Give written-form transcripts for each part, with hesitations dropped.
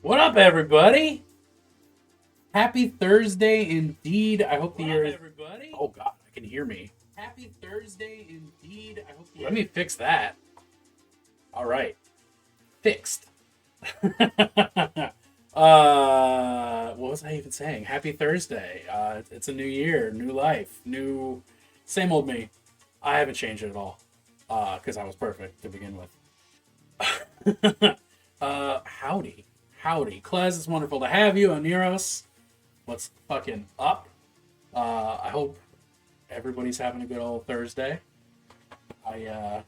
What up, everybody? Happy Thursday indeed. I hope the year is. Everybody? Oh God, I can hear me. Happy Thursday indeed. I hope the. Let me fix that. All right, fixed. What was I even saying? Happy Thursday. It's a new year, new life, new, same old me. I haven't changed it at all. Because I was perfect to begin with. Howdy. Howdy. Klez, it's wonderful to have you. Oniros, what's fucking up? I hope everybody's having a good old Thursday. I'm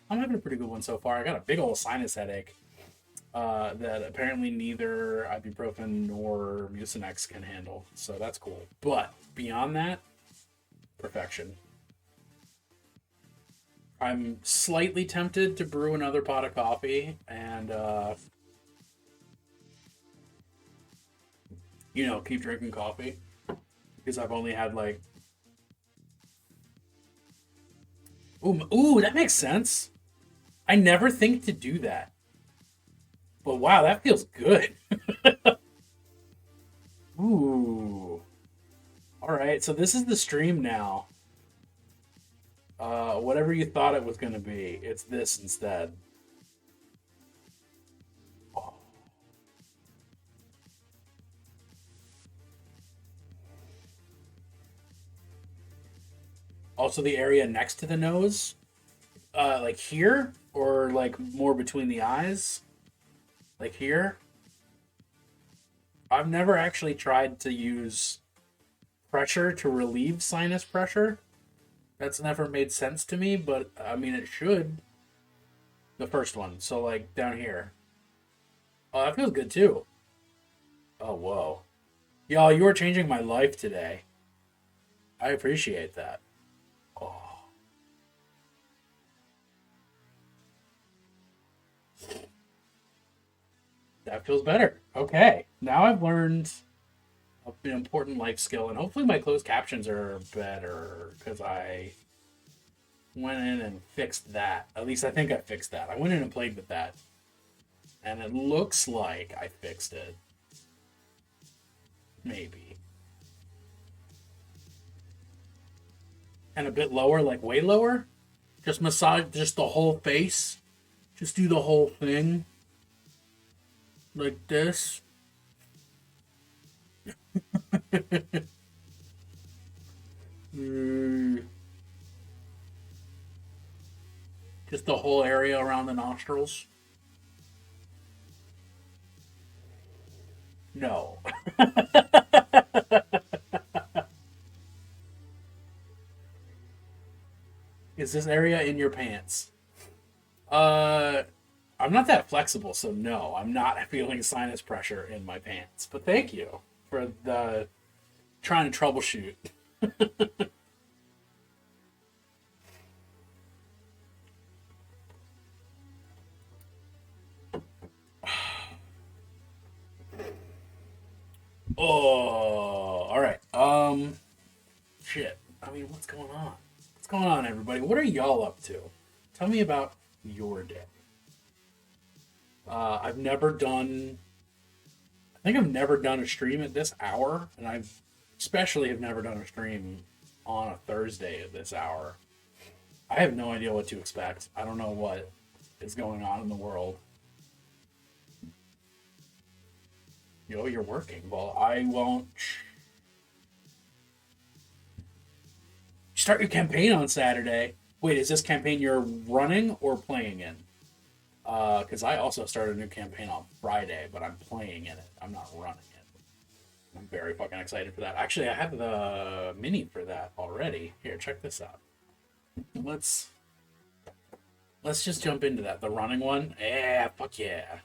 having a pretty good one so far. I got a big old sinus headache that apparently neither ibuprofen nor Mucinex can handle. So that's cool. But beyond that, perfection. I'm slightly tempted to brew another pot of coffee and, keep drinking coffee. Because I've only had like... Ooh, that makes sense. I never think to do that. But wow, that feels good. Ooh. Alright, so this is the stream now. Whatever you thought it was going to be, it's this instead. Oh. Also, the area next to the nose, like here, or like more between the eyes, like here. I've never actually tried to use pressure to relieve sinus pressure. That's never made sense to me, but I mean, it should. The first one. So, like, down here. Oh, that feels good too. Oh, whoa. Y'all, you are changing my life today. I appreciate that. Oh. That feels better. Okay. Now I've learned an important life skill, and hopefully my closed captions are better because I went in and fixed that. At least I think I fixed that. I went in and played with that, and it looks like I fixed it. Maybe. And a bit lower, like way lower. Just massage just the whole face. Just do the whole thing. Like this. Just the whole area around the nostrils. No. Is this area in your pants? I'm not that flexible, so no, I'm not feeling sinus pressure in my pants. But thank you for the trying to troubleshoot. Oh, all right. Shit. I mean, what's going on? What's going on, everybody? What are y'all up to? Tell me about your day. I've never done. I think I've never done a stream at this hour, and I especially have never done a stream on a Thursday at this hour. I have no idea what to expect. I don't know what is going on in the world. You're working. Well, I won't. Start your campaign on Saturday. Wait, is this campaign you're running or playing in? Because I also started a new campaign on Friday, but I'm playing in it. I'm not running it. I'm very fucking excited for that. Actually, I have the mini for that already. Here, check this out. Let's just jump into that. The running one. Yeah, fuck yeah.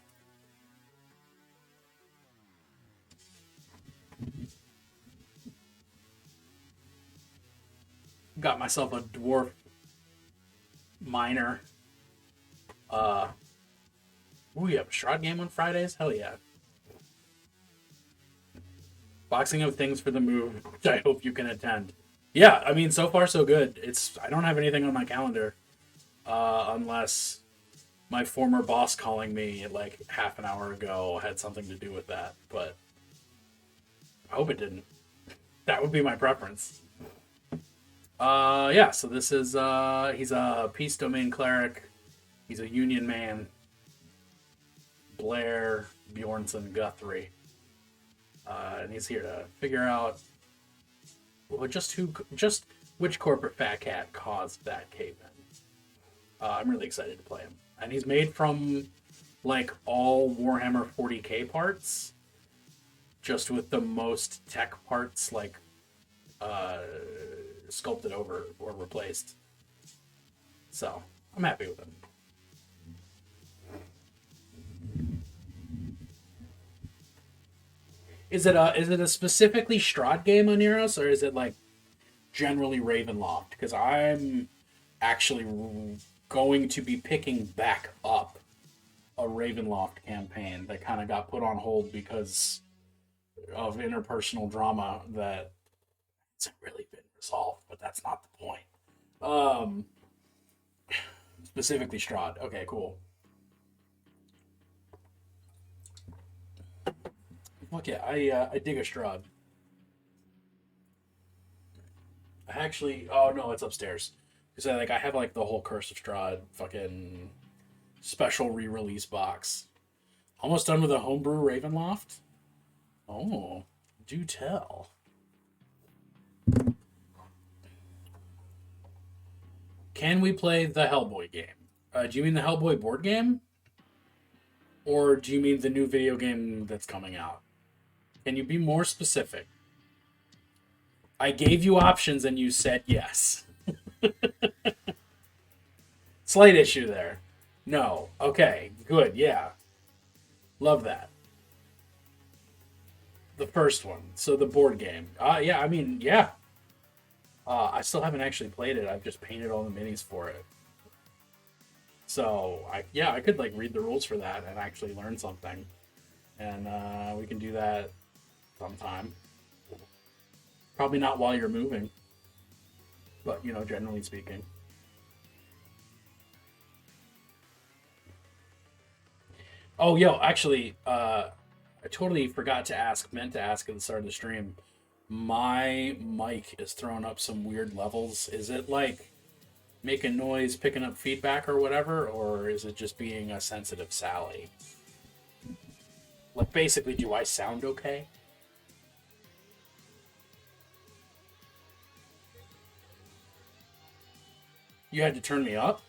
Got myself a dwarf miner. Ooh, you have a Shroud game on Fridays? Hell yeah. Boxing of things for the move, which I hope you can attend. Yeah, I mean, so far so good. I don't have anything on my calendar, unless my former boss calling me like half an hour ago had something to do with that, but I hope it didn't. That would be my preference. Yeah, so this is he's a peace domain cleric. He's a union man. Blair Bjornson Guthrie. And he's here to figure out well just which corporate fat cat caused that caveman. I'm really excited to play him. And he's made from like all Warhammer 40k parts, just with the most tech parts like uh, sculpted over or replaced. So I'm happy with him. Is it a specifically Strahd game on Euros, or is it like generally Ravenloft? Because I'm actually going to be picking back up a Ravenloft campaign that kind of got put on hold because of interpersonal drama that hasn't really been resolved. But that's not the point. Um, Specifically Strahd. Okay, cool. Fuck yeah, I dig a Strahd. I actually, oh no, it's upstairs. Because I have like the whole Curse of Strahd fucking special re-release box. Almost done with a homebrew Ravenloft. Oh, do tell. Can we play the Hellboy game? Do you mean the Hellboy board game, or do you mean the new video game that's coming out? Can you be more specific? I gave you options and you said yes. Slight issue there. No. Okay. Good. Yeah. Love that. The first one. So the board game. Yeah. I mean, yeah. I still haven't actually played it. I've just painted all the minis for it. So I could like read the rules for that and actually learn something, and we can do that sometime. Probably not while you're moving, but generally speaking. Oh, yo, actually, I totally forgot to ask. Meant to ask at the start of the stream. My mic is throwing up some weird levels. Is it like making noise, picking up feedback or whatever, or is it just being a sensitive Sally? Like, basically, do I sound okay? You had to turn me up?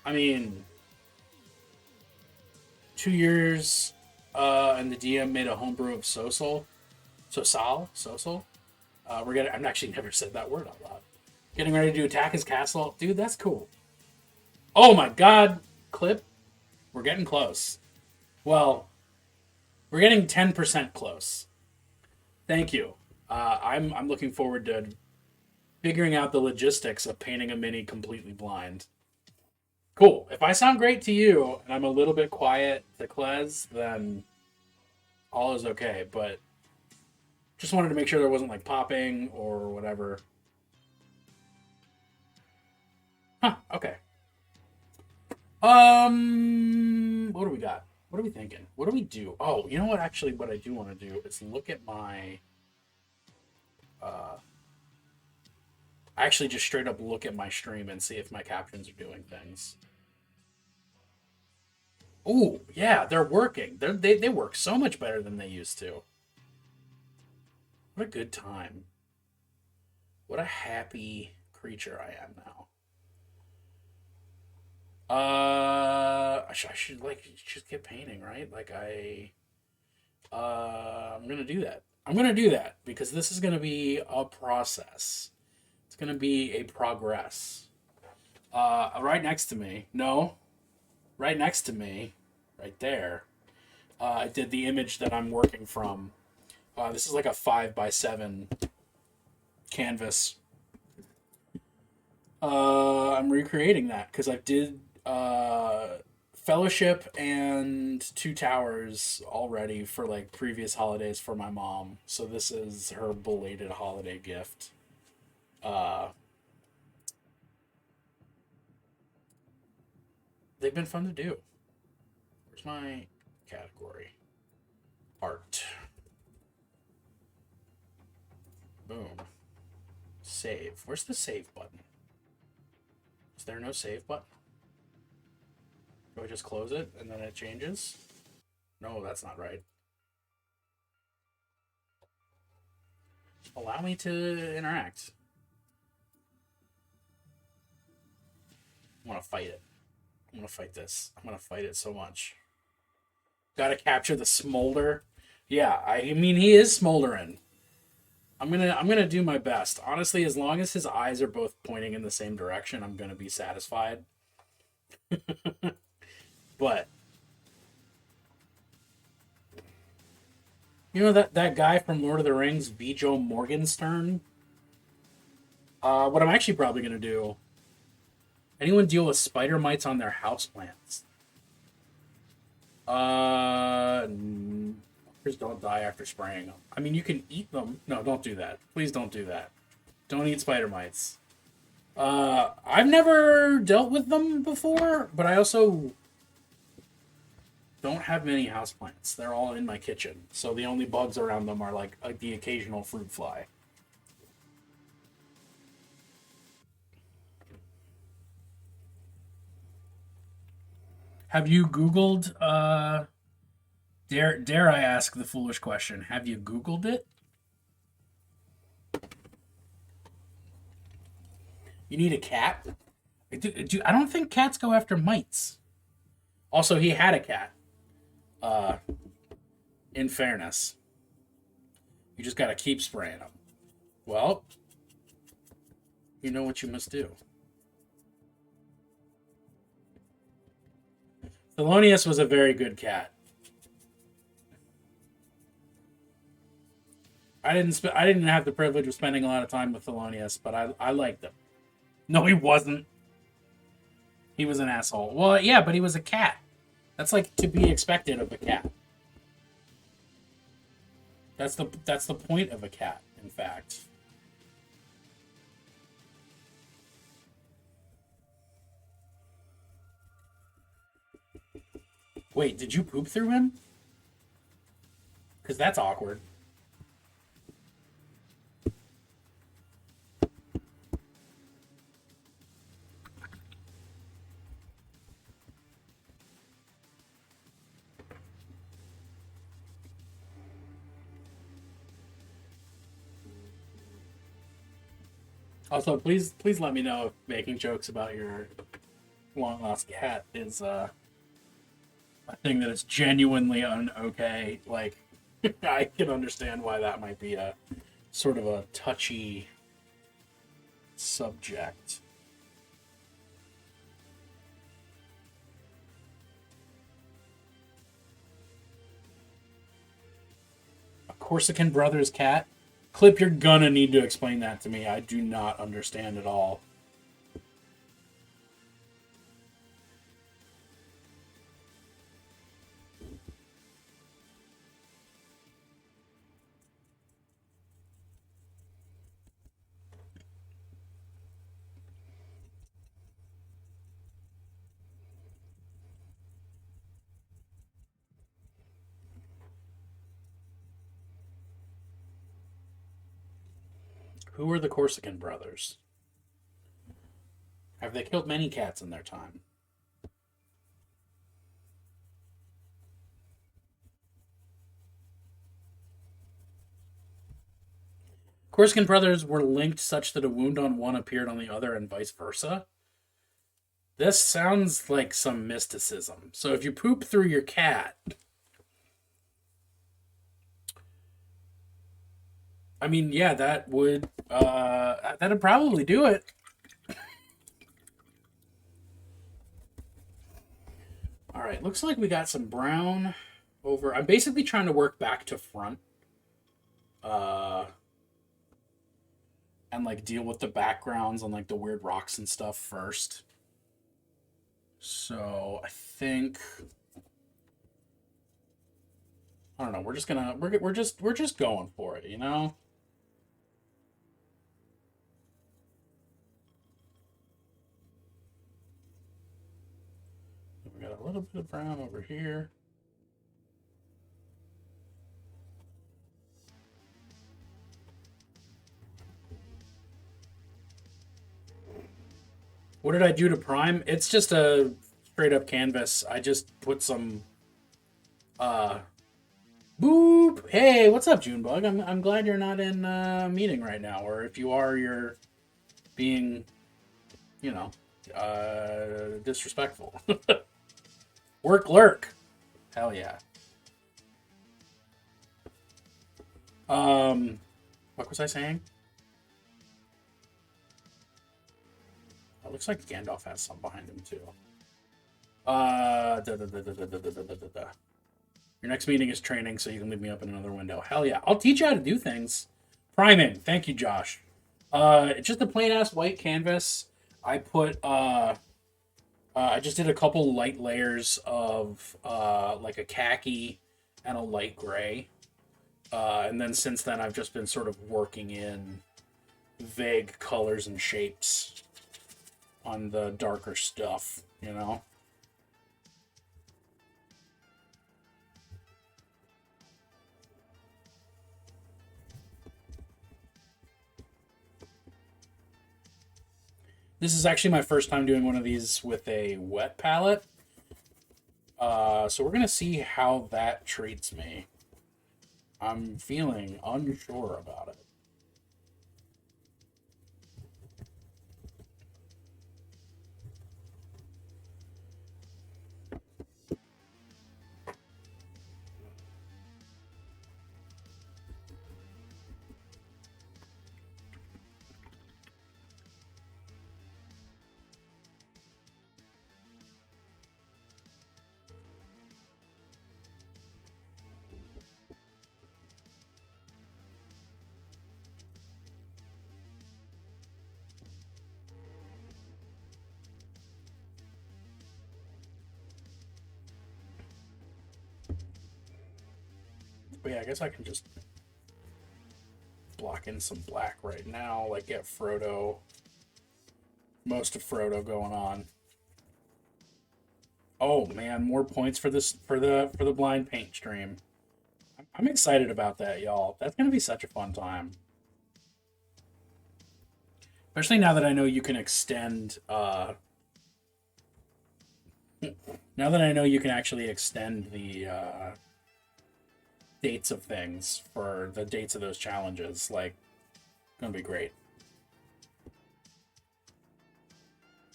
I mean, 2 years, and the DM made a homebrew of Sosol. Sosol? We're gonna. I've actually never said that word out loud. Getting ready to attack his castle, dude. That's cool. Oh my god, clip. We're getting close. Well, we're getting 10% close. Thank you. I'm looking forward to figuring out the logistics of painting a mini completely blind. Cool. If I sound great to you and I'm a little bit quiet to Klez, then all is okay. But just wanted to make sure there wasn't like popping or whatever. Huh. Okay. What do we got? What are we thinking? What do we do? Oh, you know what? Actually, what I do want to do is look at my. Uh, actually, just straight up look at my stream and see if my captions are doing things. Oh, yeah, they're working. They work so much better than they used to. What a good time. What a happy creature I am now. I should like just get painting, right? I'm gonna do that. I'm gonna do that because this is gonna be a process. It's gonna be a progress. Right next to me. No, right next to me, right there. I did the image that I'm working from. This is like a 5x7 canvas. I'm recreating that because I did Fellowship and Two Towers already for like previous holidays for my mom. So this is her belated holiday gift. Uh, they've been fun to do. Where's my category? Art. Boom. Save. Where's the save button? Is there no save button? Do I just close it and then it changes? No, that's not right. Allow me to interact. I want to fight it. I'm going to fight this. I'm going to fight it so much. Gotta capture the smolder. Yeah, I mean, he is smoldering. I'm gonna do my best. Honestly, as long as his eyes are both pointing in the same direction, I'm gonna be satisfied. But you know that guy from Lord of the Rings, Viggo Morgenstern. What I'm actually probably gonna do. Anyone deal with spider mites on their houseplants? Just don't die after spraying them. I mean, you can eat them. No, don't do that. Please don't do that. Don't eat spider mites. I've never dealt with them before, but I also don't have many houseplants. They're all in my kitchen, so the only bugs around them are like the occasional fruit fly. Have you Googled? Dare I ask the foolish question? Have you Googled it? You need a cat. I don't think cats go after mites. Also, he had a cat. Uh, in fairness, you just gotta keep spraying them. Well, you know what you must do. Thelonious was a very good cat. I didn't have the privilege of spending a lot of time with Thelonious, but I liked him. No, he wasn't. He was an asshole. Well, yeah, but he was a cat. That's like to be expected of a cat. That's the point of a cat, in fact. Wait, did you poop through him? Because that's awkward. Also, please let me know if making jokes about your long lost cat is a thing that is genuinely okay. Like, I can understand why that might be a sort of a touchy subject. A Corsican brother's cat? Clip, you're gonna need to explain that to me. I do not understand at all. Who are the Corsican brothers? Have they killed many cats in their time? Corsican brothers were linked such that a wound on one appeared on the other and vice versa? This sounds like some mysticism. So if you poop through your cat, I mean, yeah, that'd probably do it. All right, looks like we got some brown over. I'm basically trying to work back to front, uh, and like deal with the backgrounds and like the weird rocks and stuff first. So I think I don't know. We're just gonna we're just going for it, you know. We got a little bit of brown over here. What did I do to prime? It's just a straight up canvas. I just put some uh boop. Hey, what's up, Junebug? I'm glad you're not in a meeting right now, or if you are, you're being, you know, disrespectful. Work lurk. Hell yeah. Um, what was I saying? It looks like Gandalf has some behind him too. Da, da, da, da, da, da, da, da, da. Your next meeting is training, so you can leave me up in another window. Hell yeah. I'll teach you how to do things. Priming. Thank you, Josh. It's just a plain ass white canvas. I put I just did a couple light layers of like a khaki and a light gray. And then since then I've just been sort of working in vague colors and shapes on the darker stuff, you know? This is actually my first time doing one of these with a wet palette. So we're going to see how that treats me. I'm feeling unsure about it. But yeah, I guess I can just block in some black right now, like get Frodo, most of Frodo going on. Oh man, more points for this for the blind paint stream. I'm excited about that, y'all. That's gonna be such a fun time. Especially now that I know you can extend now that I know you can actually extend the dates of things for the dates of those challenges, like gonna be great.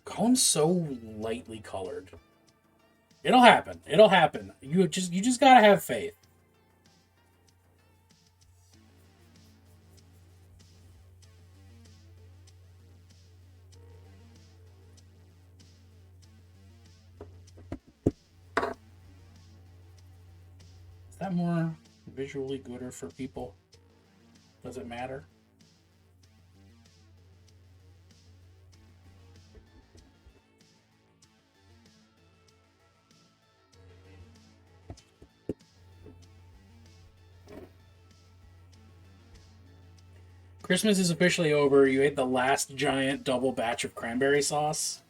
Colin's so lightly colored. It'll happen. It'll happen. You just gotta have faith. Is that more visually gooder for people? Does it matter? Christmas is officially over. You ate the last giant double batch of cranberry sauce.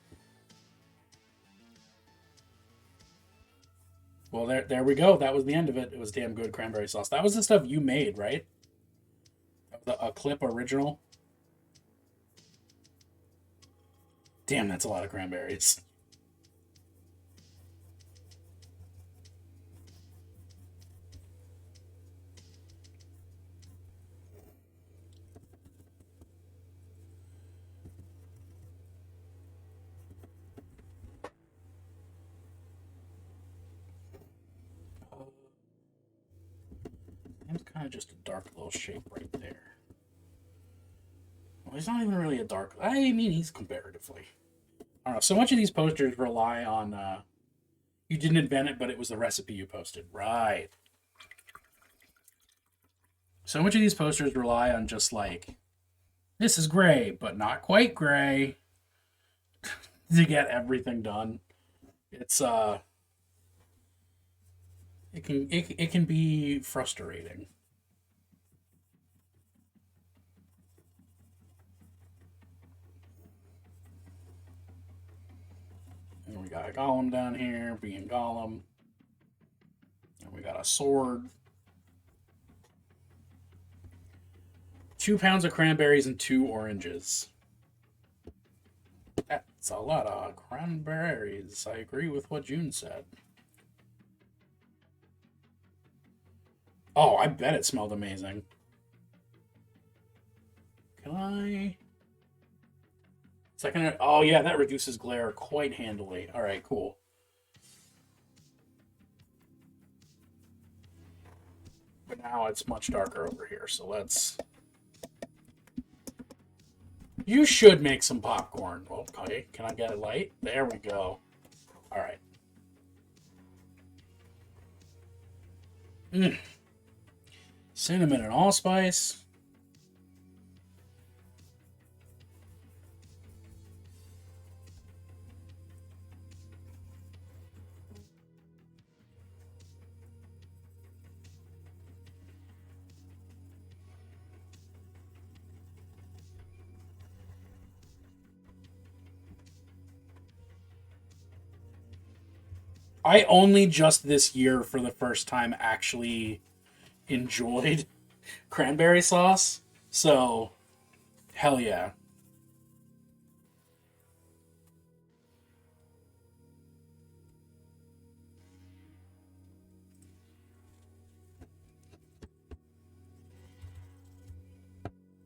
Well, there we go. That was the end of it. It was damn good cranberry sauce. That was the stuff you made, right? A clip original. Damn, that's a lot of cranberries. It's kind of just a dark little shape right there. Well, he's not even really a dark. I mean, he's comparatively. I don't know. So much of these posters rely on. You didn't invent it, but it was the recipe you posted. Right. So much of these posters rely on just like, this is gray, but not quite gray to get everything done. It's it can be frustrating. And we got a golem down here being golem, and we got a sword. 2 pounds of cranberries and 2 oranges. That's a lot of cranberries. I agree with what June said. Oh, I bet it smelled amazing. Can I? Second. Oh, yeah, that reduces glare quite handily. All right, cool. But now it's much darker over here, so let's. You should make some popcorn. Okay, can I get it light? There we go. All right. Mm. Cinnamon and allspice. I only just this year, for the first time, actually enjoyed cranberry sauce. So, hell yeah.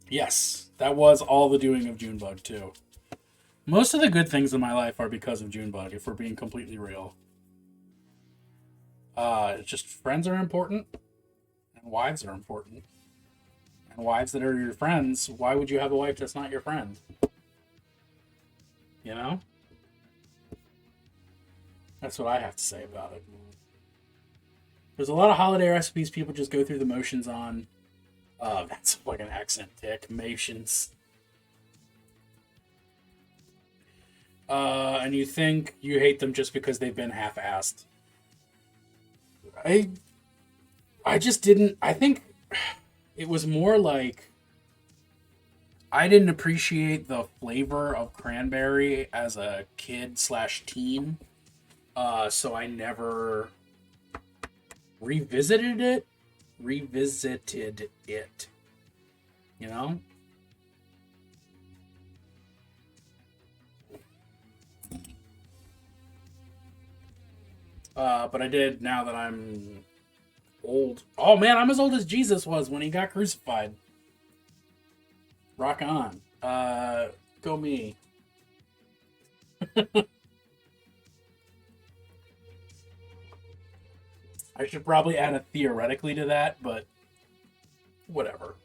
Yes, that was all the doing of Junebug, too. Most of the good things in my life are because of Junebug, if we're being completely real. It's just friends are important, and wives are important. And wives that are your friends, why would you have a wife that's not your friend? You know? That's what I have to say about it. There's a lot of holiday recipes people just go through the motions on. That's like an accent tick. Motions. And you think you hate them just because they've been half-assed. I I just didn't. I think it was more like I didn't appreciate the flavor of cranberry as a kid slash teen. So I never revisited it. Revisited it. You know. But I did now that I'm old. Oh man, I'm as old as Jesus was when he got crucified. Rock on. Go me. I should probably add a theoretically to that, but whatever.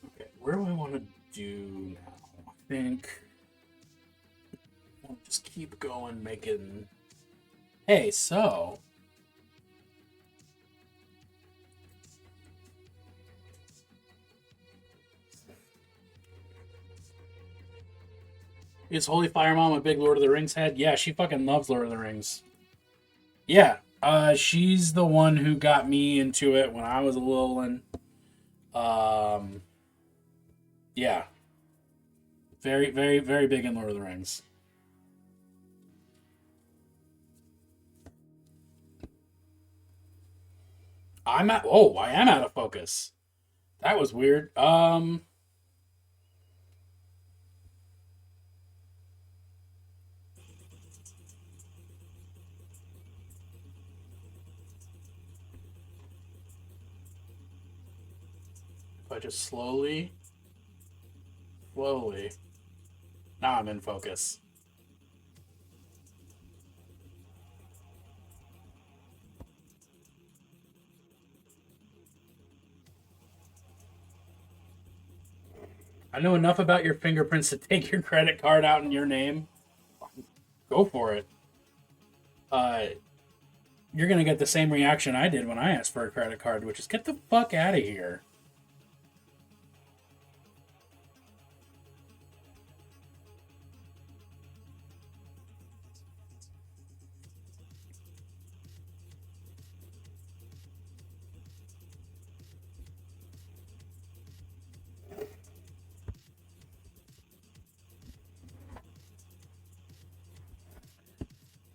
Okay, where do I want to do now? I think I'll just keep going making. Hey, so is Holy Fire Mom a big Lord of the Rings head? Yeah, she fucking loves Lord of the Rings. Yeah, she's the one who got me into it when I was a little one. Um, yeah, very, very, very big in Lord of the Rings. I am out of focus. That was weird. If I just slowly. Now I'm in focus. I know enough about your fingerprints to take your credit card out in your name. Go for it. Uh, you're gonna get the same reaction I did when I asked for a credit card, which is get the fuck out of here.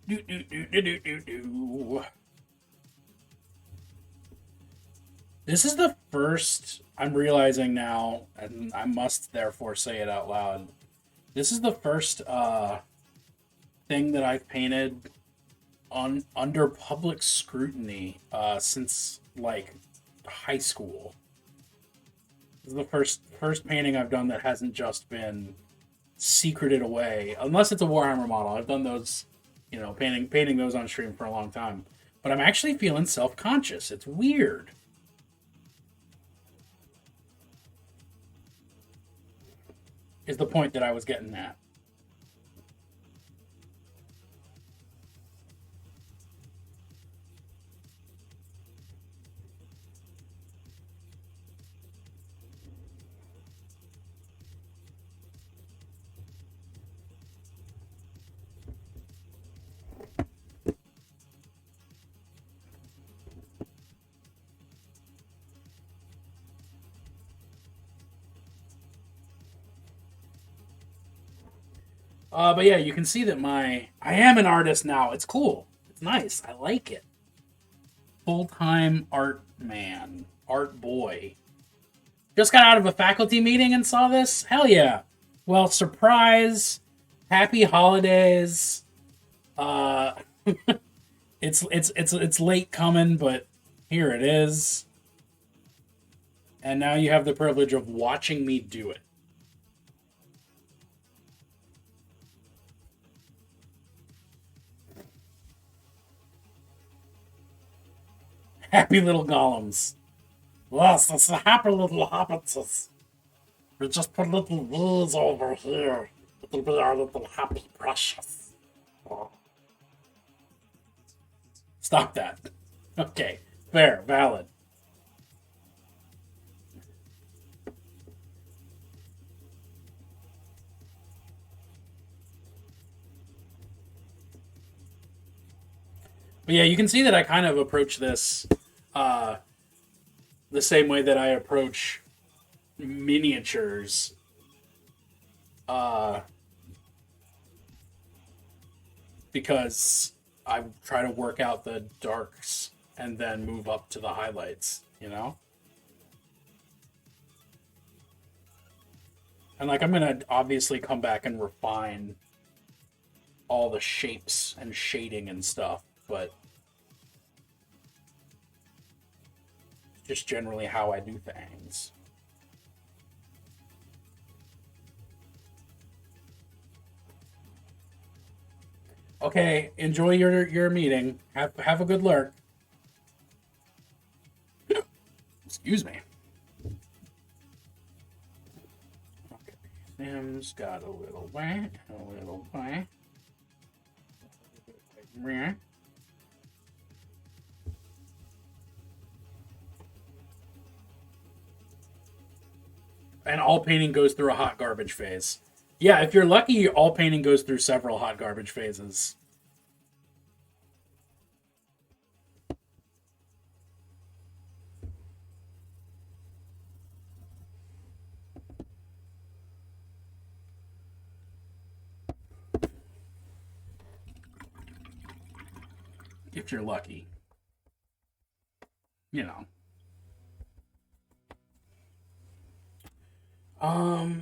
Do, do, do, do, do, do, do. This is the first I'm realizing now, and I must therefore say it out loud. This is the first thing that I've painted on under public scrutiny since like high school. This is the first painting I've done that hasn't just been secreted away, unless it's a Warhammer model. I've done those, painting those on stream for a long time. But I'm actually feeling self conscious. It's weird. Is the point that I was getting at. But yeah, you can see that I am an artist now. It's cool. It's nice. I like it. Full time art man, art boy. Just got out of a faculty meeting and saw this. Hell yeah! Well, surprise! Happy holidays. Uh, it's late coming, but here it is. And now you have the privilege of watching me do it. Happy little golems. Yes, it's the happy little hobbitses. We just put little wheels over here. It'll be our little happy precious. Oh. Stop that. Okay, fair, valid. But yeah, you can see that I kind of approach this uh, the same way that I approach miniatures. Uh, because I try to work out the darks and then move up to the highlights, you know? And like I'm gonna obviously come back and refine all the shapes and shading and stuff, but just generally how I do things. Okay, enjoy your meeting. Have a good lurk. Excuse me. Okay, Sam's got a little way, a little way. And all painting goes through a hot garbage phase. Yeah, if you're lucky, all painting goes through several hot garbage phases. If you're lucky, you know.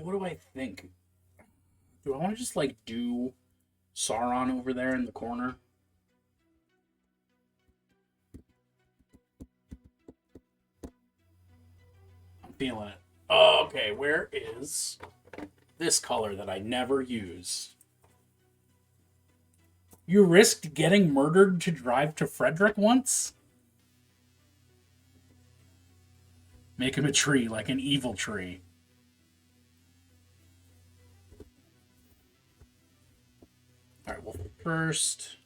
What do I think? Do I want to just like do Sauron over there in the corner? I'm feeling it. Okay, where is this color that I never use? You risked getting murdered to drive to Frederick once? Make him a tree, like an evil tree. Alright, well, first.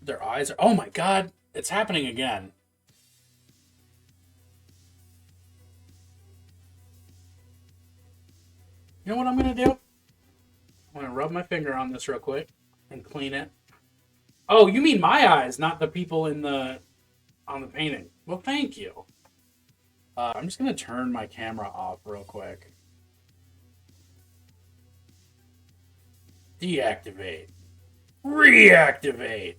Their eyes are. Oh my god! It's happening again. You know what I'm gonna do? I'm gonna rub my finger on this real quick and clean it. Oh, you mean my eyes, not the people in the on the painting. Well, thank you. I'm just gonna turn my camera off real quick. deactivate, reactivate,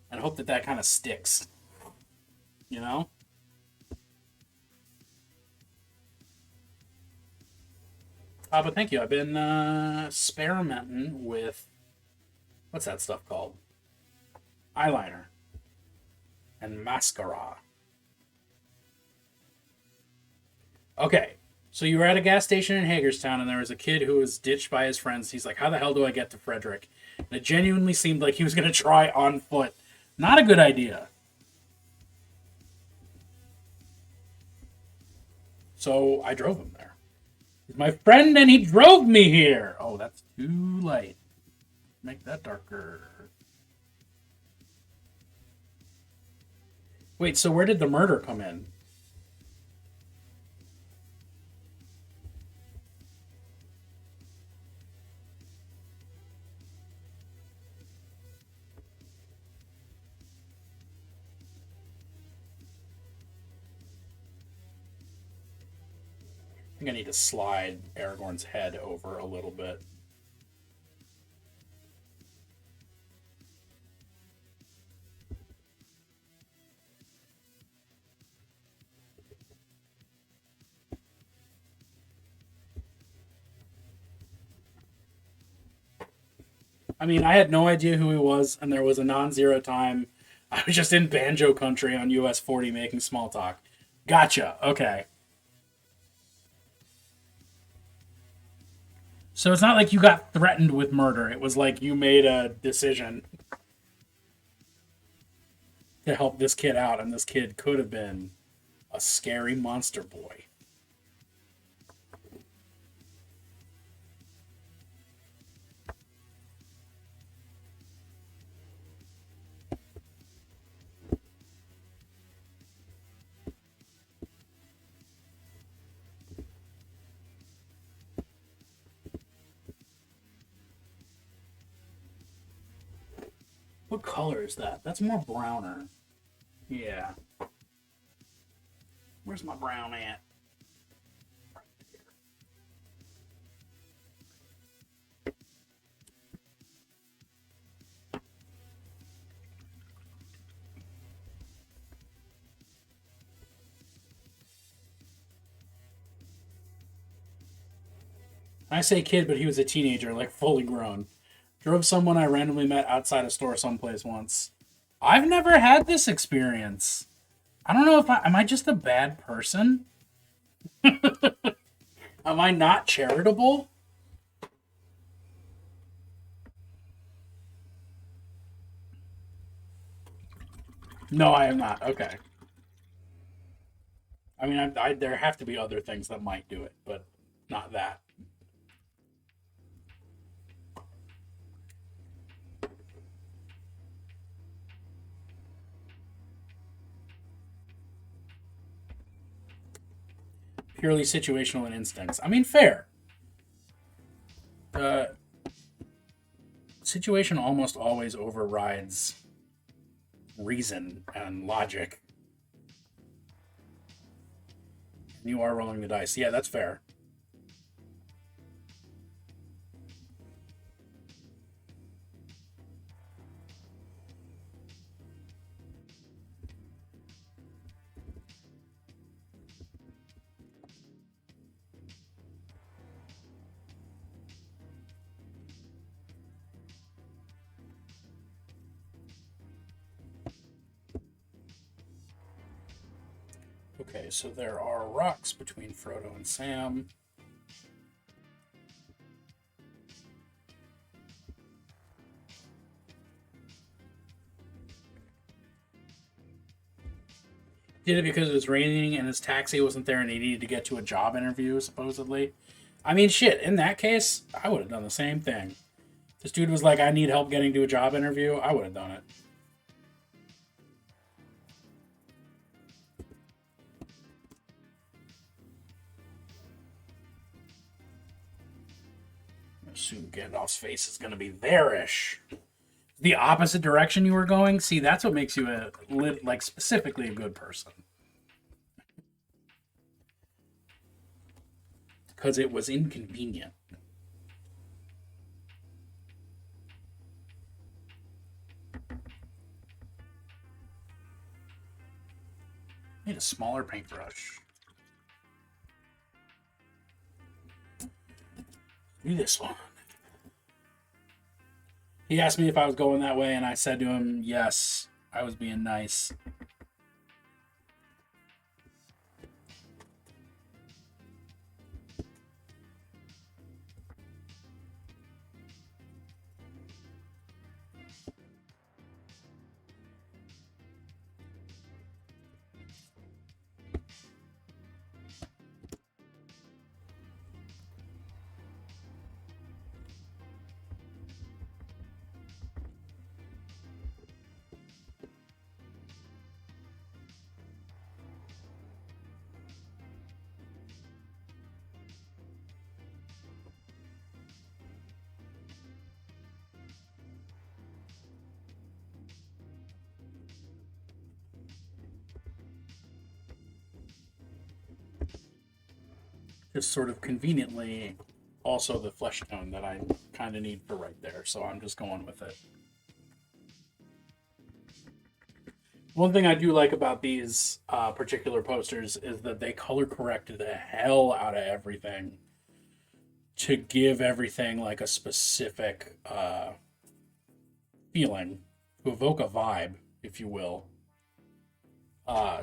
and hope that that kind of sticks. You know? But thank you. I've been experimenting with what's that stuff called? Eyeliner and mascara. Okay, so you were at a gas station in Hagerstown, and there was a kid who was ditched by his friends. He's like, "How the hell do I get to Frederick?" And it genuinely seemed like he was going to try on foot. Not a good idea. So I drove him there. He's my friend, and he drove me here. Oh, that's too light. Make that darker. Wait, so where did the murder come in? I think I need to slide Aragorn's head over a little bit. I mean, I had no idea who he was, and there was a non-zero time. I was just in banjo country on US 40 making small talk. Gotcha. Okay. So it's not like you got threatened with murder. It was like you made a decision to help this kid out, and this kid could have been a scary monster boy. What color is that? That's more browner. Yeah. Where's my brown at? I say kid, but he was a teenager, like fully grown. Drove someone I randomly met outside a store someplace once. I've never had this experience. I don't know if am I just a bad person? Am I not charitable? No, I am not. Okay. I mean, there have to be other things that might do it, but not that. Purely situational and instincts. I mean, fair. Uh, Situation almost always overrides reason and logic. You are rolling the dice. Yeah, that's fair. Okay, so there are rocks between Frodo and Sam. Did it because it was raining and his taxi wasn't there and he needed to get to a job interview, supposedly. I mean, shit, in that case, I would have done the same thing. This dude was like, I need help getting to a job interview. I would have done it. I assume Gandalf's face is going to be there-ish. The opposite direction you were going? See, that's what makes you like specifically a good person. Because it was inconvenient. need a smaller paintbrush. Do this one. He asked me if I was going that way, and I said to him, yes, I was being nice. Just sort of conveniently also the flesh tone that I kind of need for right there, so I'm just going with it. One thing I do like about these particular posters is that they color correct the hell out of everything to give everything like a specific feeling, to evoke a vibe, if you will.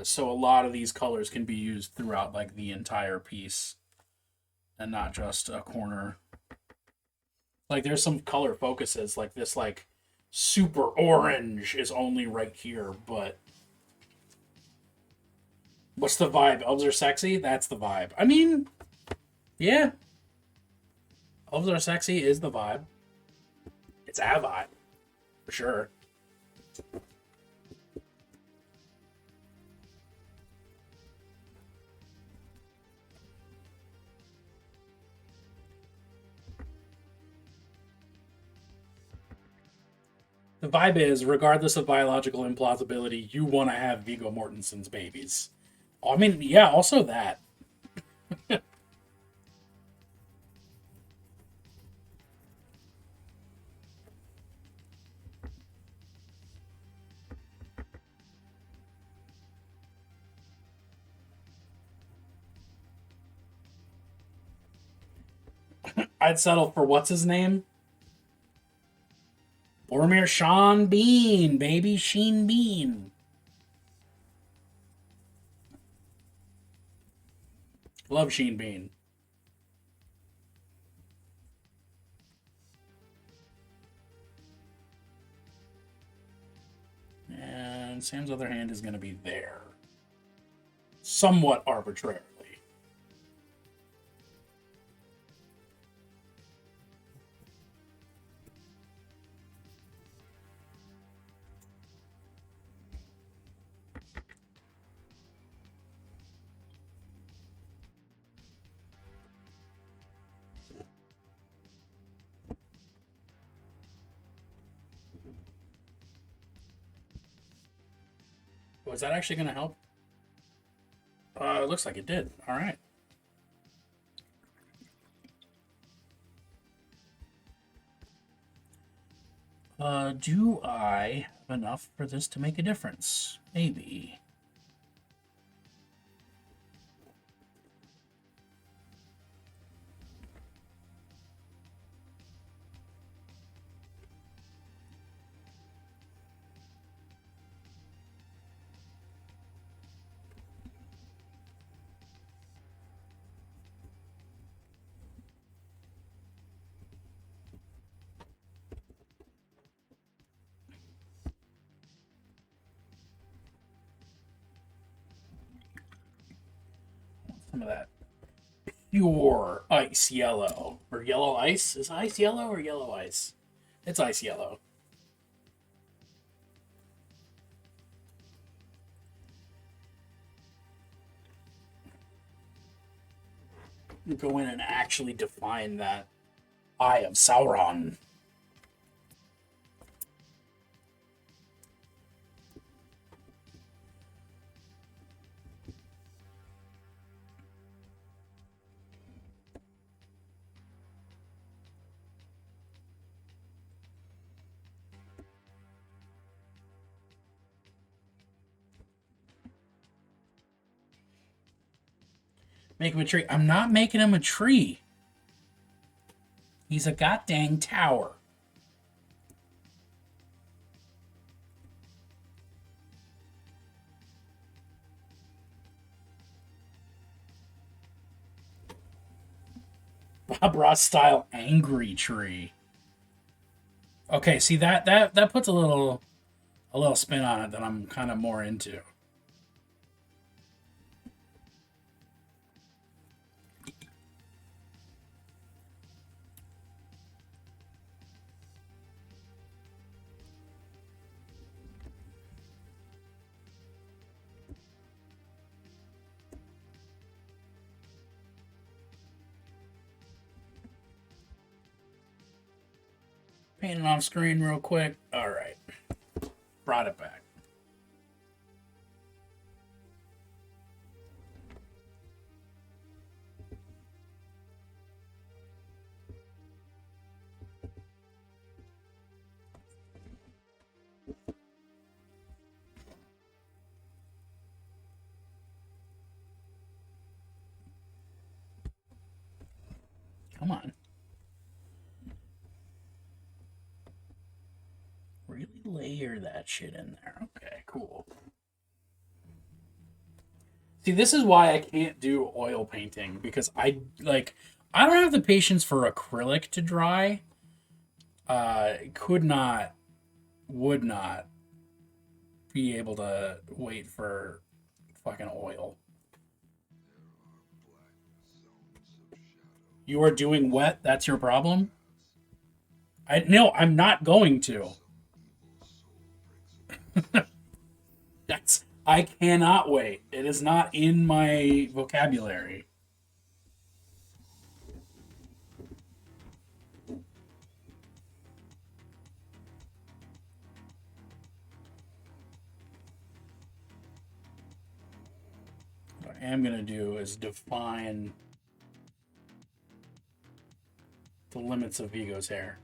So a lot of these colors can be used throughout like the entire piece and not just a corner. Like there's some color focuses, like this like super orange is only right here, but what's the vibe? Elves are sexy? That's the vibe. I mean, yeah. Elves are sexy is the vibe. It's a vibe, for sure. The vibe is, regardless of biological implausibility, you want to have Viggo Mortensen's babies. I mean, yeah, also that. I'd settle for what's his name? Boromir Sean Bean, baby. Sheen Bean. Love Sheen Bean. And Sam's other hand is going to be there. Somewhat arbitrarily. Was that actually going to help? It looks like it did. All right. Do I have enough for this to make a difference? Maybe. Some of that pure ice yellow. Or yellow ice? Is ice yellow or yellow ice? It's ice yellow. Go in and actually define that Eye of Sauron. Make him a tree. I'm not making him a tree. He's a goddamn tower. Bob Ross style angry tree. Okay, see that puts a little spin on it that I'm kind of more into. Painting off screen real quick. All right, brought it back. Come on. Really layer that shit in there. Okay, cool. See, this is why I can't do oil painting because I don't have the patience for acrylic to dry. Could not, would not be able to wait for fucking oil. You are doing wet. That's your problem. I'm not going to. That's I cannot wait. It is not in my vocabulary. What I am gonna do is define the limits of Vigo's hair.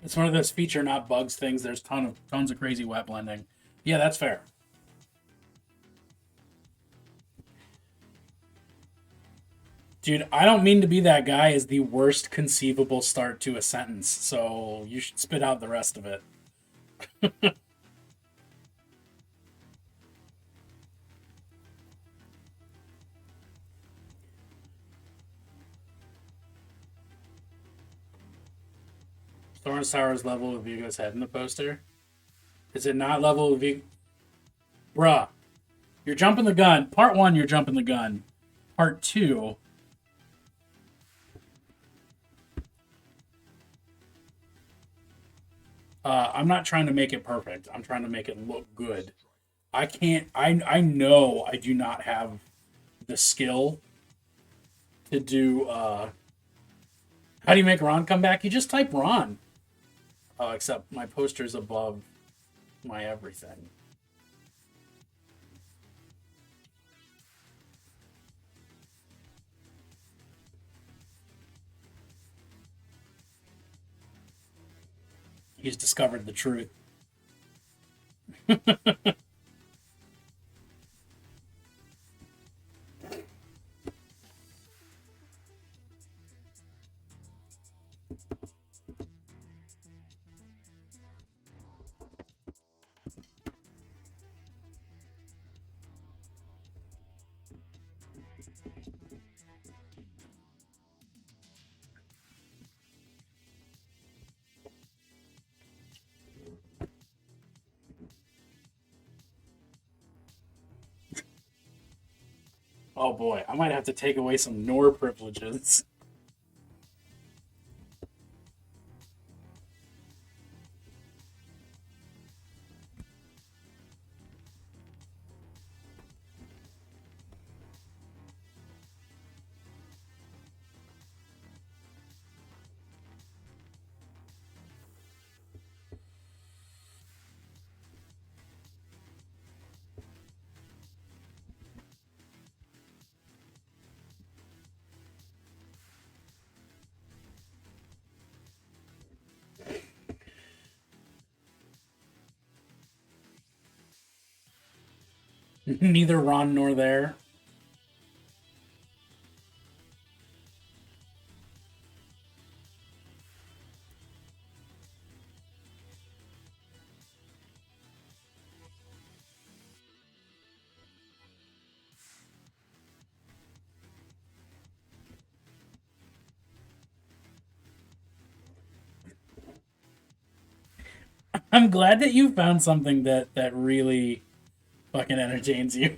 It's one of those feature not bugs things. There's tons of crazy wet blending. Yeah, that's fair. Dude, I don't mean to be that guy is the worst conceivable start to a sentence, so you should spit out the rest of it. Thorn Sour's level with Vigo's head in the poster. Is it not level with Vigo? Bruh, you're jumping the gun. Part one, you're jumping the gun. Part two, I'm not trying to make it perfect. I'm trying to make it look good. I can't. I know I do not have the skill to do. How do you make Ron come back? You just type Ron. Except my poster's above my everything. He's discovered the truth. Oh boy, I might have to take away some Nor privileges. Neither Ron nor there. I'm glad that you found something that really fucking entertains you.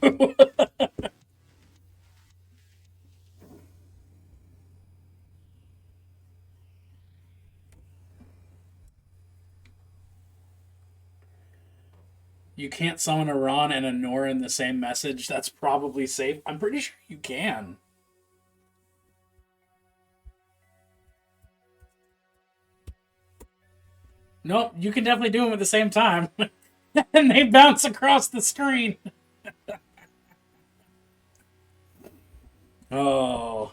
You can't summon a Ron and a Nora in the same message. That's probably safe. I'm pretty sure you can. Nope, you can definitely do them at the same time. And they bounce across the screen. Oh.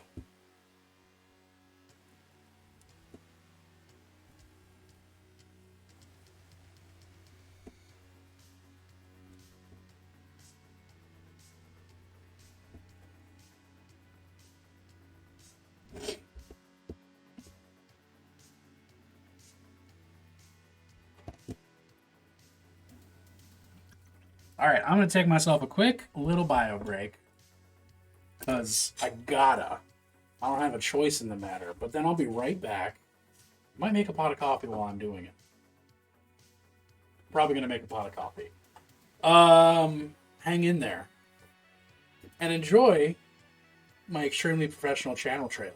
All right, I'm going to take myself a quick little bio break because I gotta. I don't have a choice in the matter, but then I'll be right back. Might make a pot of coffee while I'm doing it. Probably going to make a pot of coffee. Hang in there and enjoy my extremely professional channel trailer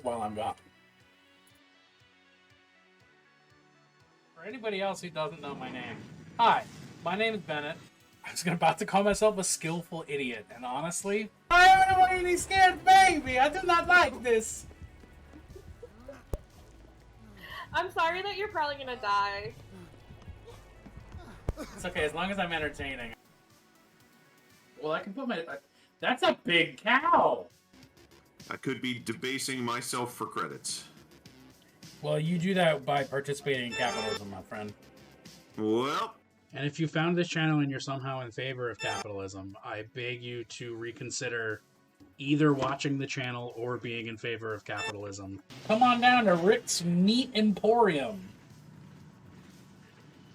while I'm gone. For anybody else who doesn't know my name, hi, my name is Bennett. I was about to call myself a skillful idiot, and honestly, I am a really scared baby. I do not like this. I'm sorry that you're probably gonna die. It's okay as long as I'm entertaining. Well, I can put my. That's a big cow. I could be debasing myself for credits. Well, you do that by participating in capitalism, my friend. Well, And if you found this channel and you're somehow in favor of capitalism, I beg you to reconsider either watching the channel or being in favor of capitalism. Come on down to Rick's Meat Emporium.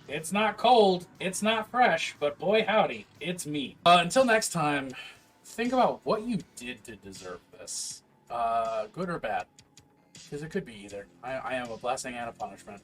It's not cold, it's not fresh, but boy howdy, it's meat. Until next time, think about what you did to deserve this. Good or bad. Because it could be either. I am a blessing and a punishment.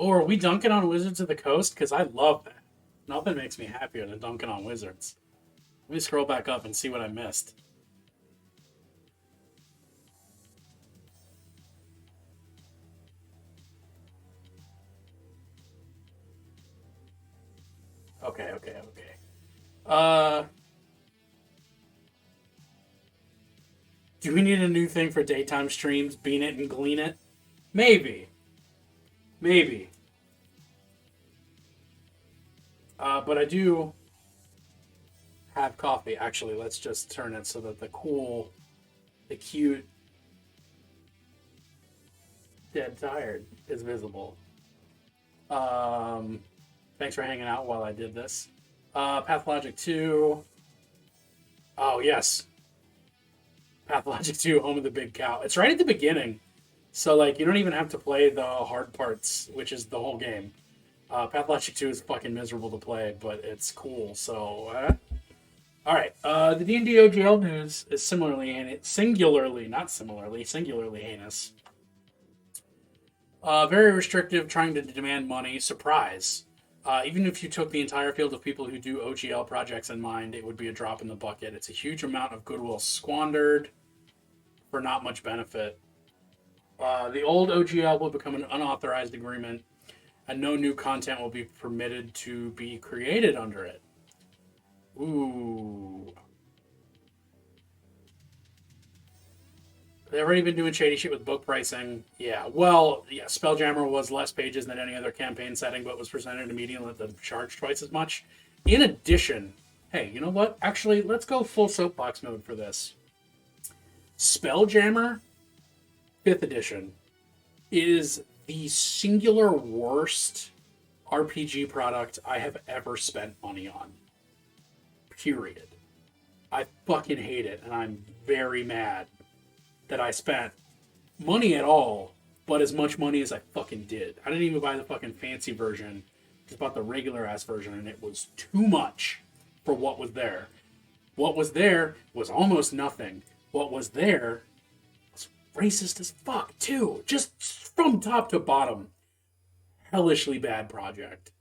Or are we dunking on Wizards of the Coast? Because I love that. Nothing makes me happier than dunking on Wizards. Let me scroll back up and see what I missed. Okay. Do we need a new thing for daytime streams? Bean it and glean it? Maybe. But I do have coffee. Actually, let's just turn it so that the cute, dead tired is visible. Thanks for hanging out while I did this. Pathologic 2. Oh, yes. Pathologic 2, Home of the Big Cow. It's right at the beginning. So, like, you don't even have to play the hard parts, which is the whole game. Pathologic 2 is fucking miserable to play, but it's cool, so... Alright, the D&D OGL news is singularly heinous. Very restrictive, trying to demand money. Surprise. Even if you took the entire field of people who do OGL projects in mind, it would be a drop in the bucket. It's a huge amount of goodwill squandered for not much benefit. The old OGL will become an unauthorized agreement, and no new content will be permitted to be created under it. Ooh. They've already been doing shady shit with book pricing. Yeah, well, yeah, Spelljammer was less pages than any other campaign setting, but was presented immediately at the charge twice as much. In addition, hey, you know what? Actually, let's go full soapbox mode for this. Spelljammer, 5th edition, is the singular worst RPG product I have ever spent money on. Period. I fucking hate it, and I'm very mad that I spent money at all, but as much money as I fucking did. I didn't even buy the fucking fancy version. Just bought the regular ass version, and it was too much for what was there. What was there was almost nothing. What was there was racist as fuck, too. Just from top to bottom. Hellishly bad product.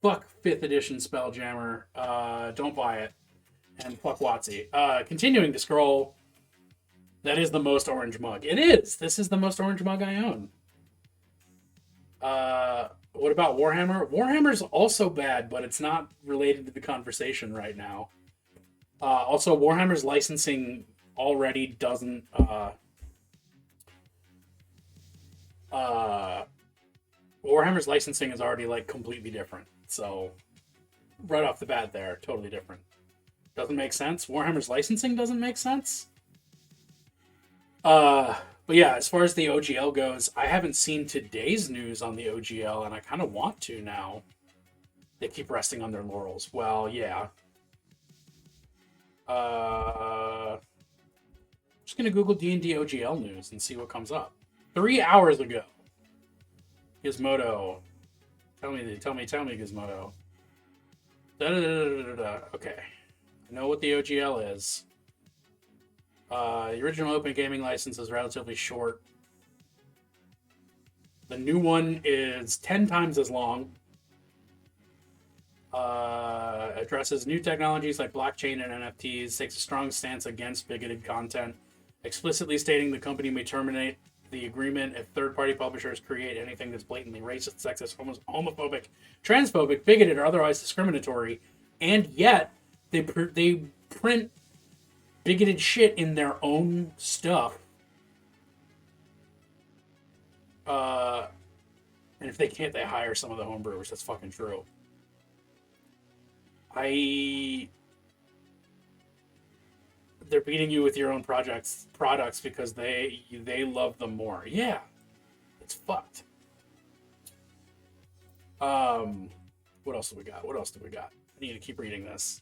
Fuck 5th edition Spelljammer. Don't buy it. And fuck WotC. Continuing to scroll. That is the most orange mug. It is. This is the most orange mug I own. What about Warhammer? Warhammer's also bad, but it's not related to the conversation right now. Also, Warhammer's licensing already doesn't... Warhammer's licensing is already, like, completely different. So, right off the bat there, totally different. Doesn't make sense. Warhammer's licensing doesn't make sense. But yeah, as far as the OGL goes, I haven't seen today's news on the OGL, and I kind of want to now. They keep resting on their laurels. Well, yeah. Just gonna Google D&D OGL news and see what comes up. 3 hours ago. Gizmodo. Tell me, Gizmodo. Okay. I know what the OGL is. The original Open Gaming license is relatively short. The new one is 10 times as long. Addresses new technologies like blockchain and NFTs, takes a strong stance against bigoted content, explicitly stating the company may terminate the agreement if third-party publishers create anything that's blatantly racist, sexist, homophobic, transphobic, bigoted, or otherwise discriminatory, and yet they print bigoted shit in their own stuff. And if they can't, they hire some of the homebrewers. That's fucking true. They're beating you with your own products because they love them more. Yeah, it's fucked. What else do we got? I need to keep reading this.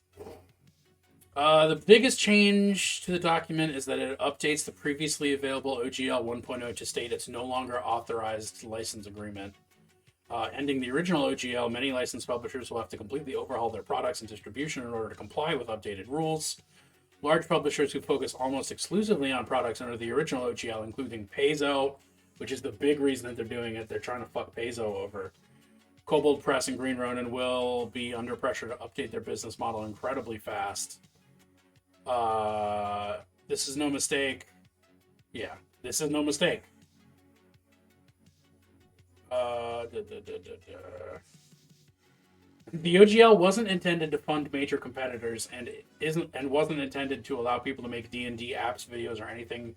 The biggest change to the document is that it updates the previously available OGL 1.0 to state it's no longer authorized license agreement. Ending the original OGL, many licensed publishers will have to completely overhaul their products and distribution in order to comply with updated rules. Large publishers who focus almost exclusively on products under the original OGL, including Paizo, which is the big reason that they're doing it. They're trying to fuck Peso over. Kobold Press and Green Ronin will be under pressure to update their business model incredibly fast. This is no mistake. Yeah, this is no mistake. The OGL wasn't intended to fund major competitors, and wasn't intended to allow people to make D&D apps, videos, or anything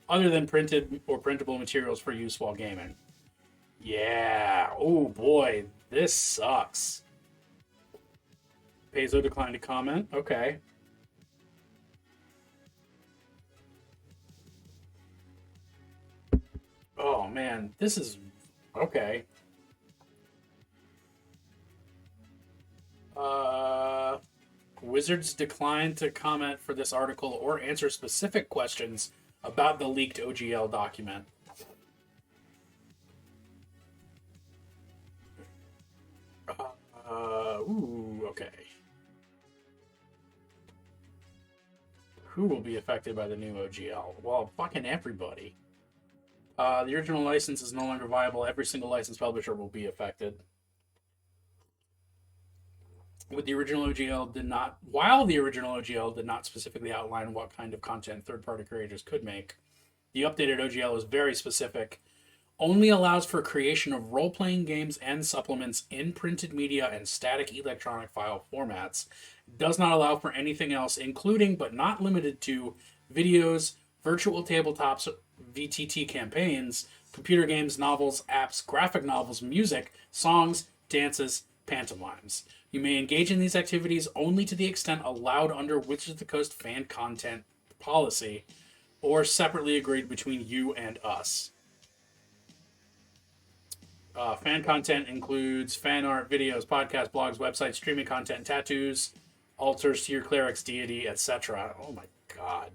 other than printed or printable materials for use while gaming. Yeah. Oh boy, this sucks. Peso declined to comment. Okay. Oh man, this is okay. Wizards declined to comment for this article or answer specific questions about the leaked OGL document. Okay. Who will be affected by the new OGL? Well, fucking everybody. The original license is no longer viable. Every single licensed publisher will be affected. While the original OGL did not specifically outline what kind of content third-party creators could make, the updated OGL is very specific, only allows for creation of role-playing games and supplements in printed media and static electronic file formats, does not allow for anything else, including but not limited to videos, virtual tabletops, VTT campaigns, computer games, novels, apps, graphic novels, music, songs, dances, pantomimes. You may engage in these activities only to the extent allowed under Wizards of the Coast fan content policy, or separately agreed between you and us. Fan content includes fan art, videos, podcasts, blogs, websites, streaming content, tattoos, altars to your cleric's deity, etc. Oh my god.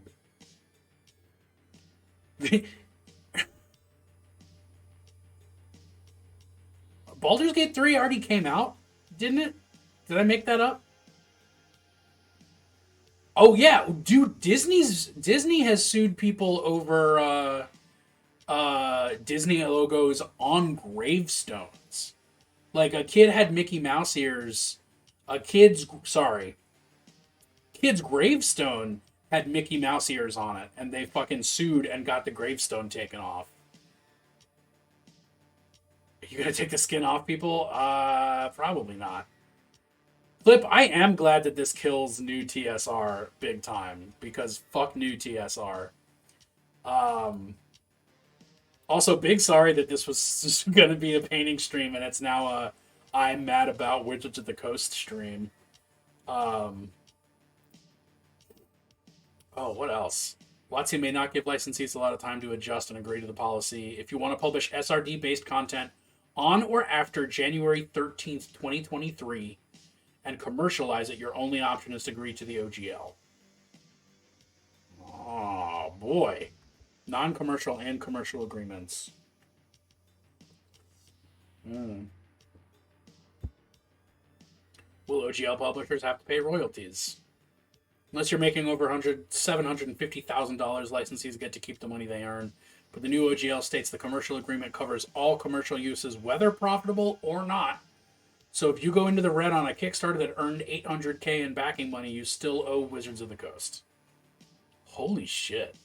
Baldur's Gate 3 already came out, didn't it? Did I make that up? Oh yeah, dude, Disney has sued people over Disney logos on gravestones. Like a kid had Mickey Mouse ears. Kid's gravestone had Mickey Mouse ears on it, and they fucking sued and got the gravestone taken off. You gonna take the skin off, people? Probably not. Flip, I am glad that this kills new TSR big time, because fuck new TSR. Also, big sorry that this was just gonna be a painting stream, and it's now a I'm mad about Wizards of the Coast stream. Oh, what else? WotC may not give licensees a lot of time to adjust and agree to the policy. If you want to publish SRD-based content on or after January 13th, 2023, and commercialize it, your only option is to agree to the OGL. Oh, boy. Non-commercial and commercial agreements. Will OGL publishers have to pay royalties? Unless you're making over $750,000, licensees get to keep the money they earn. But the new OGL states the commercial agreement covers all commercial uses, whether profitable or not. So if you go into the red on a Kickstarter that earned $800K in backing money, you still owe Wizards of the Coast. Holy shit.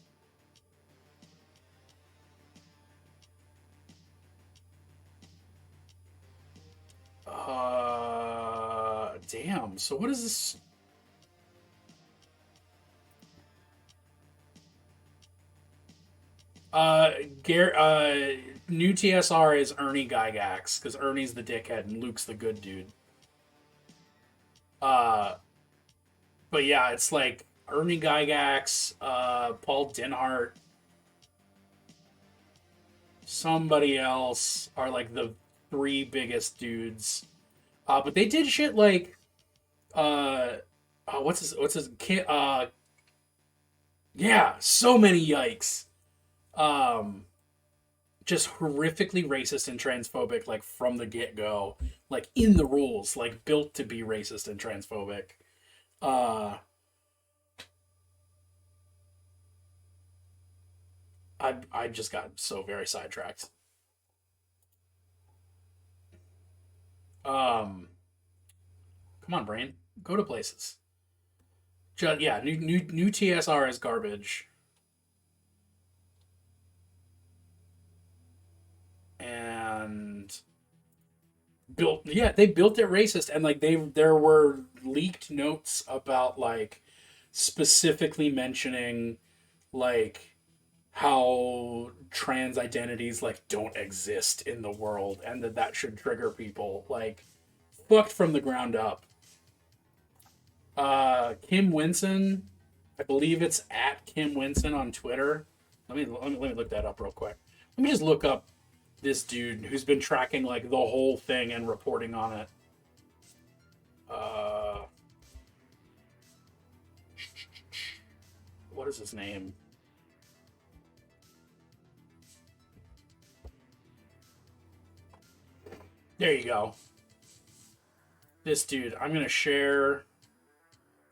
Damn. So what is this? New TSR is Ernie Gygax, because Ernie's the dickhead and Luke's the good dude. But yeah, it's like Ernie Gygax, Paul Denhart, somebody else are like the three biggest dudes. But they did shit like, what's his kid? Yeah, so many yikes. Just horrifically racist and transphobic, like from the get-go, like in the rules, like built to be racist and transphobic. I just got so very sidetracked. Um, Come on, brain, go to places. Yeah, new TSR is garbage, and they built it racist, and like there were leaked notes about like specifically mentioning like how trans identities like don't exist in the world, and that should trigger people like fucked from the ground up. Kim Winson, I believe it's at Kim Winson on Twitter. Let me look that up real quick. Let me just look up this dude who's been tracking like the whole thing and reporting on it. Uh, what is his name? There you go. This dude. I'm gonna share.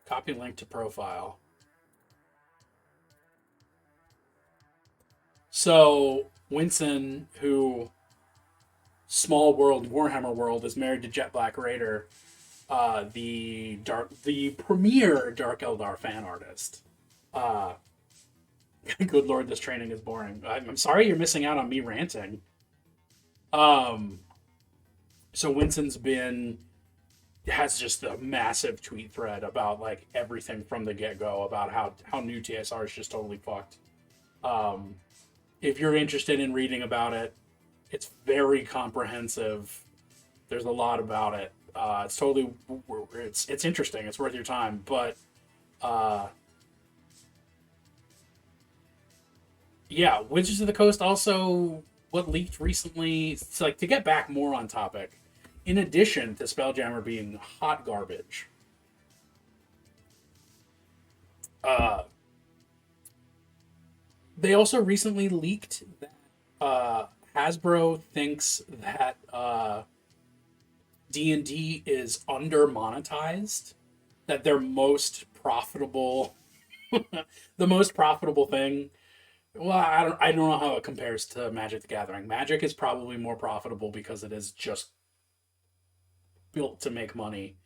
Copy link to profile. So Winston, who Small World Warhammer World is married to Jet Black Raider, the premier Dark Eldar fan artist. Uh, Good lord, this training is boring. I'm sorry you're missing out on me ranting. Um, so Winston's been has just a massive tweet thread about like everything from the get go about how new TSR is just totally fucked. Um, if you're interested in reading about it, it's very comprehensive. There's a lot about it. It's totally it's interesting. It's worth your time. But uh, yeah, Wizards of the Coast also what leaked recently. It's like to get back more on topic. In addition to Spelljammer being hot garbage, uh, they also recently leaked that Hasbro thinks that D&D is under monetized. That their most profitable, the most profitable thing. Well, I don't know how it compares to Magic the Gathering. Magic is probably more profitable because it is just built to make money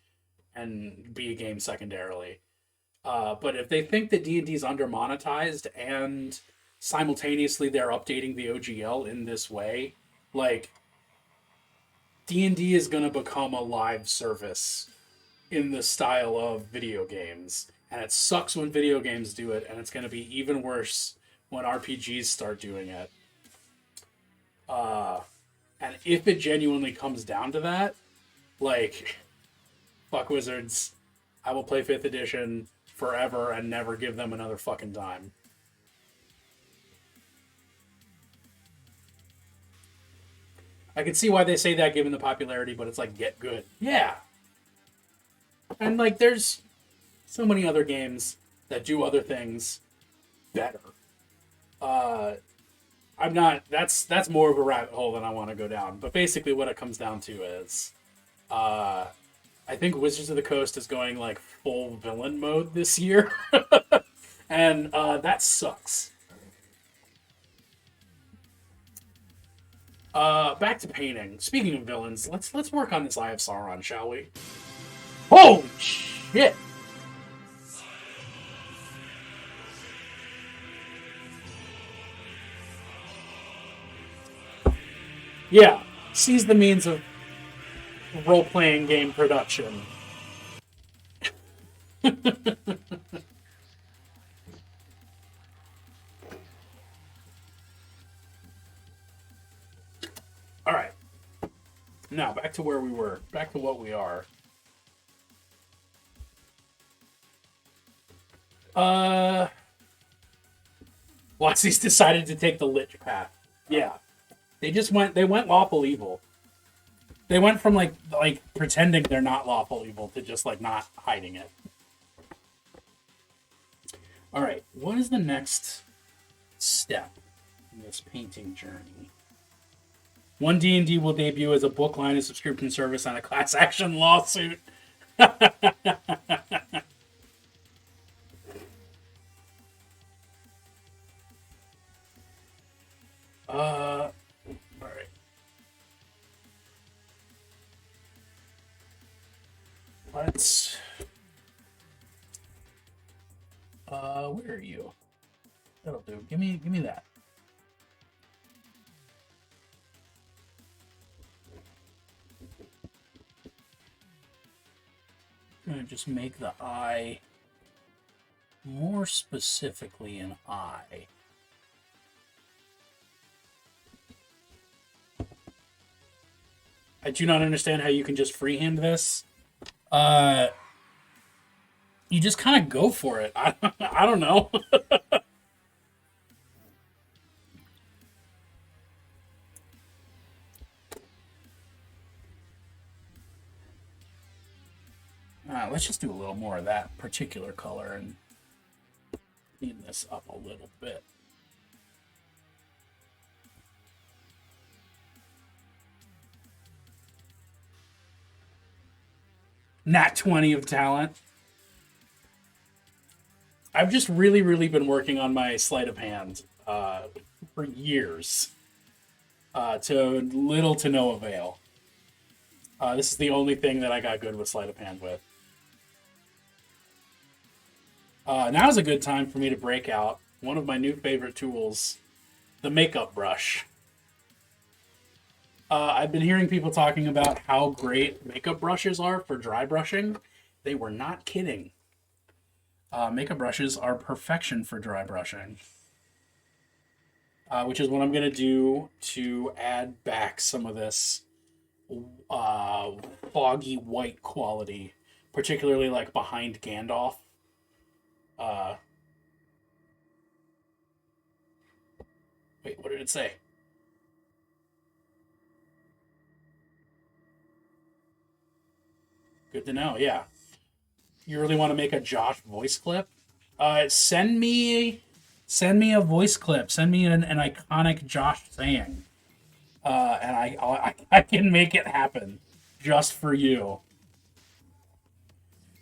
and be a game secondarily. But if they think that D&D is under monetized and simultaneously they're updating the OGL in this way, like D&D is going to become a live service in the style of video games. And it sucks when video games do it, and it's going to be even worse when RPGs start doing it. Uh, and if it genuinely comes down to that, like, fuck Wizards. I will play 5th edition forever and never give them another fucking dime. I can see why they say that given the popularity, but it's like, get good. Yeah. And like, there's so many other games that do other things better. I'm not, that's more of a rabbit hole than I want to go down. But basically what it comes down to is, I think Wizards of the Coast is going like full villain mode this year. And that sucks. Back to painting. Speaking of villains, let's work on this Eye of Sauron, shall we? Holy shit! Yeah, seize the means of role-playing game production. All right. Now back to where we were. Back to what we are. Watsy's decided to take the lich path. Yeah. They went lawful evil. They went from like pretending they're not lawful evil to just like not hiding it. All right, what is the next step in this painting journey? One D&D will debut as a book line, a subscription service, and a class action lawsuit. right. Where are you? That'll do. Give me that. I'm gonna just make the eye more specifically an eye. I do not understand how you can just freehand this. You just kind of go for it. I don't know. Let's just do a little more of that particular color and clean this up a little bit. Nat 20 of talent. I've just really been working on my sleight of hand for years to little to no avail. This is the only thing that I got good with sleight of hand with. Now's a good time for me to break out one of my new favorite tools, the makeup brush. I've been hearing people talking about how great makeup brushes are for dry brushing. They were not kidding. Makeup brushes are perfection for dry brushing. Which is what I'm going to do to add back some of this foggy white quality, particularly like behind Gandalf. Wait, what did it say? Good to know, yeah. You really want to make a Josh voice clip? Send me a voice clip. Send me an iconic Josh saying. And I can make it happen just for you.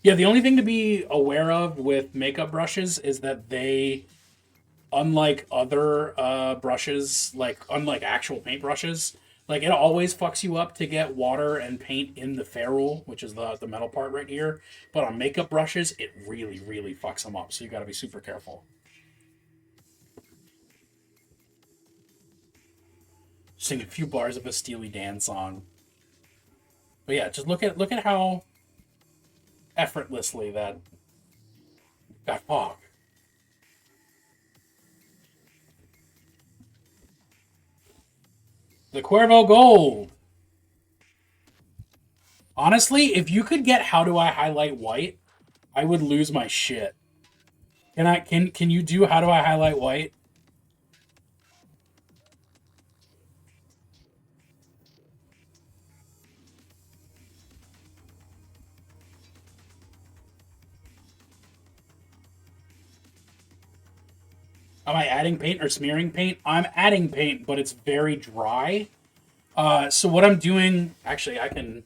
Yeah, the only thing to be aware of with makeup brushes is that they, unlike other brushes, like unlike actual paint brushes, like it always fucks you up to get water and paint in the ferrule, which is the metal part right here. But on makeup brushes, it really fucks them up. So you got to be super careful. Sing a few bars of a Steely Dan song. But yeah, just look at how effortlessly that fog. The Cuervo Gold. Honestly, if you could get how do I highlight white, I would lose my shit. Can you do how do I highlight white? Am I adding paint or smearing paint? I'm adding paint, but it's very dry. So what I'm doing, actually, I can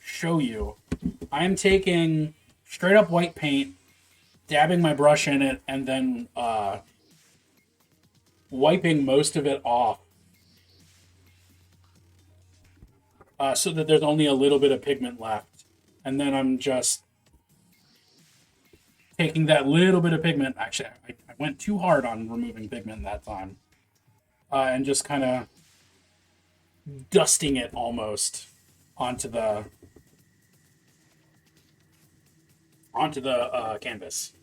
show you. I'm taking straight up white paint, dabbing my brush in it, and then wiping most of it off so that there's only a little bit of pigment left. And then I'm just taking that little bit of pigment. Actually, I went too hard on removing pigment that time. And just kind of dusting it almost onto the canvas.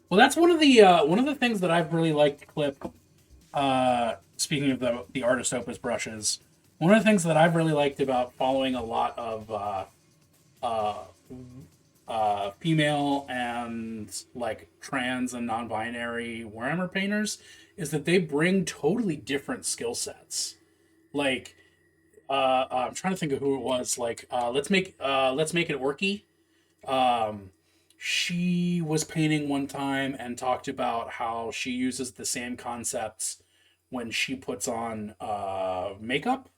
Well, that's one of the things that I've really liked, Clip. Speaking of the Artist Opus brushes, one of the things that I've really liked about following a lot of female and like trans and non-binary Warhammer painters is that they bring totally different skill sets. Like, I'm trying to think of who it was. Like, let's make it Orky. She was painting one time and talked about how she uses the same concepts when she puts on makeup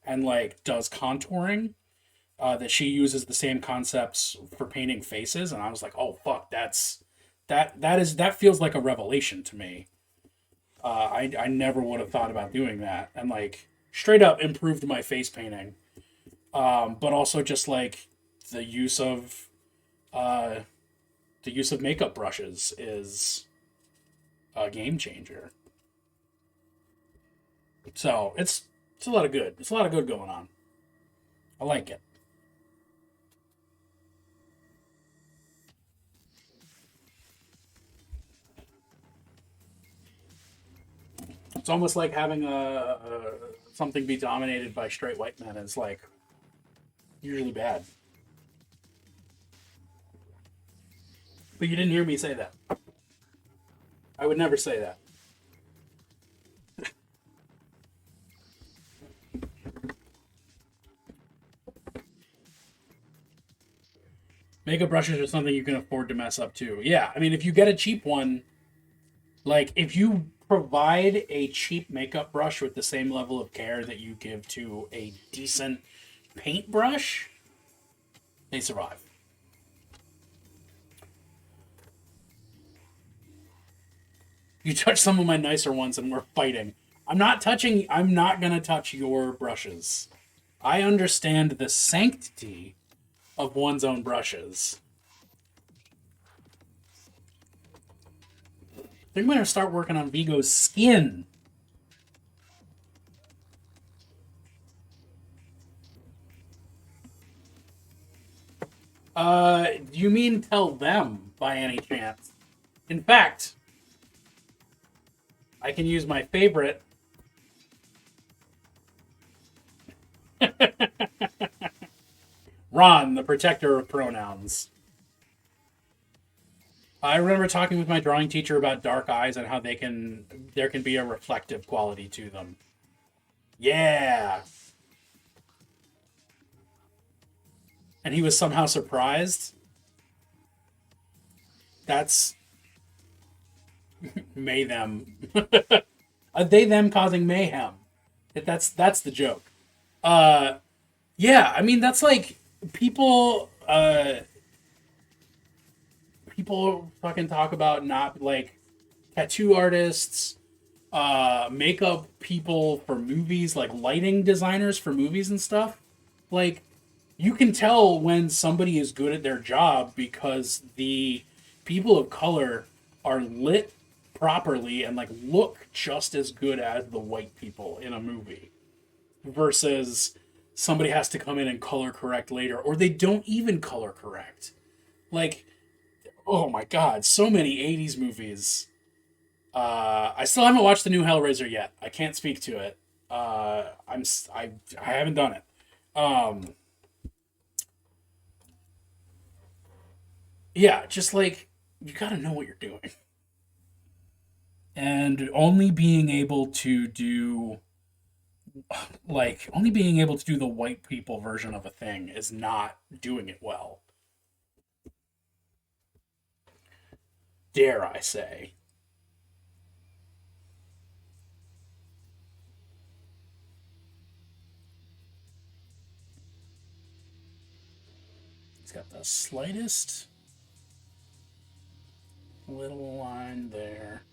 and like does contouring. That she uses the same concepts for painting faces, and I was like, oh fuck, that feels like a revelation to me. I never would have thought about doing that, and like straight up improved my face painting. But also just like the use of makeup brushes is a game changer. So it's a lot of good. It's a lot of good going on. I like it. It's almost like having something be dominated by straight white men is like usually bad. But you didn't hear me say that. I would never say that. Makeup brushes are something you can afford to mess up too. Yeah, I mean, if you get a cheap one, like if you provide a cheap makeup brush with the same level of care that you give to a decent paintbrush, they survive. You touch some of my nicer ones and we're fighting. I'm not gonna touch your brushes. I understand the sanctity of one's own brushes. I think I'm gonna start working on Vigo's skin. Do you mean tell them by any chance? In fact, I can use my favorite. Ron, the protector of pronouns. I remember talking with my drawing teacher about dark eyes and how there can be a reflective quality to them. Yeah. And he was somehow surprised. That's may them. They them causing mayhem. That's the joke. Yeah, I mean that's like people people fucking talk about not like tattoo artists, makeup people for movies, like lighting designers for movies and stuff. Like you can tell when somebody is good at their job because the people of color are lit properly and like look just as good as the white people in a movie versus somebody has to come in and color correct later or they don't even color correct. Like, oh my god, so many 80s movies. I still haven't watched the new Hellraiser yet. I can't speak to it. I haven't done it. Yeah, just like you got to know what you're doing. And only being able to do the white people version of a thing is not doing it well. Dare I say. It's got the slightest little line there.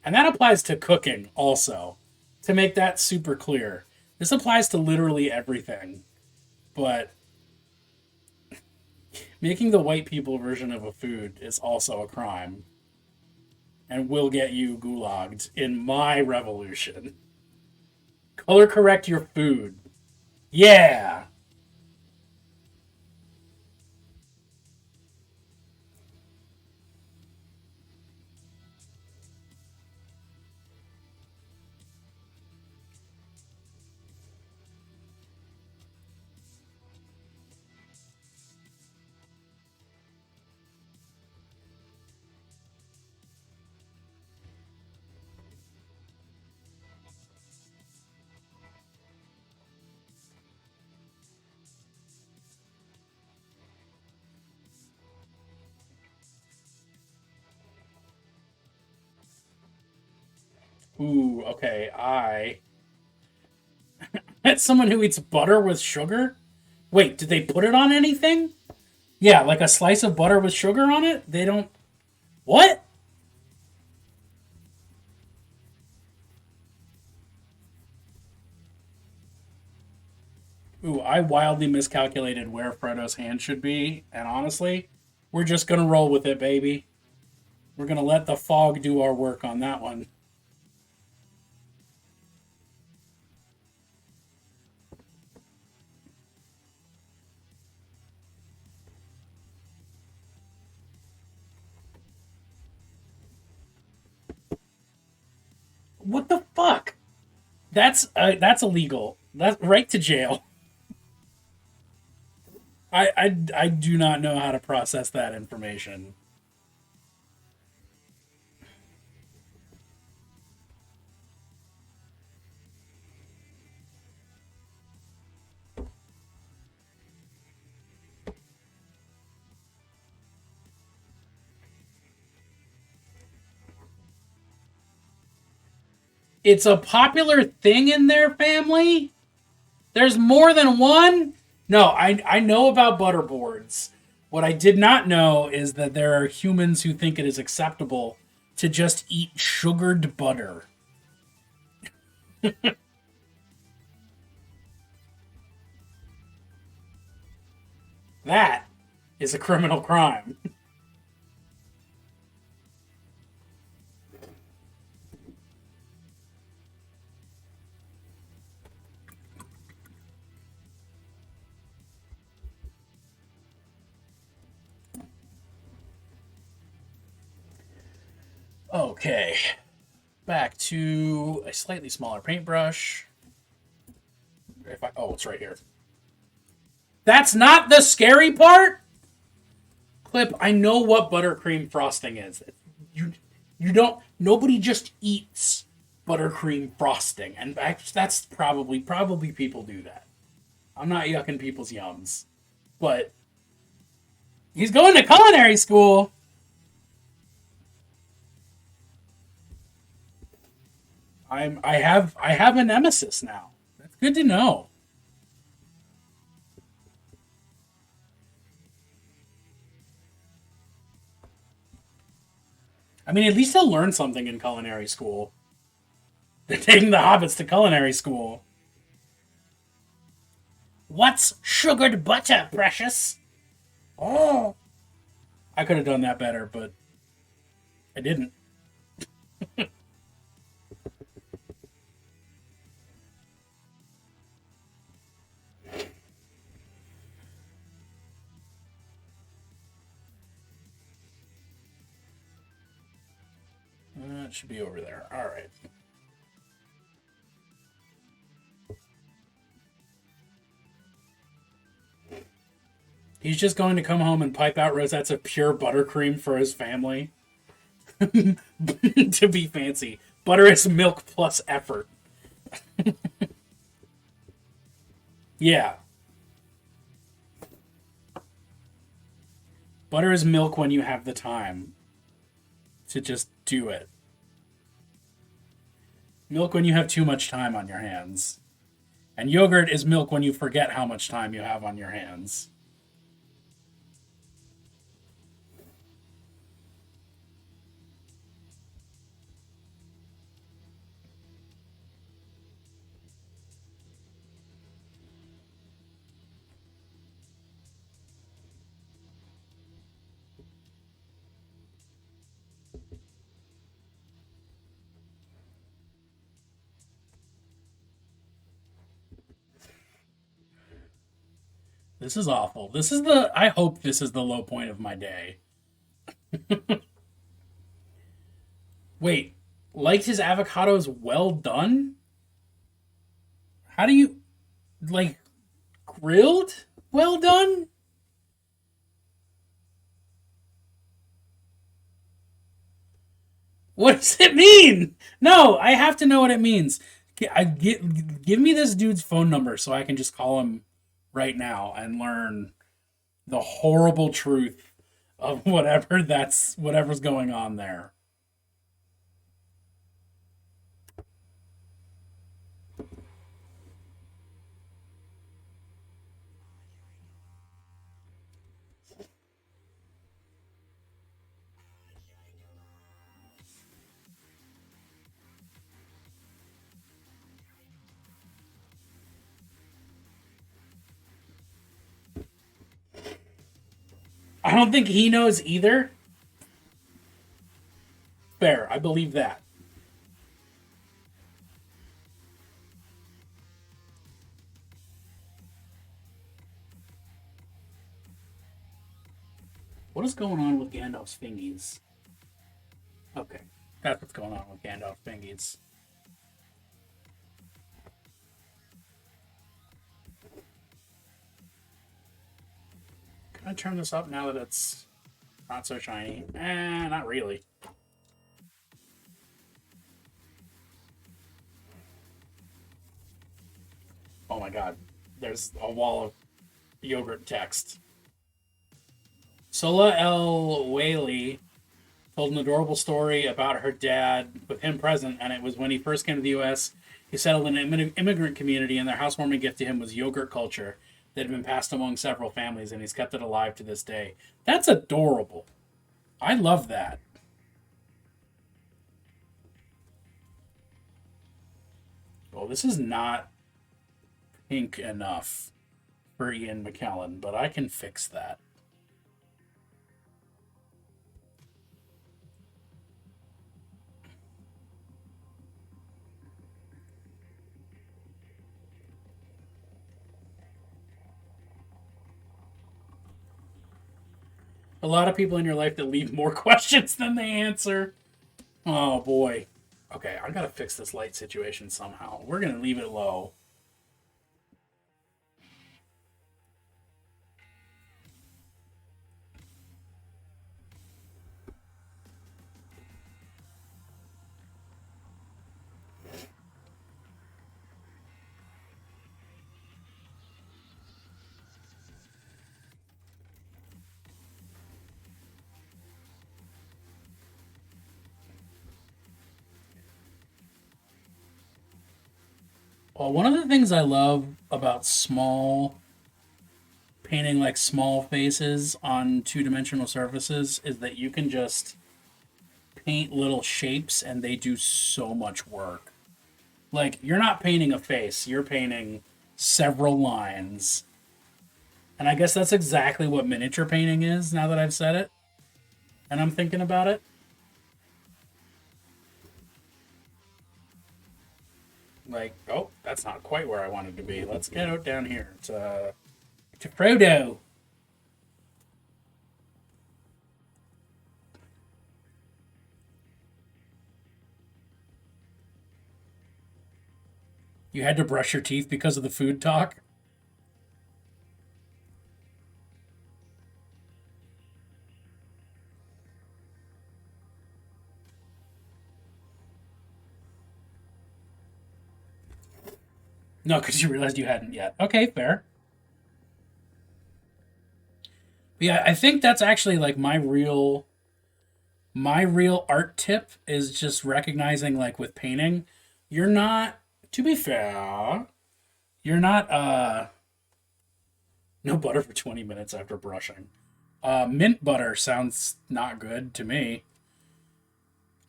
And that applies to cooking also, to make that super clear. This applies to literally everything. But making the white people version of a food is also a crime. And will get you gulagged in my revolution. Color correct your food. Yeah! Ooh, okay, That's someone who eats butter with sugar? Wait, did they put it on anything? Yeah, like a slice of butter with sugar on it? They don't... What? Ooh, I wildly miscalculated where Frodo's hand should be, and honestly, we're just gonna roll with it, baby. We're gonna let the fog do our work on that one. What the fuck? That's illegal. That's right to jail. I do not know how to process that information. It's a popular thing in their family. There's more than one. No, I know about butterboards. What I did not know is that there are humans who think it is acceptable to just eat sugared butter. That is a criminal crime. Okay, back to a slightly smaller paintbrush. Oh, it's right here. That's not the scary part. Clip, I know what buttercream frosting is. You you don't. Nobody just eats buttercream frosting, and that's probably people do that. I'm not yucking people's yums, but he's going to culinary school. I have a nemesis now. That's good to know. I mean, at least he'll learn something in culinary school. They're taking the hobbits to culinary school. What's sugared butter, precious? Oh, I could have done that better, but I didn't. It should be over there. All right. He's just going to come home and pipe out rosettes of pure buttercream for his family to be fancy. Butter is milk plus effort. Yeah. Butter is milk when you have the time to just do it. Milk when you have too much time on your hands. And yogurt is milk when you forget how much time you have on your hands. This is awful. I hope this is the low point of my day. Wait, liked his avocados well done? How do you, like, grilled well done? What does it mean? No, I have to know what it means. Give me this dude's phone number so I can just call him right now and learn the horrible truth of whatever's going on there. I don't think he knows either. Fair, I believe that. What is going on with Gandalf's fingies? Okay, that's what's going on with Gandalf's fingies. Can I turn this up now that it's not so shiny? Not really. Oh my god. There's a wall of yogurt text. Sola El Whaley told an adorable story about her dad with him present, and it was when he first came to the U.S. He settled in an immigrant community, and their housewarming gift to him was yogurt culture that had been passed among several families, and he's kept it alive to this day. That's adorable. I love that. Well, this is not pink enough for Ian McKellen, but I can fix that. A lot of people in your life that leave more questions than they answer. Oh boy. Okay, I gotta fix this light situation somehow. We're gonna leave it low. Well, one of the things I love about painting like small faces on two-dimensional surfaces is that you can just paint little shapes and they do so much work. Like, you're not painting a face, you're painting several lines. And I guess that's exactly what miniature painting is now that I've said it. And I'm thinking about it. Like, oh, that's not quite where I wanted to be. Let's get out down here to Frodo. You had to brush your teeth because of the food talk? No, because you realized you hadn't yet. Okay, fair. But yeah, I think that's actually like my real art tip is just recognizing like with painting, you're not to be fair, you're not no butter for 20 minutes after brushing. Mint butter sounds not good to me.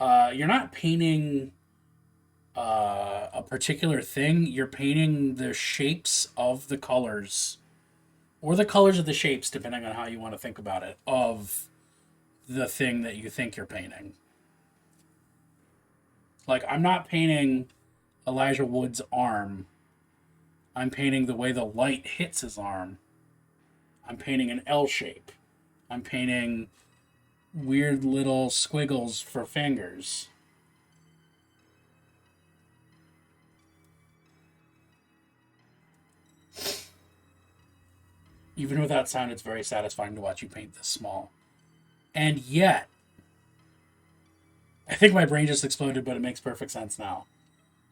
You're not painting a particular thing, you're painting the shapes of the colors, or the colors of the shapes, depending on how you want to think about it, of the thing that you think you're painting. Like, I'm not painting Elijah Wood's arm, I'm painting the way the light hits his arm. I'm painting an L shape. I'm painting weird little squiggles for fingers. Even without sound, it's very satisfying to watch you paint this small. And yet, I think my brain just exploded, but it makes perfect sense now.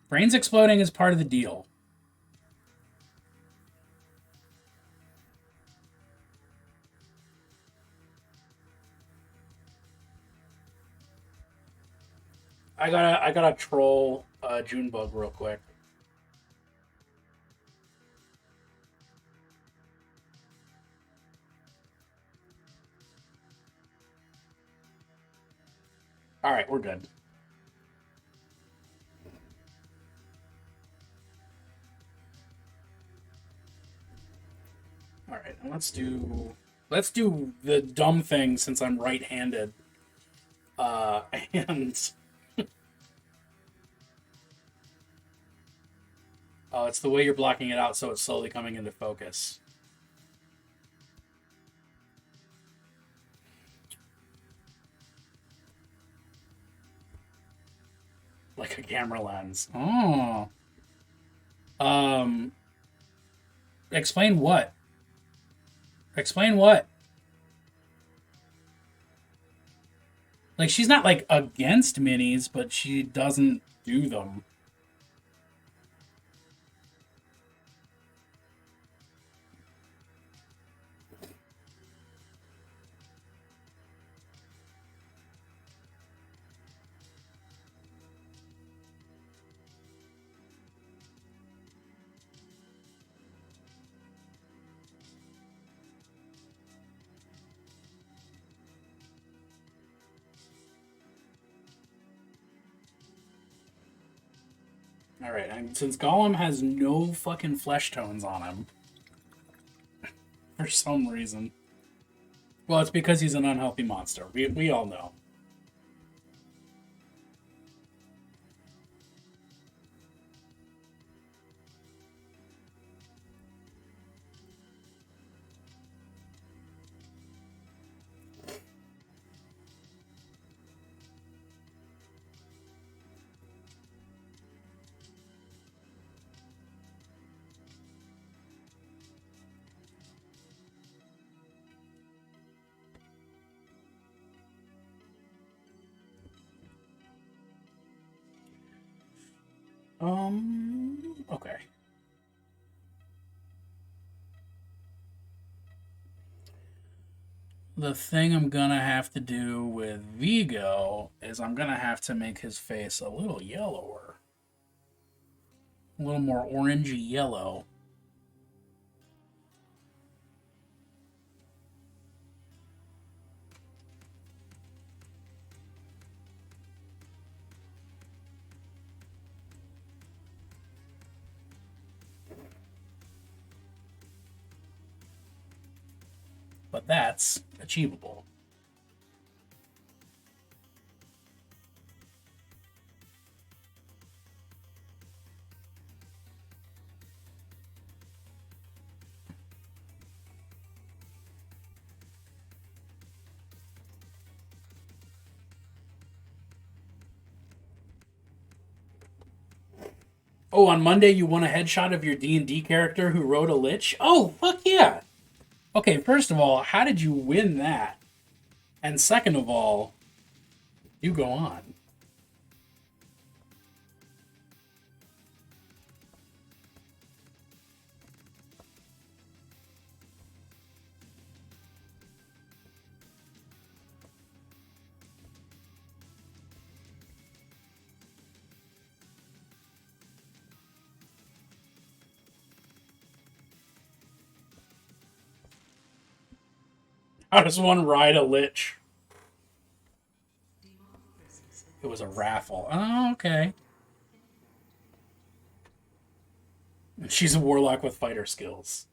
Brains exploding is part of the deal. I gotta troll Junebug real quick. All right, we're good. All right, let's do Let's do the dumb thing since I'm right-handed. And oh, it's the way you're blocking it out, so it's slowly coming into focus. Like a camera lens. Oh. Um. Explain what? Explain what? Like, she's not, like, against minis, but she doesn't do them. Alright, and since Gollum has no fucking flesh tones on him, for some reason. Well, it's because he's an unhealthy monster. We all know. Okay. The thing I'm gonna have to do with Vigo is I'm gonna have to make his face a little yellower. A little more orangey yellow. But that's achievable. Oh, on Monday you won a headshot of your D&D character who rode a lich? Oh, fuck yeah! Okay, first of all, how did you win that? And second of all, you go on. How does one ride a lich? It was a raffle. Oh, okay. She's a warlock with fighter skills.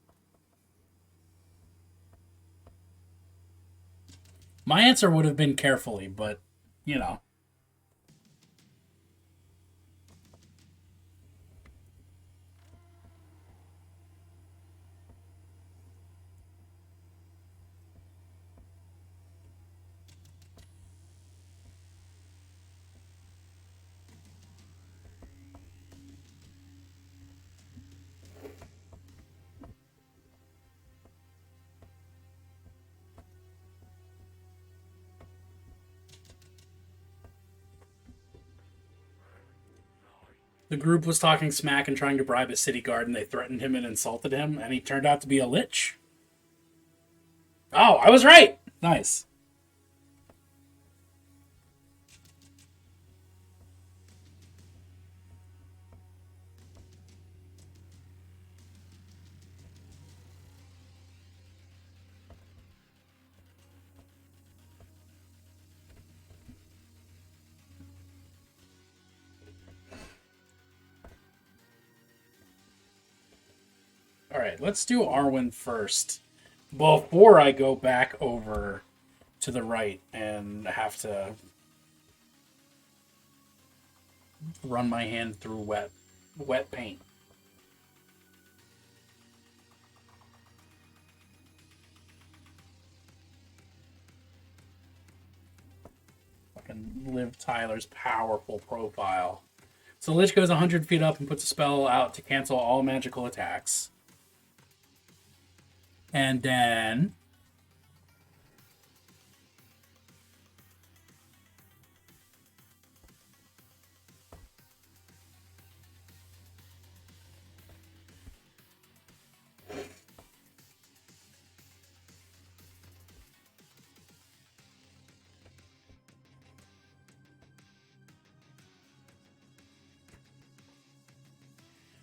My answer would have been carefully, but, you know. The group was talking smack and trying to bribe a city guard, and they threatened him and insulted him, and he turned out to be a lich. Oh, I was right! Nice. Alright, let's do Arwen first. before I go back over to the right and have to run my hand through wet paint. Fucking Liv Tyler's powerful profile. So Lich goes 100 feet up and puts a spell out to cancel all magical attacks. And then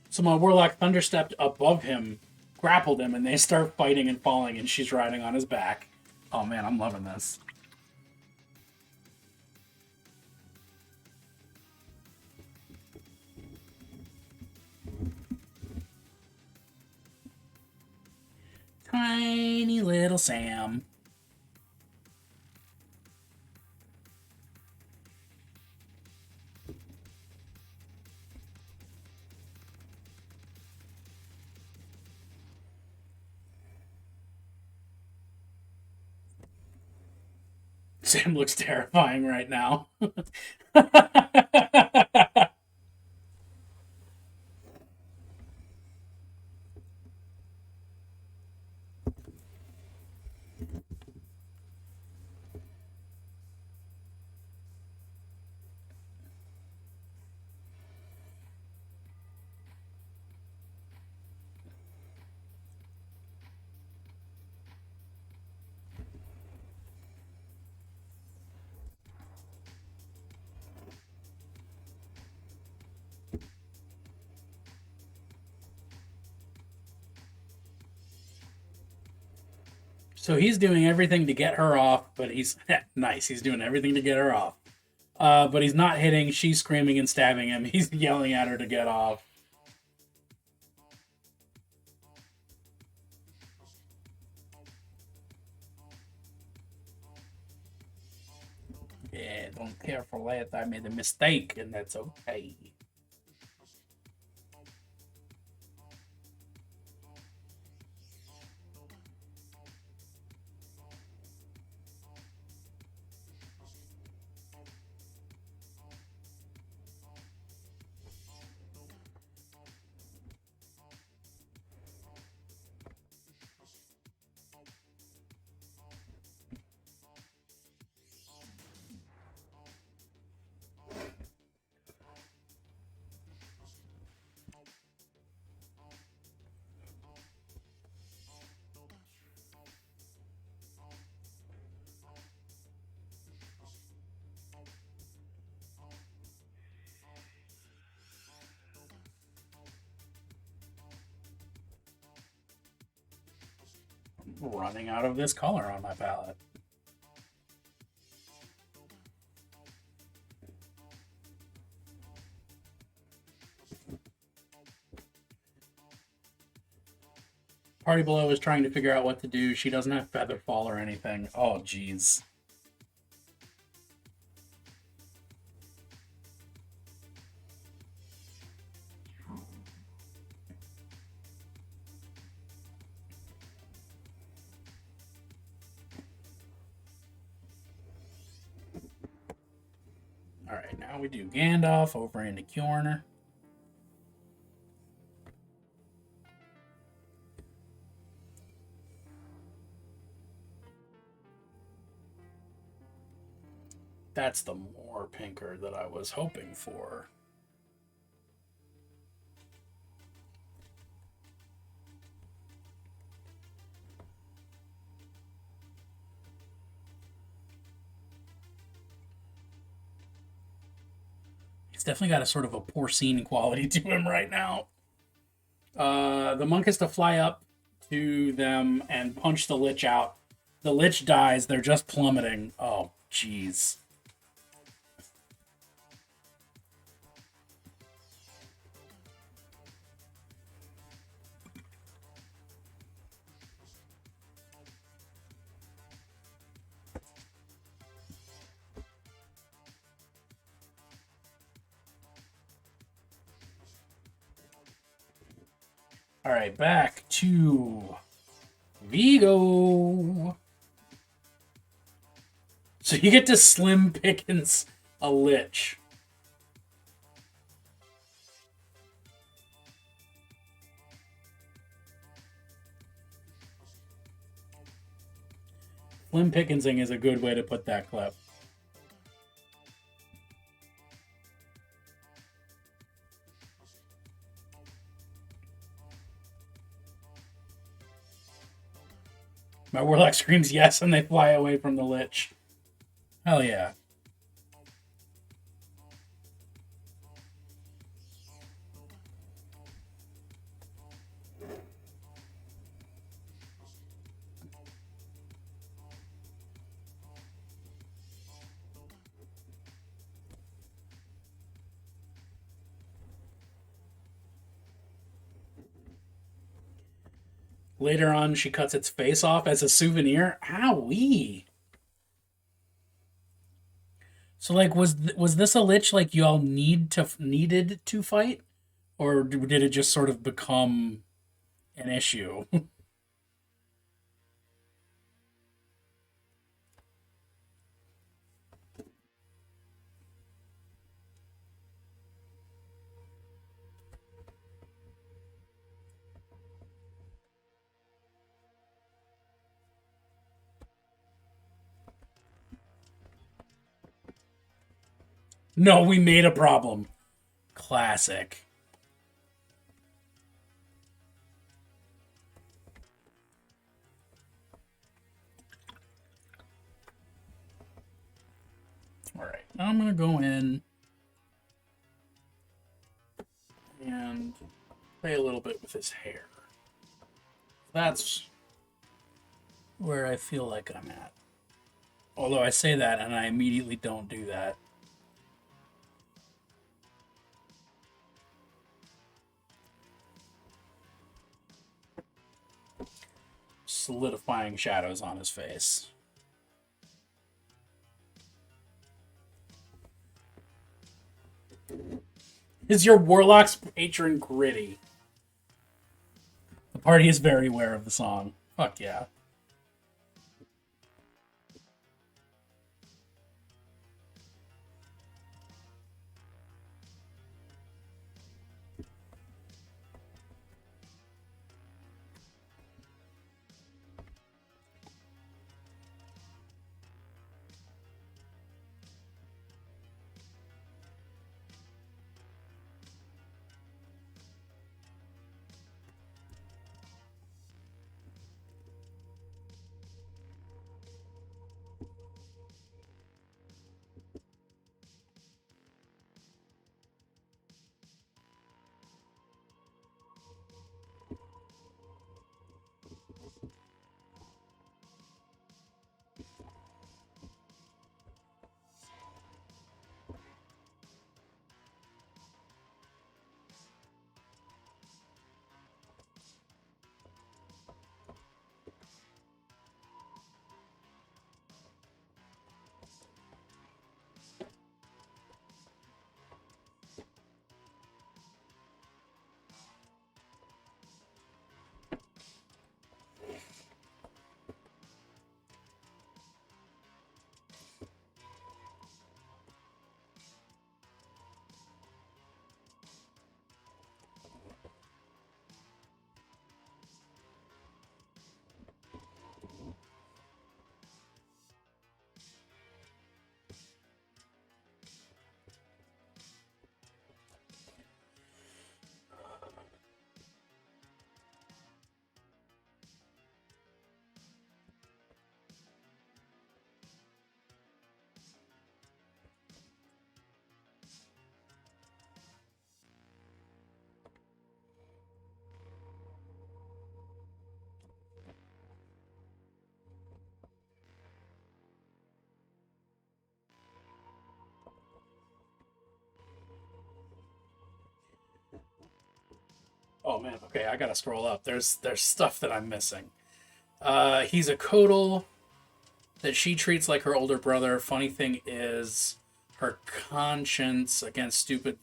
so my Warlock thunderstepped above him, grappled him, and they start fighting and falling, and she's riding on his back. Oh man, I'm loving this. Tiny little Sam. Sam looks terrifying right now. So he's doing everything to get her off, but he's nice. He's doing everything to get her off. But he's not hitting. She's screaming and stabbing him. He's yelling at her to get off. Yeah, don't care for that. I made a mistake, and that's okay. Running out of this color on my palette. Party below is trying to figure out what to do. She doesn't have feather fall or anything. Oh, jeez. Alright, now we do Gandalf over into Kjorn. That's the more pinker that I was hoping for. He's definitely got a sort of a porcine quality to him right now. The monk has to fly up to them and punch the Lich out. The Lich dies. They're just plummeting. Oh, jeez. All right, back to Vigo. So you get to Slim Pickens a lich. Slim Pickensing is a good way to put that clip. My Warlock screams yes, and they fly away from the Lich. Hell yeah. Later on, she cuts its face off as a souvenir. Owie. So, like, was this a lich like y'all needed to fight, or did it just sort of become an issue? No, we made a problem. Classic. All right, now I'm gonna go in and play a little bit with his hair. That's where I feel like I'm at. Although I say that and I immediately don't do that. Solidifying shadows on his face. Is your Warlock's patron gritty? The party is very aware of the song. Fuck yeah. Oh man, okay, I gotta scroll up. There's stuff that I'm missing. He's a Kodal that she treats like her older brother. Funny thing is, her conscience against stupid.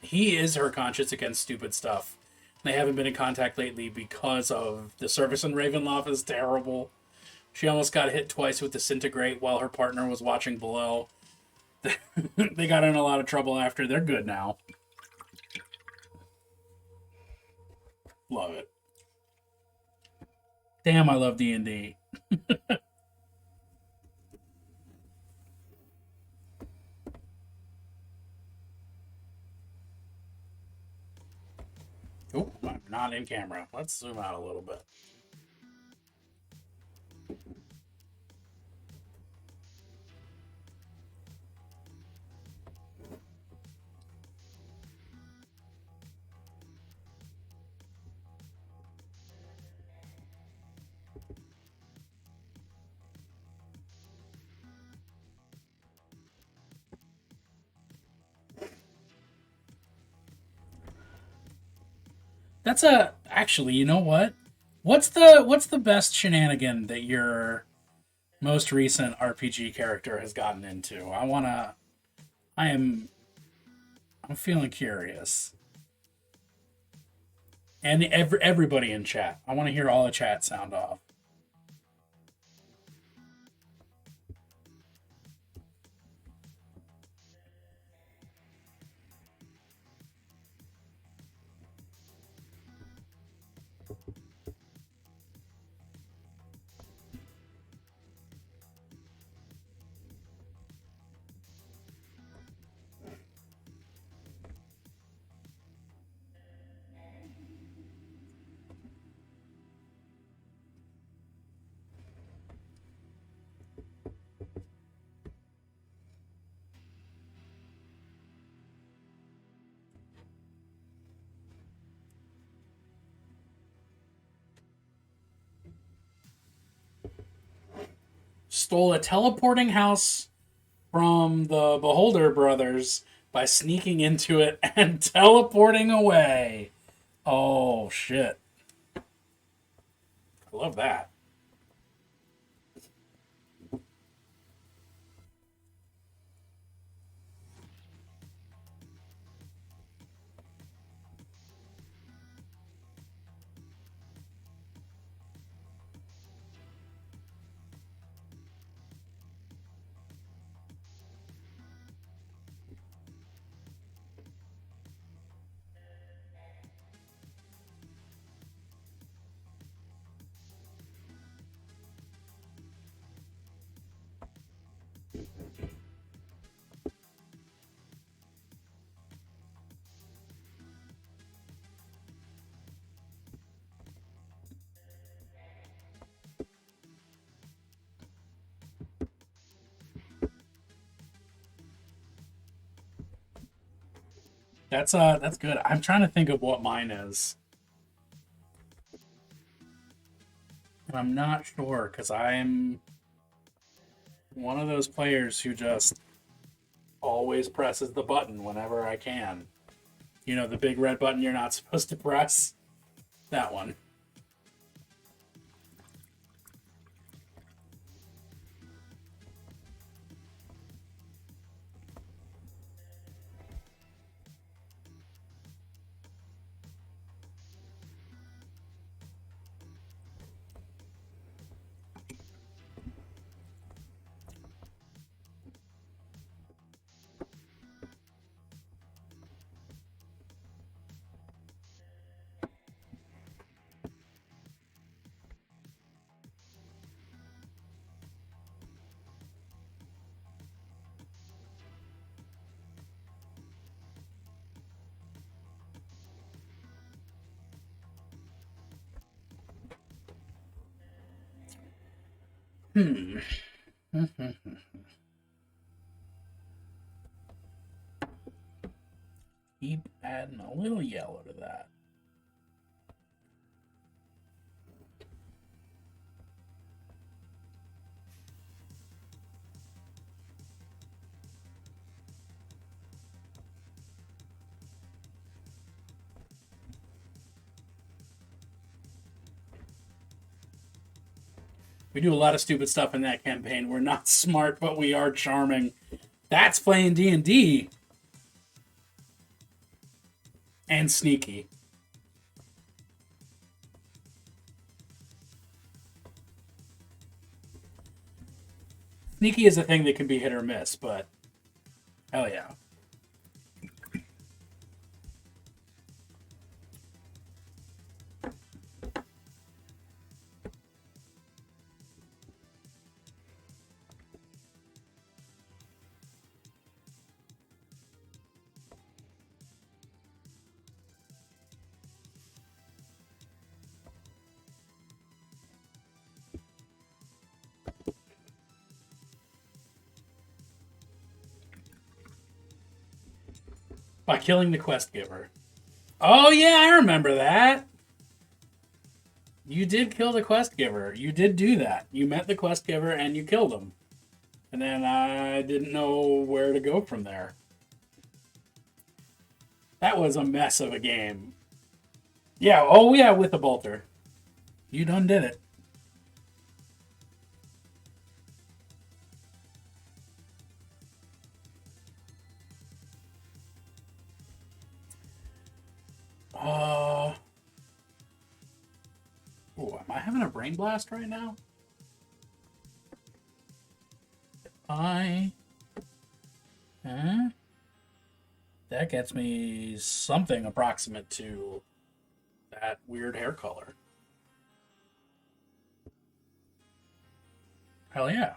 He is her conscience against stupid stuff. They haven't been in contact lately because of the service in Ravenloft is terrible. She almost got hit twice with disintegrate while her partner was watching below. They got in a lot of trouble after. They're good now. Love it. Damn, I love D&D. Oh, I'm not in camera. Let's zoom out a little bit. That's a actually, you know what? What's the best shenanigan that your most recent RPG character has gotten into? I am I'm feeling curious. And everybody in chat. I want to hear all the chat sound off. Stole a teleporting house from the Beholder brothers by sneaking into it and teleporting away. Oh shit. I love that. That's good. I'm trying to think of what mine is. And I'm not sure because I'm one of those players who just always presses the button whenever I can. You know, the big red button you're not supposed to press? That one. Hmm. Keep adding a little yellow to that. We do a lot of stupid stuff in that campaign. We're not smart, but we are charming. That's playing D&D. And sneaky. Sneaky is a thing that can be hit or miss, but hell yeah. By killing the quest giver. Oh yeah, I remember that. You did kill the quest giver. You did do that. You met the quest giver and you killed him. And then I didn't know where to go from there. That was a mess of a game. Yeah, oh yeah, with the bolter. You done did it. Uh, oh, am I having a brain blast right now? Huh? That gets me something approximate to that weird hair color. Hell yeah.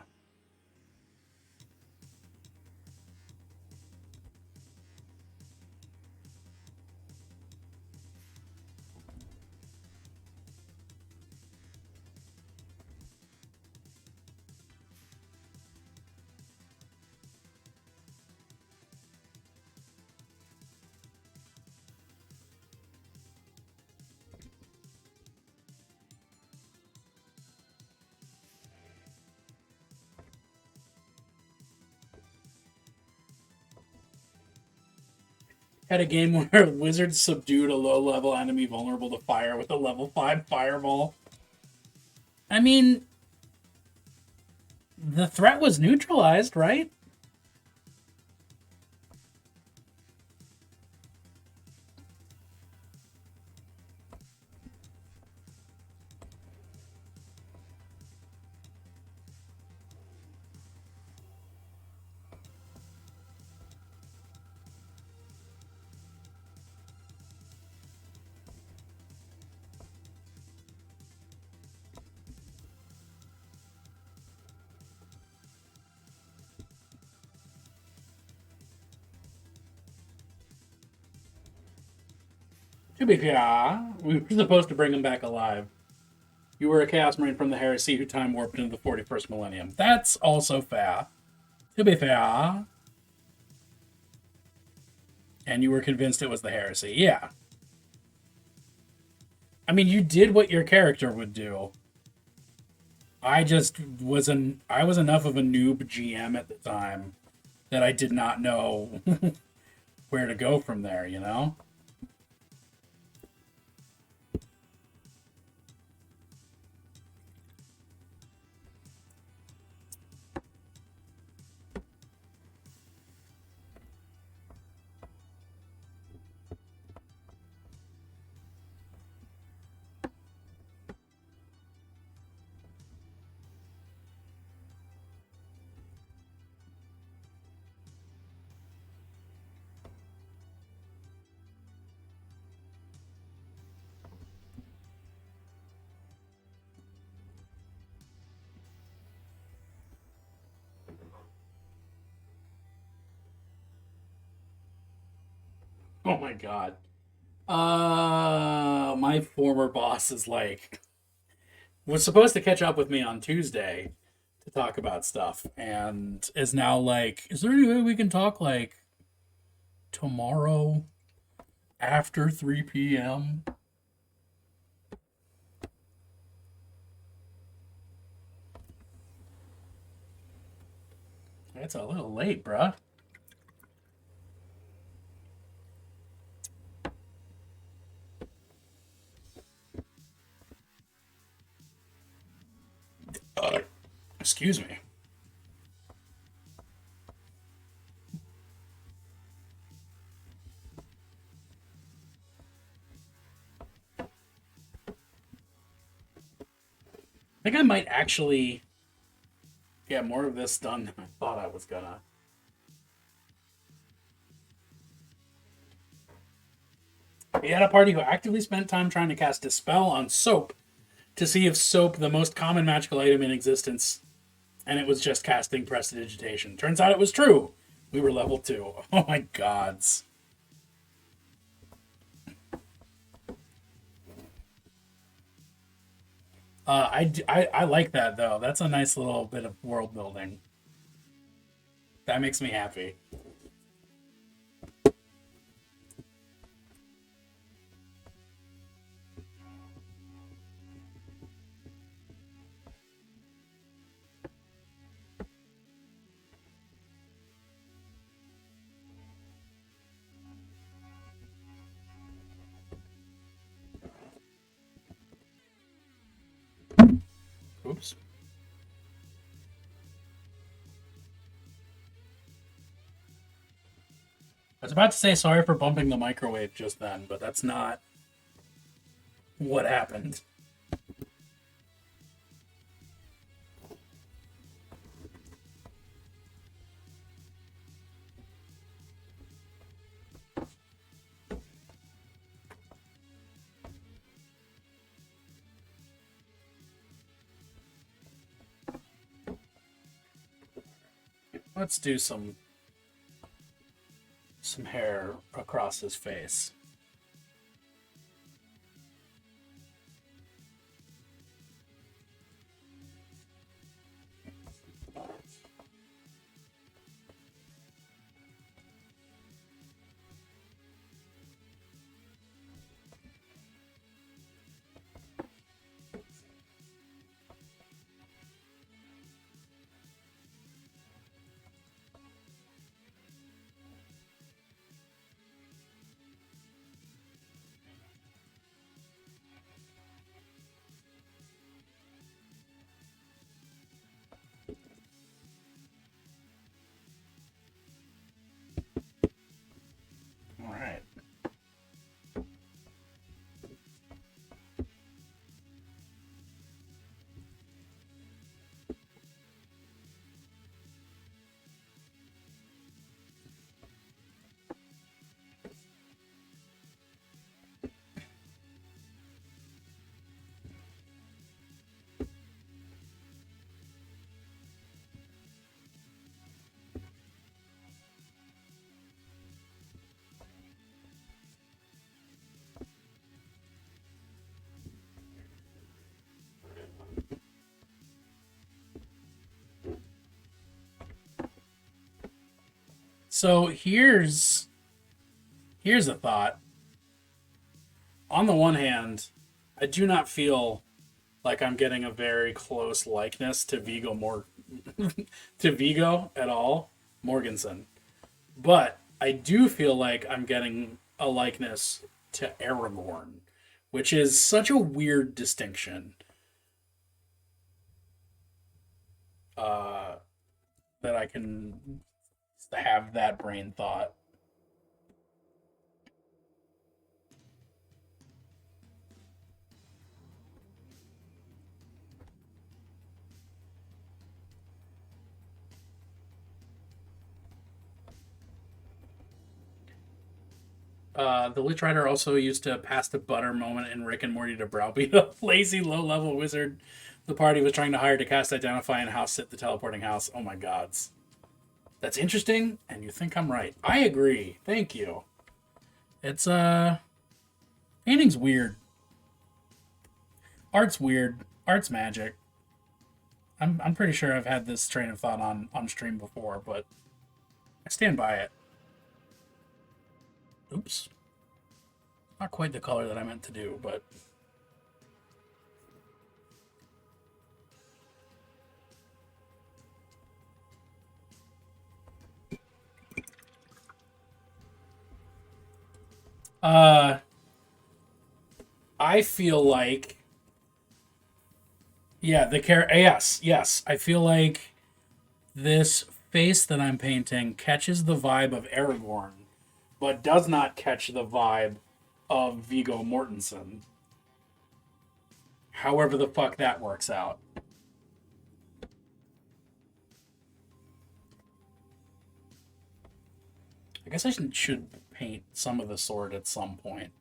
Had a game where wizards subdued a low-level enemy vulnerable to fire with a level 5 fireball. I mean, the threat was neutralized, right? To be fair, we were supposed to bring him back alive. You were a Chaos Marine from the Heresy who time warped into the 41st millennium. That's also fair. To be fair. And you were convinced it was the Heresy. Yeah. I mean, you did what your character would do. I just I was enough of a noob GM at the time that I did not know where to go from there, you know? Oh my god. My former boss is like was supposed to catch up with me on Tuesday to talk about stuff and is now like, is there any way we can talk like tomorrow after 3 p.m.? It's a little late, bruh. Excuse me. I think I might actually get more of this done than I thought I was gonna. He had a party who actively spent time trying to cast Dispel on Soap to see if Soap, the most common magical item in existence, and it was just casting Prestidigitation. Turns out it was true. We were level 2. Oh my gods. I like that, though. That's a nice little bit of world building. That makes me happy. Oops. I was about to say sorry for bumping the microwave just then, but that's not what happened. Let's do some hair across his face. All right. So here's a thought. On the one hand, I do not feel like I'm getting a very close likeness to to Vigo at all, Morganson. But I do feel like I'm getting a likeness to Aragorn, which is such a weird distinction. Uh, that I can have that brain thought. The Lich Rider also used to pass the butter moment in Rick and Morty to browbeat a lazy, low-level wizard the party was trying to hire to cast Identify and House Sit the Teleporting House. Oh my gods. That's interesting, and you think I'm right. I agree. Thank you. It's, painting's weird. Art's weird. Art's magic. I'm pretty sure I've had this train of thought on stream before, but I stand by it. Oops. Not quite the color that I meant to do, but... I feel like... Yeah, yes. I feel like this face that I'm painting catches the vibe of Aragorn, but does not catch the vibe of Viggo Mortensen. However the fuck that works out. I guess I should paint some of the sword at some point.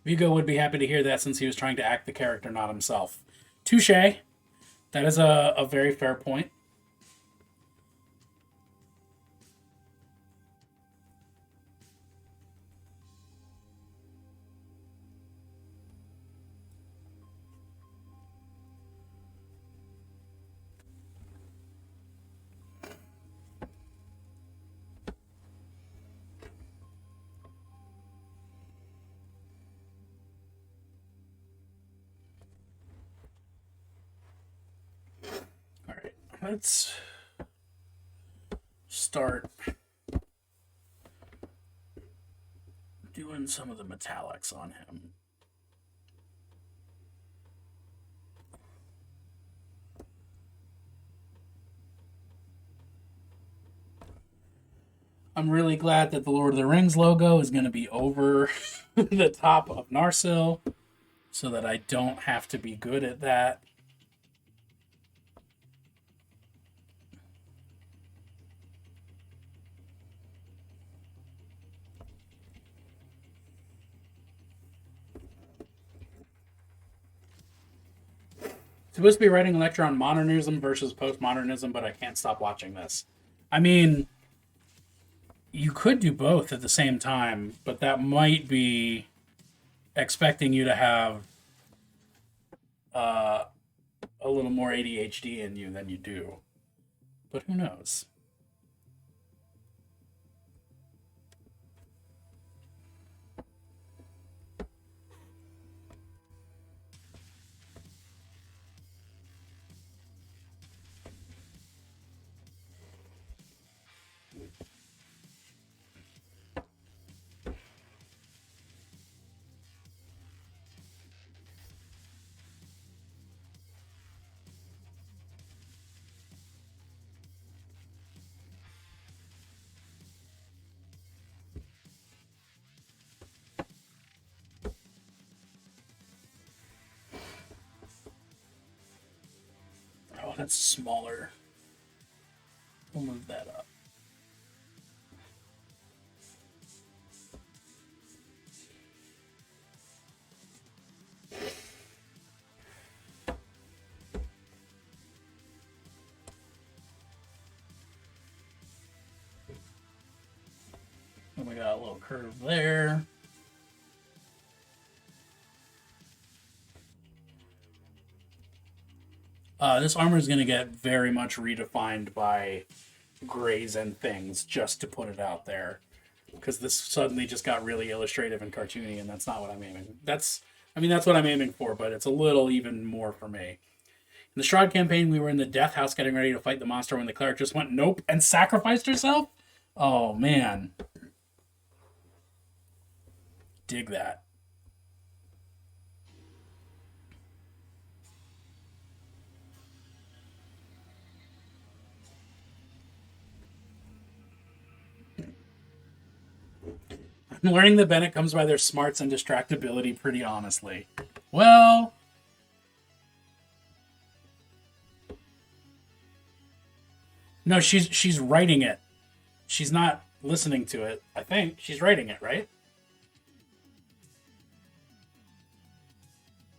Vigo would be happy to hear that since he was trying to act the character, not himself. Touche. That is a very fair point. All right, let's start doing some of the metallics on him. I'm really glad that the Lord of the Rings logo is going to be over the top of Narsil so that I don't have to be good at that. Supposed to be writing a lecture on modernism versus postmodernism, but I can't stop watching this. I mean, you could do both at the same time, but that might be expecting you to have a little more ADHD in you than you do. But who knows? Oh, that's smaller. We'll move that up. And we got a little curve there. This armor is going to get very much redefined by grays and things just to put it out there. Because this suddenly just got really illustrative and cartoony, and that's not what I'm aiming. That's what I'm aiming for, but it's a little even more for me. In the Shroud campaign, we were in the Death House getting ready to fight the monster when the cleric just went nope and sacrificed herself. Oh, man. Dig that. I'm learning that Bennett comes by their smarts and distractibility pretty honestly. Well... No, she's writing it. She's not listening to it. I think she's writing it, right?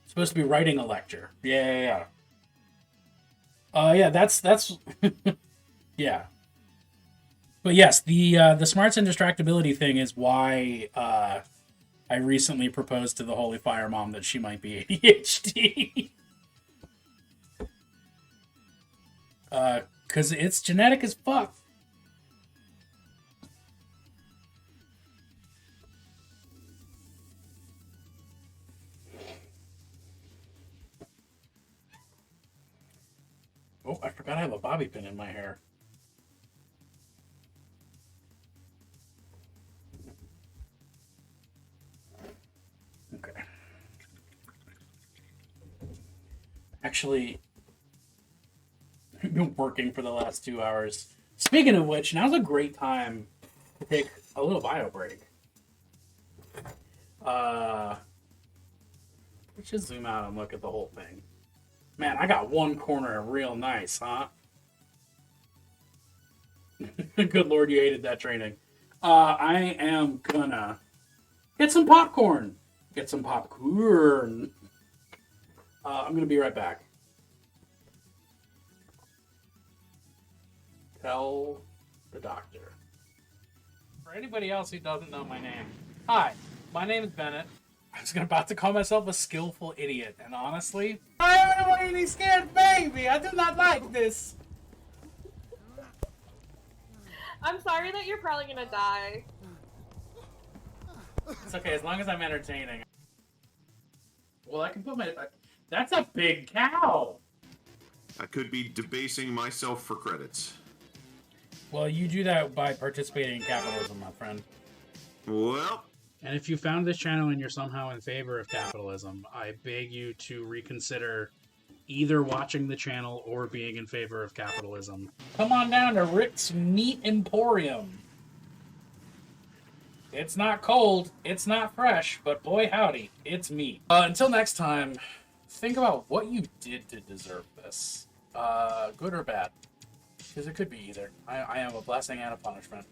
Supposed to be writing a lecture. Yeah. Yeah, that's yeah. But yes, the smarts and distractibility thing is why I recently proposed to the Holy Fire Mom that she might be ADHD. Because it's genetic as fuck. Oh, I forgot I have a bobby pin in my hair. Okay. Actually, I've been working for the last 2 hours. Speaking of which, now's a great time to take a little bio break. Uh, let's just zoom out and look at the whole thing. Man, I got one corner real nice, huh? Good lord, you hated that training. I am gonna get some popcorn. Get some popcorn. I'm gonna be right back. Tell the doctor. For anybody else who doesn't know my name, hi, my name is Bennett. I was about to call myself a skillful idiot, and honestly, I am a really scared baby. I do not like this. I'm sorry that you're probably gonna die. It's okay as long as I'm entertaining. Well, I can put my. That's a big cow. I could be debasing myself for credits. Well, you do that by participating in capitalism, my friend. Well, And if you found this channel and you're somehow in favor of capitalism, I beg you to reconsider either watching the channel or being in favor of capitalism. Come on down to Rick's Meat Emporium. It's not cold, it's not fresh, but boy howdy, it's meat. Until next time, think about what you did to deserve this. Good or bad. Because it could be either. I am a blessing and a punishment.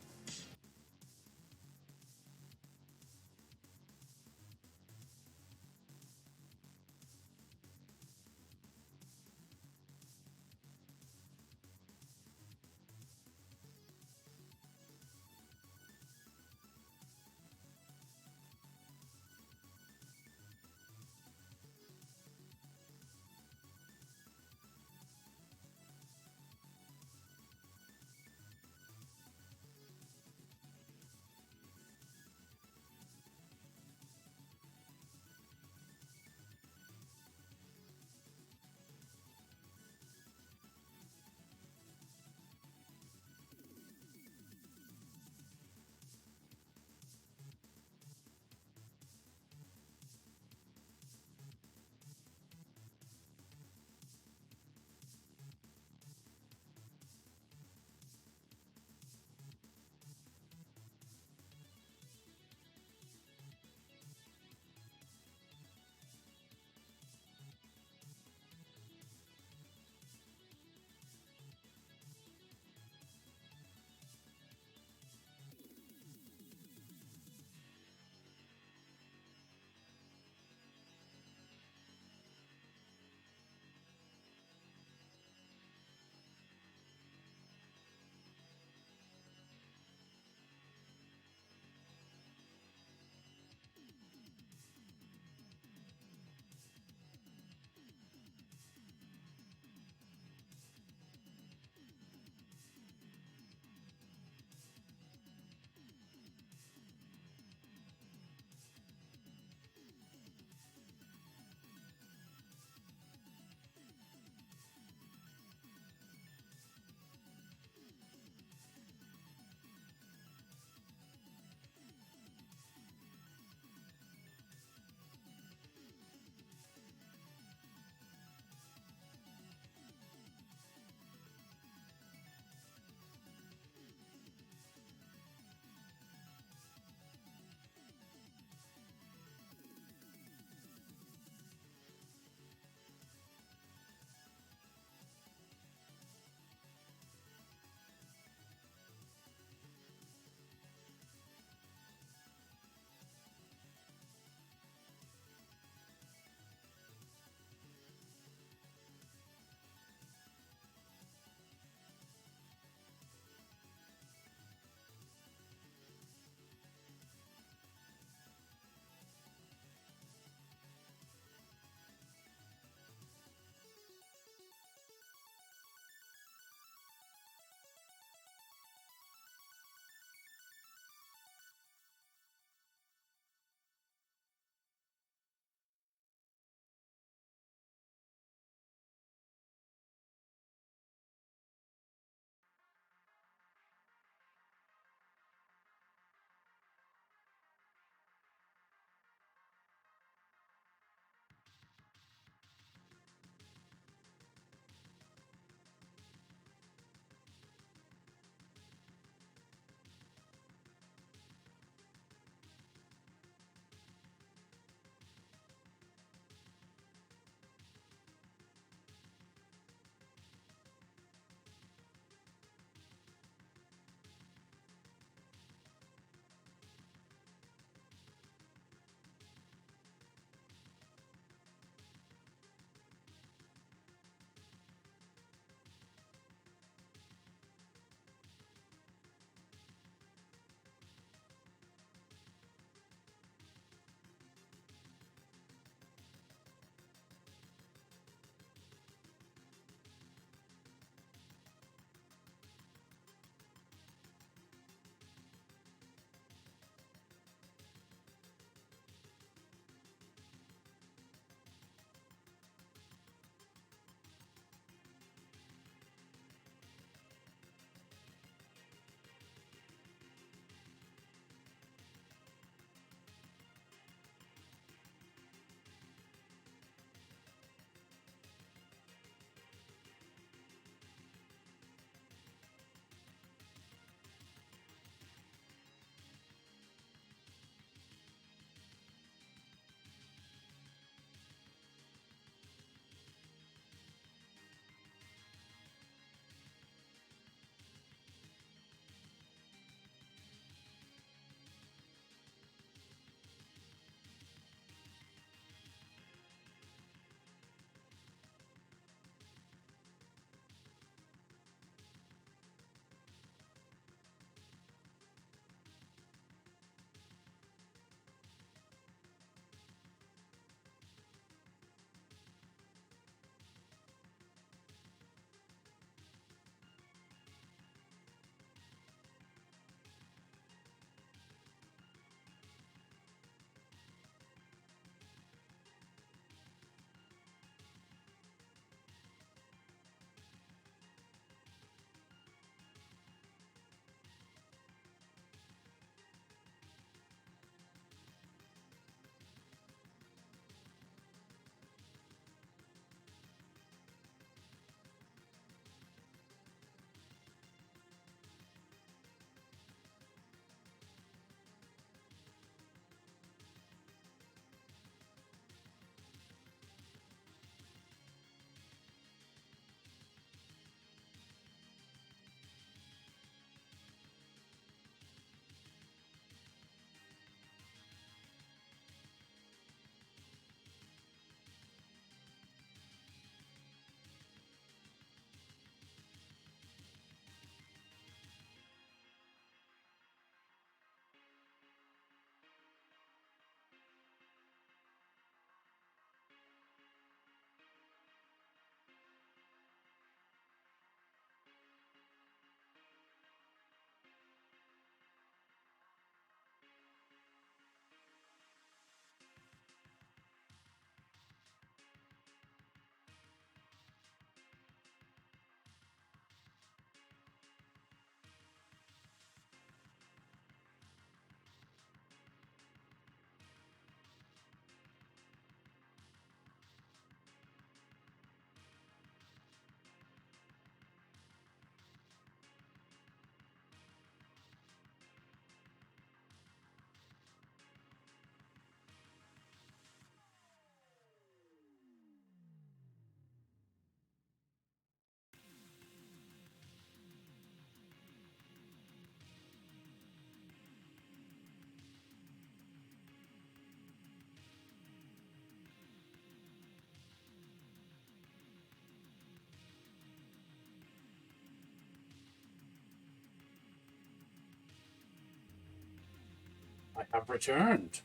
I have returned.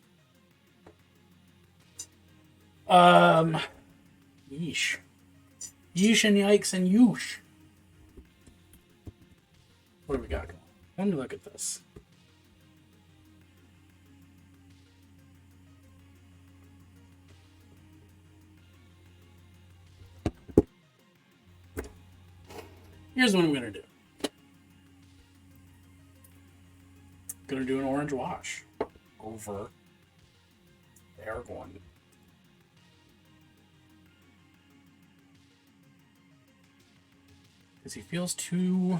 Yeesh. Yeesh and yikes and yoosh. What do we got going? Let me look at this. Here's what I'm going to do. I'm going to do an orange wash over Aragorn. Because he feels too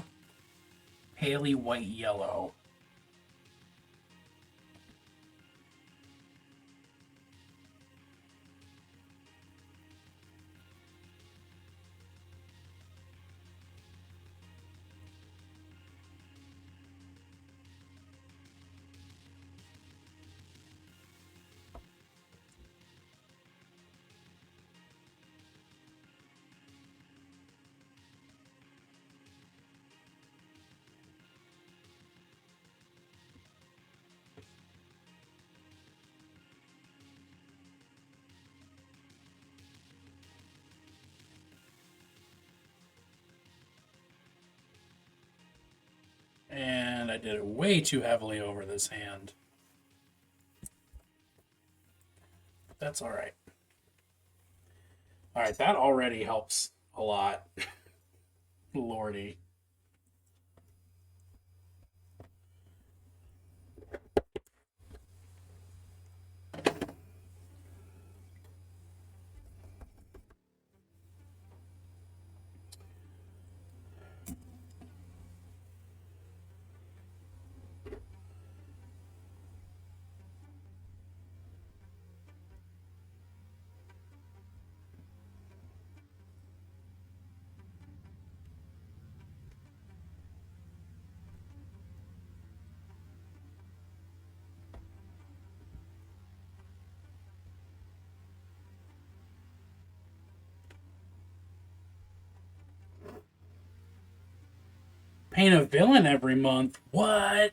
paley white yellow. And I did it way too heavily over this hand. That's all right. All right, that already helps a lot. Lordy. Paint a villain every month. What?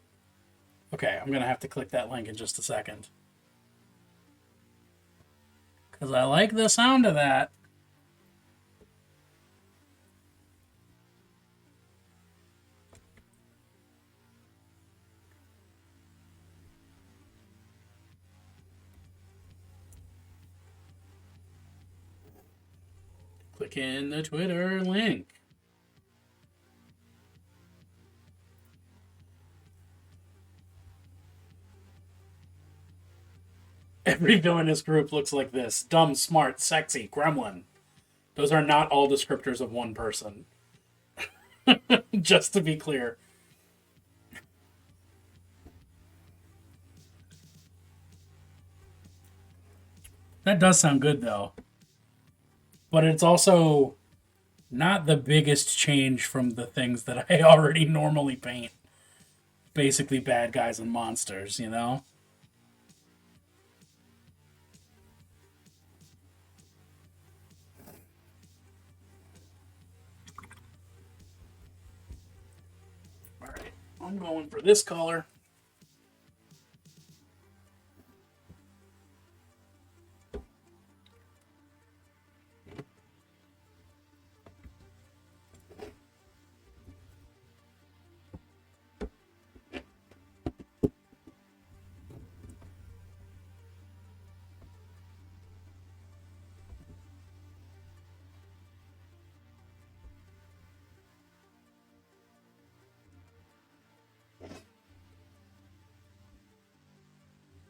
Okay, I'm going to have to click that link in just a second. Because I like the sound of that. Click in the Twitter link. Every villainous group looks like this. Dumb, smart, sexy, gremlin. Those are not all descriptors of one person. Just to be clear. That does sound good, though. But it's also not the biggest change from the things that I already normally paint. Basically bad guys and monsters, you know? Alright, I'm going for this color.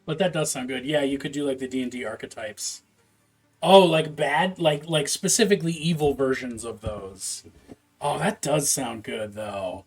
But that does sound good. Yeah, you could do like the D&D archetypes. Oh, like bad, like specifically evil versions of those. Oh, that does sound good though.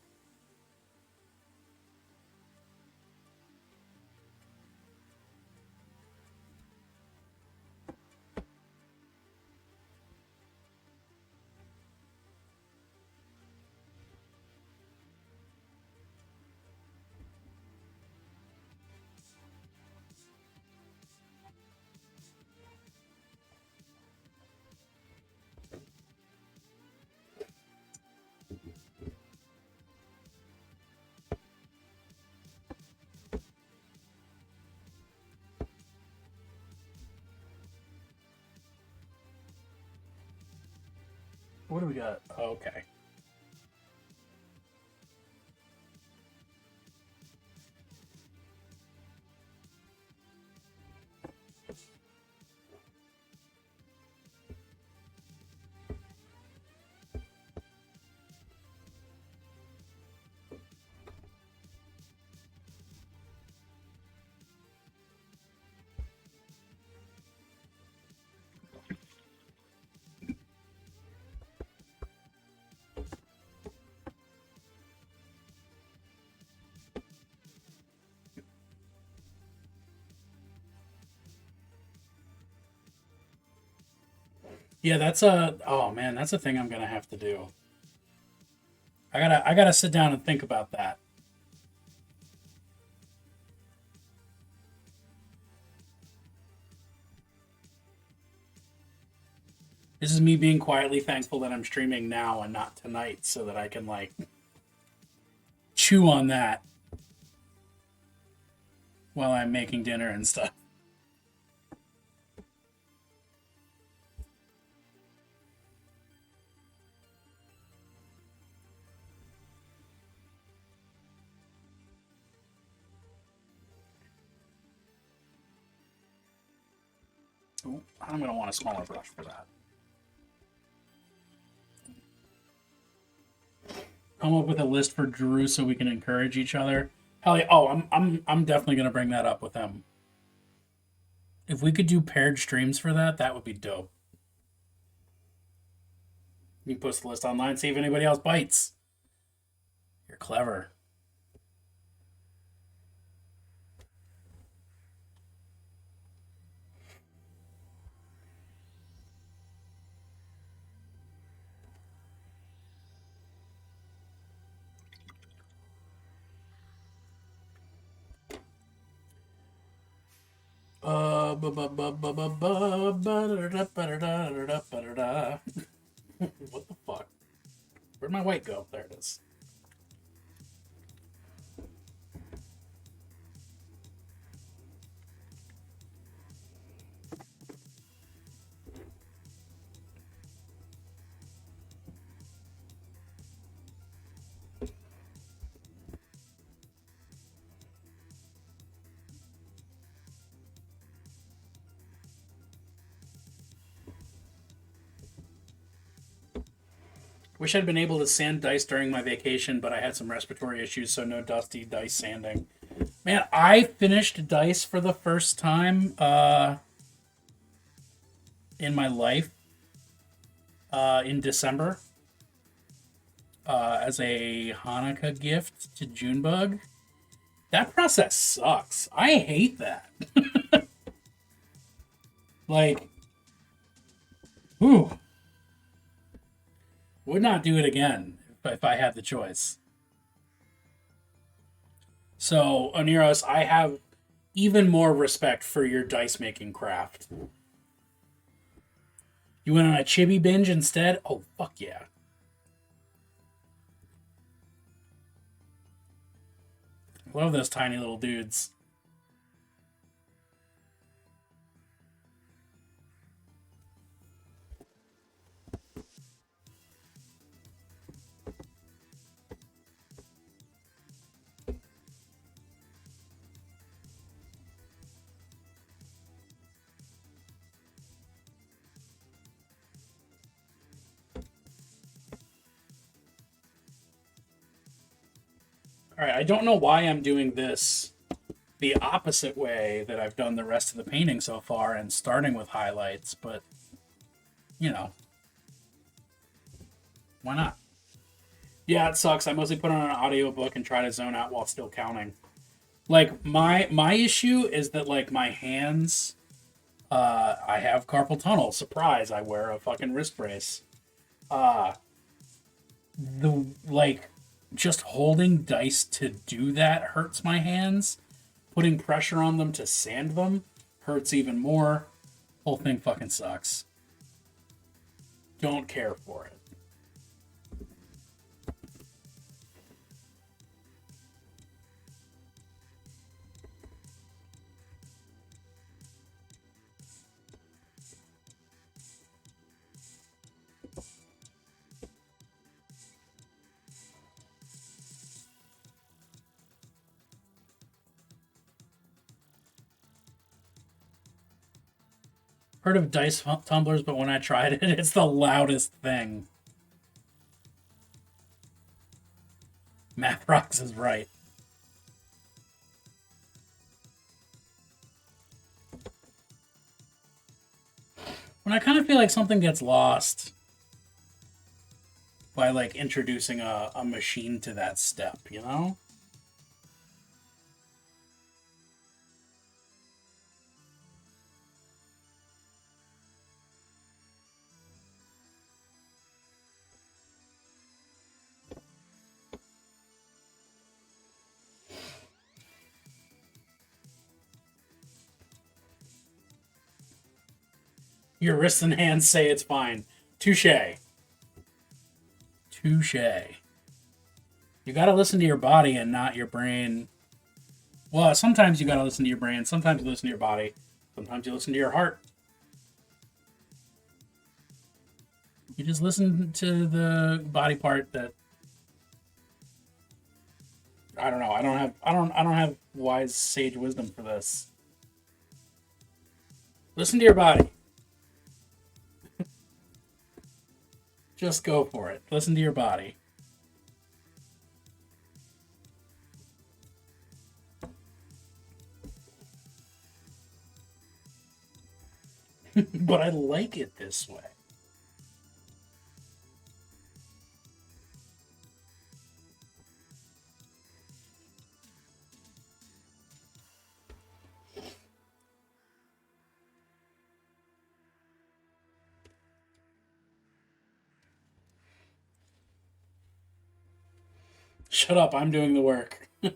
What do we got? Oh, okay. Yeah, that's a. Oh man, that's a thing I'm gonna have to do. I gotta sit down and think about that. This is me being quietly thankful that I'm streaming now and not tonight, so that I can like chew on that while I'm making dinner and stuff. Ooh, I'm gonna want a smaller brush for that. Come up with a list for Drew so we can encourage each other. Hell yeah! Oh, I'm definitely gonna bring that up with him. If we could do paired streams for that, that would be dope. You can post the list online, see if anybody else bites. You're clever. What the fuck? Where'd my white go? There it is. Wish I'd been able to sand dice during my vacation, but I had some respiratory issues, so no dusty dice sanding. Man, I finished dice for the first time in my life in December as a Hanukkah gift to Junebug. That process sucks. I hate that. Like, whew. Would not do it again if I had the choice. So, Oniros, I have even more respect for your dice making craft. You went on a chibi binge instead? Oh, fuck yeah. Love those tiny little dudes. All right, I don't know why I'm doing this the opposite way that I've done the rest of the painting so far and starting with highlights, but, you know, why not? Yeah, it sucks. I mostly put on an audiobook and try to zone out while still counting. Like, my issue is that, like, my hands, I have carpal tunnel. Surprise, I wear a fucking wrist brace. Like, just holding dice to do that hurts my hands. Putting pressure on them to sand them hurts even more. Whole thing fucking sucks. Don't care for it. Heard of dice tumblers, but when I tried it, it's the loudest thing. Math Rocks is right. When I kind of feel like something gets lost by like introducing a machine to that step, you know? Your wrists and hands say it's fine. Touche. Touche. You gotta listen to your body and not your brain. Well, sometimes you gotta listen to your brain, sometimes you listen to your body, sometimes you listen to your heart. You just listen to the body part that I don't know. I don't have wise sage wisdom for this. Listen to your body. Just go for it. Listen to your body. But I like it this way. Shut up, I'm doing the work. Shut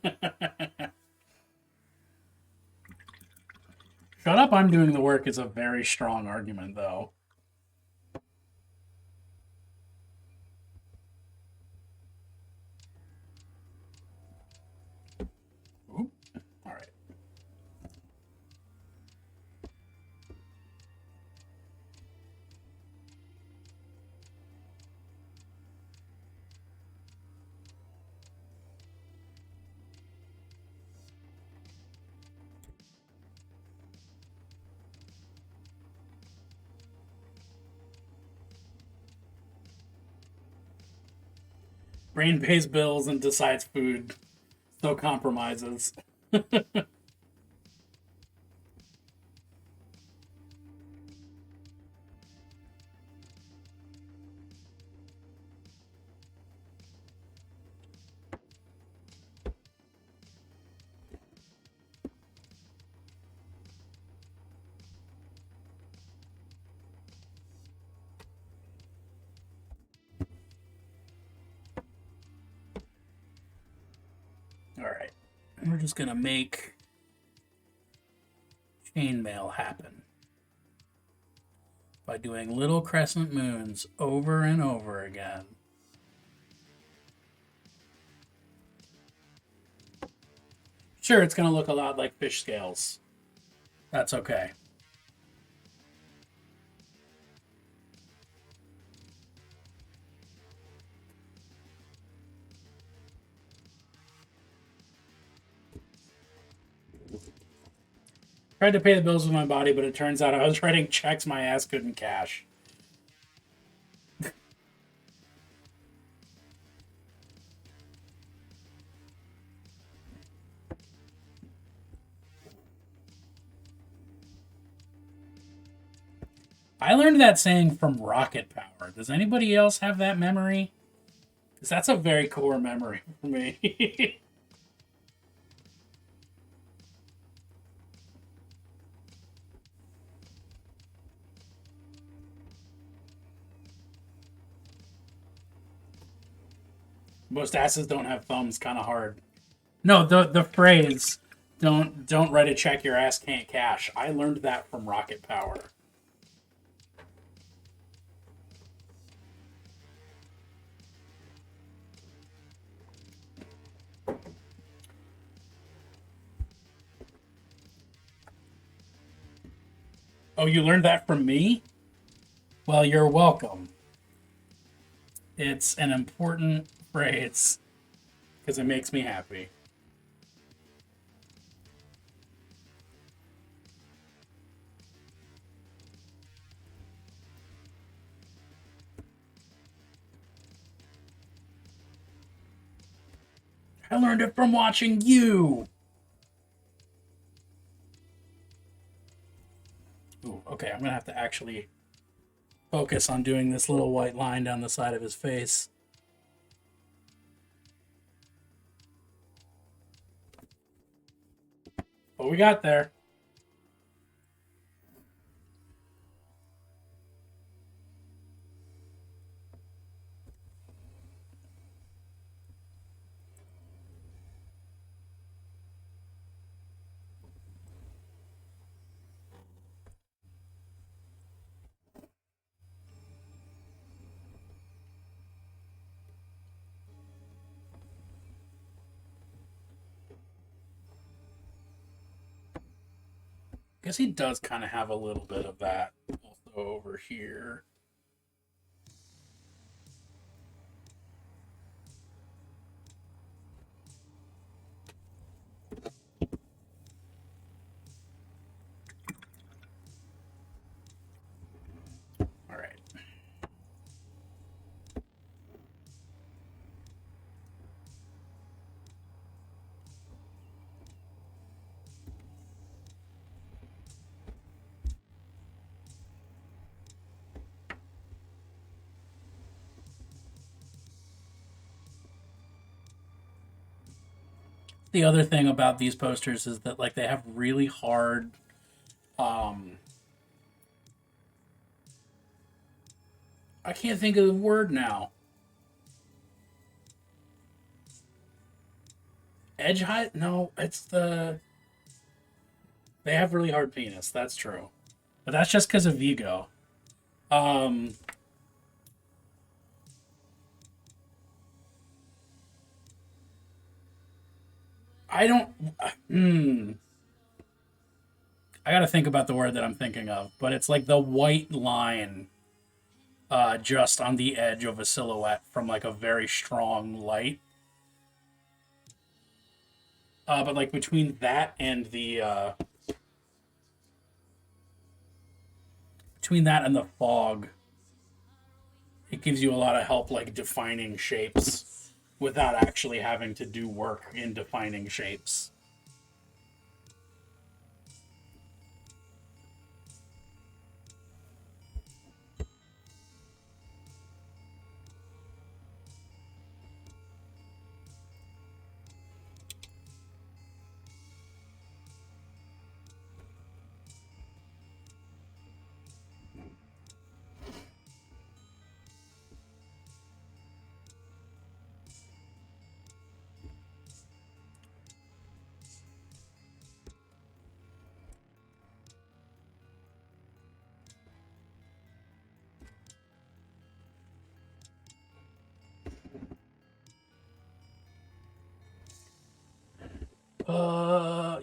up, I'm doing the work is a very strong argument, though. Oop. All right. Brain pays bills and decides food, so compromises. All right. We're just going to make chainmail happen by doing little crescent moons over and over again. Sure, it's going to look a lot like fish scales. That's okay. Tried to pay the bills with my body, but it turns out I was writing checks my ass couldn't cash. I learned that saying from Rocket Power. Does anybody else have that memory? Because that's a very core memory for me. Most asses don't have thumbs. Kind of hard. No, the phrase "don't write a check your ass can't cash." I learned that from Rocket Power. Oh, you learned that from me? Well, you're welcome. It's an important phrase because it makes me happy. I learned it from watching you. Ooh, okay, I'm gonna have to actually focus on doing this little white line down the side of his face. But we got there. I guess he does kind of have a little bit of that also over here. All right. The other thing about these posters is that like they have really hard I can't think of the word now. Edge height? No, it's the they have really hard penis, that's true. But that's just because of Vigo. Um I don't I gotta think about the word that I'm thinking of, but it's like the white line just on the edge of a silhouette from like a very strong light. But like between that and the between that and the fog, it gives you a lot of help like defining shapes without actually having to do work in defining shapes.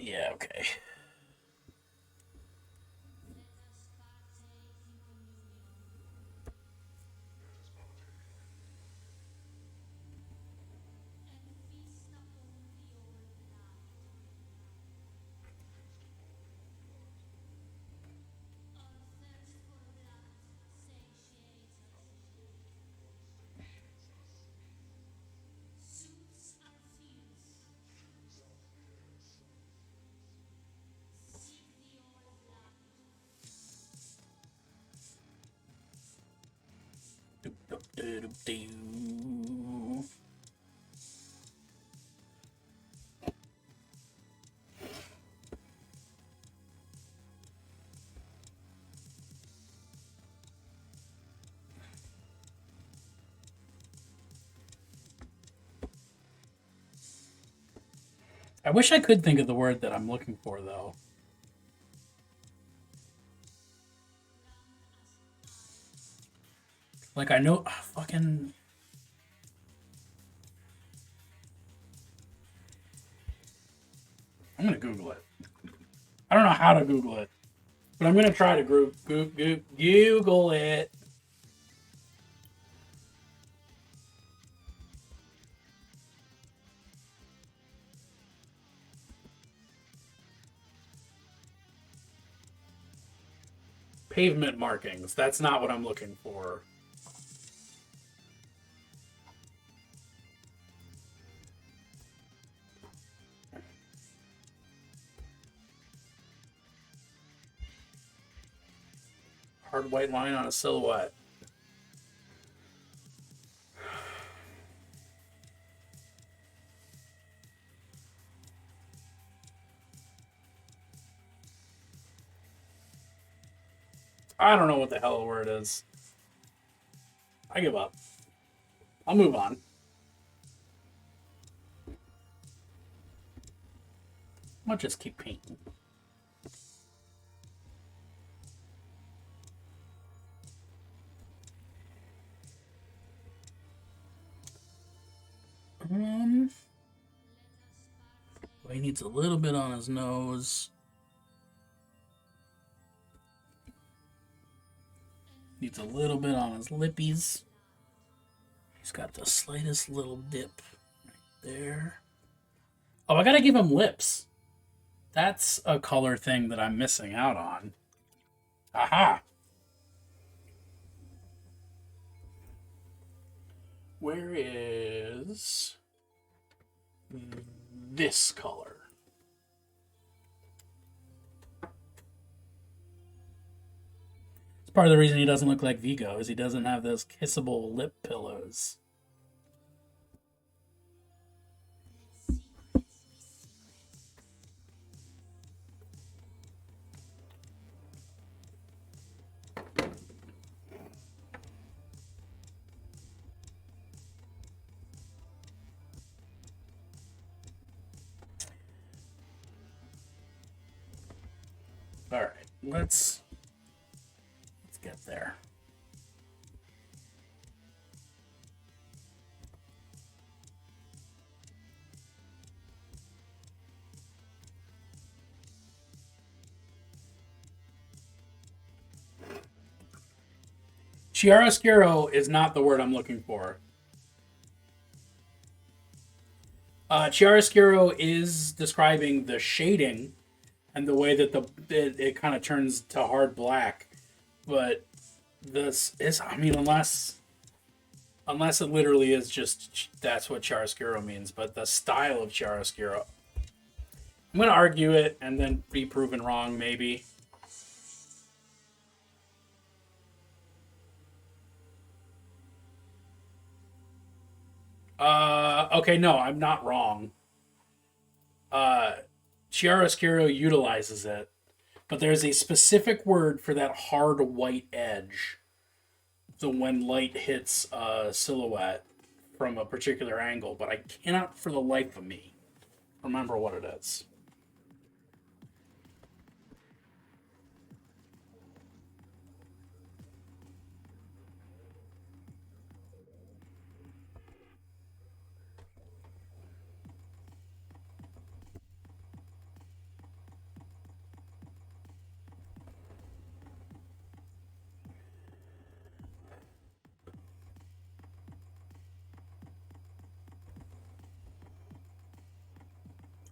Yeah, okay. I wish I could think of the word that I'm looking for though. Like I know fucking I'm gonna Google it. I don't know how to Google it, but I'm gonna try to Google it. Pavement markings. That's not what I'm looking for. Hard white line on a silhouette. I don't know what the hell the word is. I give up. I'll move on. I'll just keep painting. He needs a little bit on his nose. Needs a little bit on his lippies. He's got the slightest little dip right there. Oh, I gotta give him lips. That's a color thing that I'm missing out on. Aha! Where is this color? It's part of the reason he doesn't look like Vigo, is he doesn't have those kissable lip pillows. All right, let's get there. Chiaroscuro is not the word I'm looking for. Chiaroscuro is describing the shading and the way that it kind of turns to hard black, but this is, I mean, unless it literally is just that's what chiaroscuro means, but the style of chiaroscuro, I'm gonna argue it and then be proven wrong, maybe. Okay, no, I'm not wrong. Chiaroscuro utilizes it, but there's a specific word for that hard white edge. So when light hits a silhouette from a particular angle, but I cannot for the life of me remember what it is.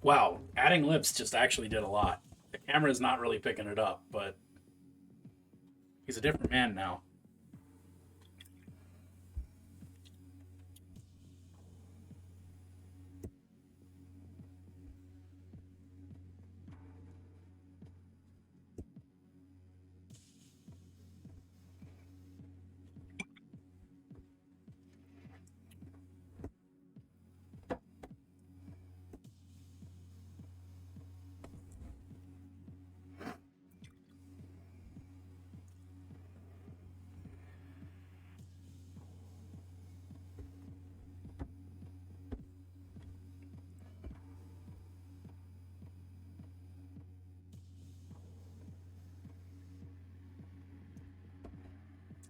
Wow, adding lips just actually did a lot. The camera is not really picking it up, but he's a different man now.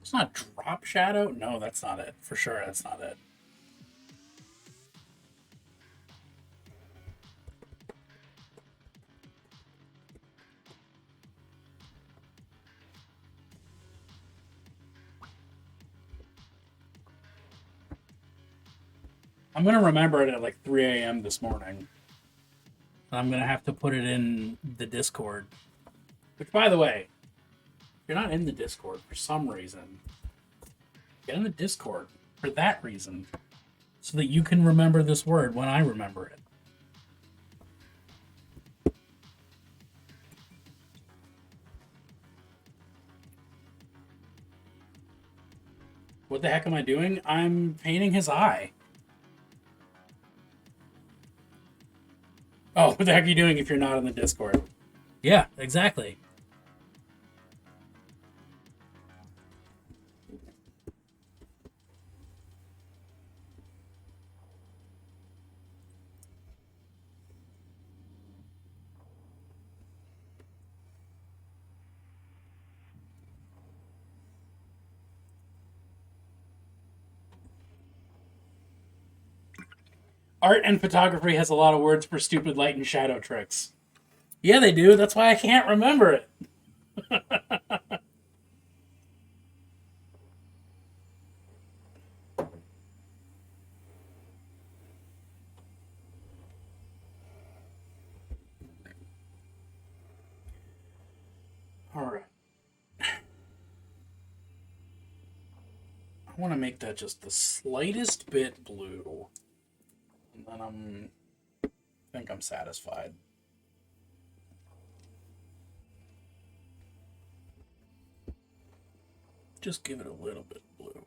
It's not drop shadow? No, that's not it. For sure, that's not it. I'm going to remember it at like 3 a.m. this morning. I'm going to have to put it in the Discord. Which, by the way, if you're not in the Discord for some reason, get in the Discord for that reason. So that you can remember this word when I remember it. What the heck am I doing? I'm painting his eye. Oh, what the heck are you doing if you're not on the Discord? Yeah, exactly. Art and photography has a lot of words for stupid light and shadow tricks. Yeah, they do. That's why I can't remember it. All right. I want to make that just the slightest bit blue. And then I think I'm satisfied. Just give it a little bit blue.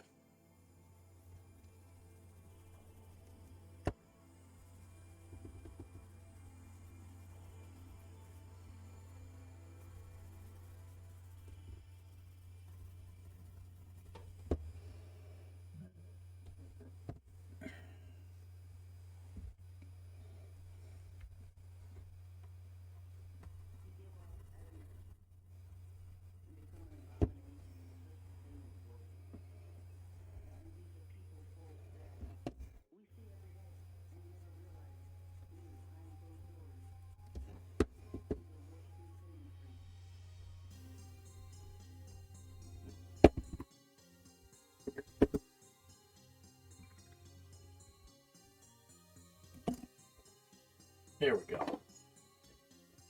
There we go.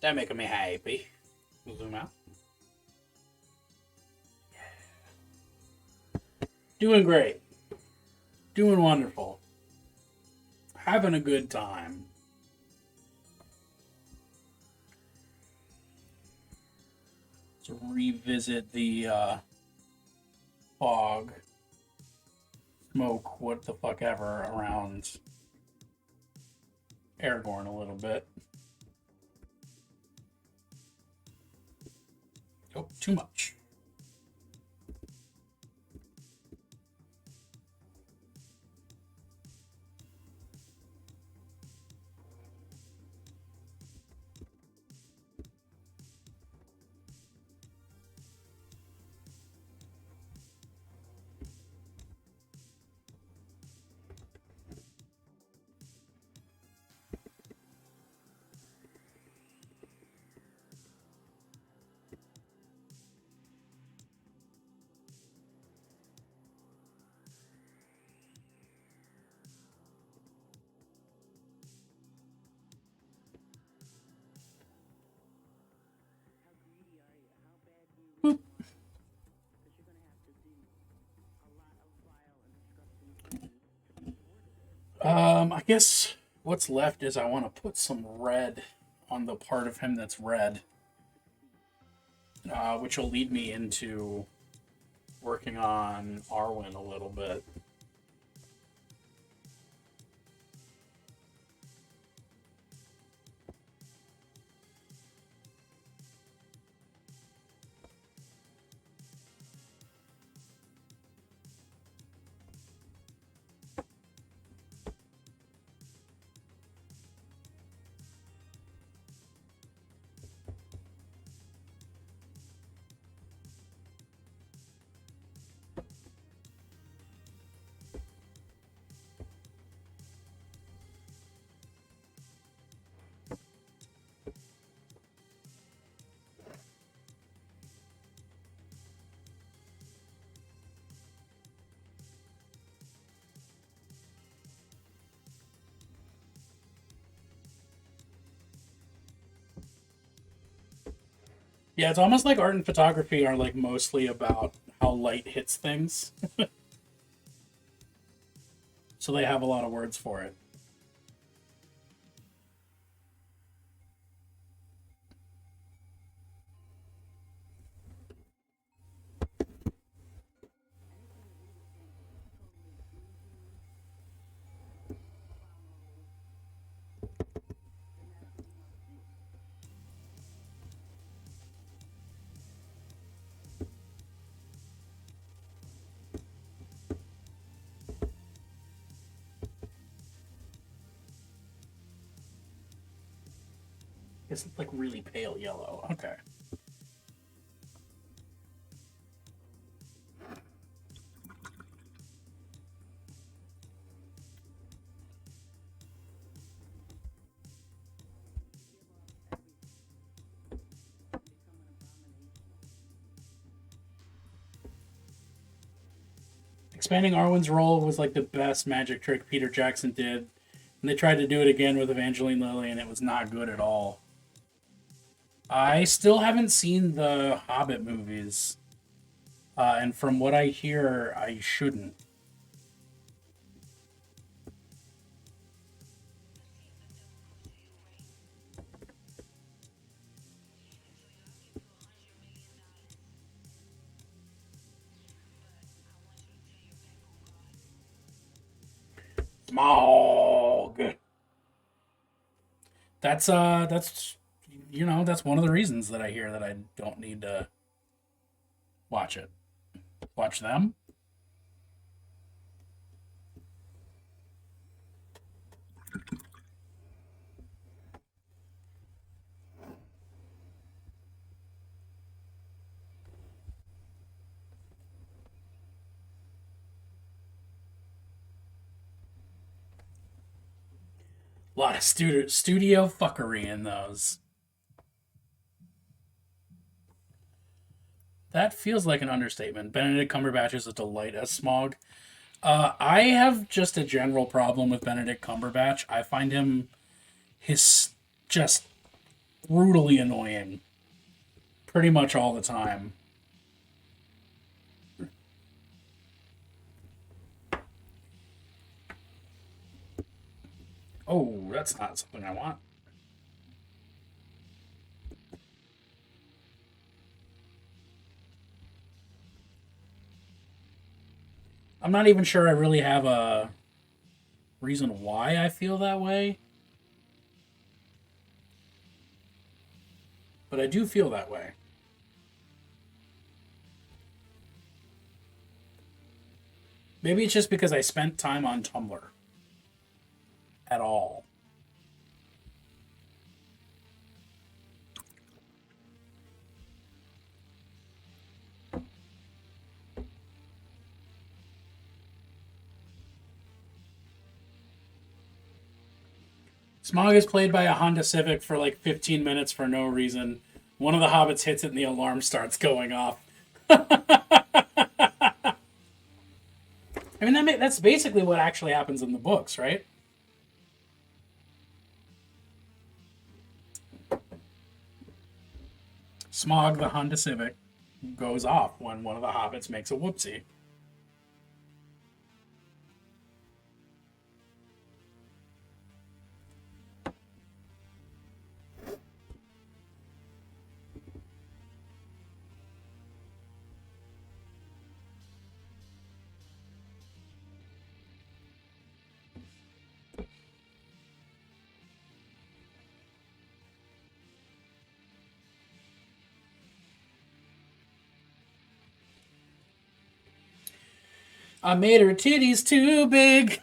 That making me happy. Zoom out. Doing great. Doing wonderful. Having a good time. To revisit the fog, smoke, what the fuck ever around Aragorn a little bit. Oh, too much. Boop. I guess what's left is I want to put some red on the part of him that's red, which will lead me into working on Arwen a little bit. Yeah, it's almost like art and photography are like mostly about how light hits things. So they have a lot of words for it. It's like really pale yellow. Okay. Expanding Arwen's role was like the best magic trick Peter Jackson did. And they tried to do it again with Evangeline Lilly, and it was not good at all. I still haven't seen the Hobbit movies. And from what I hear, I shouldn't. Smog. That's that's one of the reasons that I hear that I don't need to watch it. Watch them. A lot of studio fuckery in those. That feels like an understatement. Benedict Cumberbatch is a delight as Smog. I have just a general problem with Benedict Cumberbatch. I find him just brutally annoying pretty much all the time. Oh, that's not something I want. I'm not even sure I really have a reason why I feel that way. But I do feel that way. Maybe it's just because I spent time on Tumblr at all. Smog is played by a Honda Civic for like 15 minutes for no reason. One of the hobbits hits it and the alarm starts going off. I mean, that's basically what actually happens in the books, right? Smog, the Honda Civic, goes off when one of the hobbits makes a whoopsie. I made her titties too big.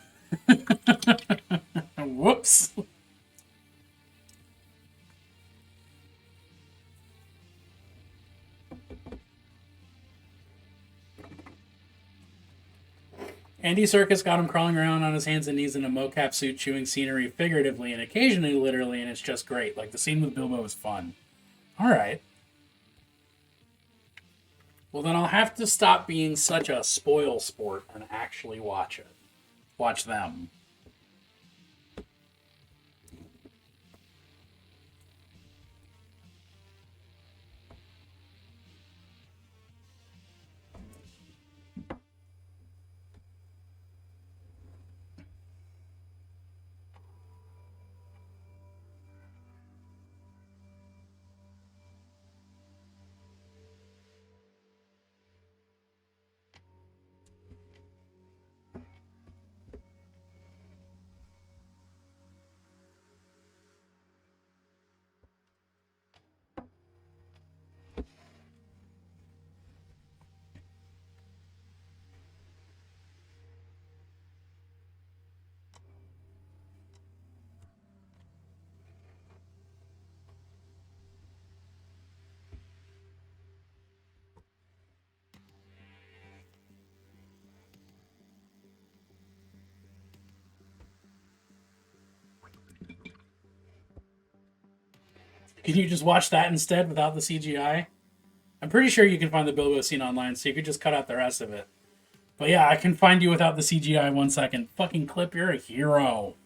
Whoops. Andy Serkis got him crawling around on his hands and knees in a mocap suit, chewing scenery figuratively and occasionally literally, and it's just great. Like, the scene with Bilbo is fun. All right. Well, then I'll have to stop being such a spoil sport and actually watch it. Watch them. Can you just watch that instead without the CGI? I'm pretty sure you can find the Bilbo scene online, so you could just cut out the rest of it. But yeah, I can find you without the CGI 1 second. Fucking Clip, you're a hero.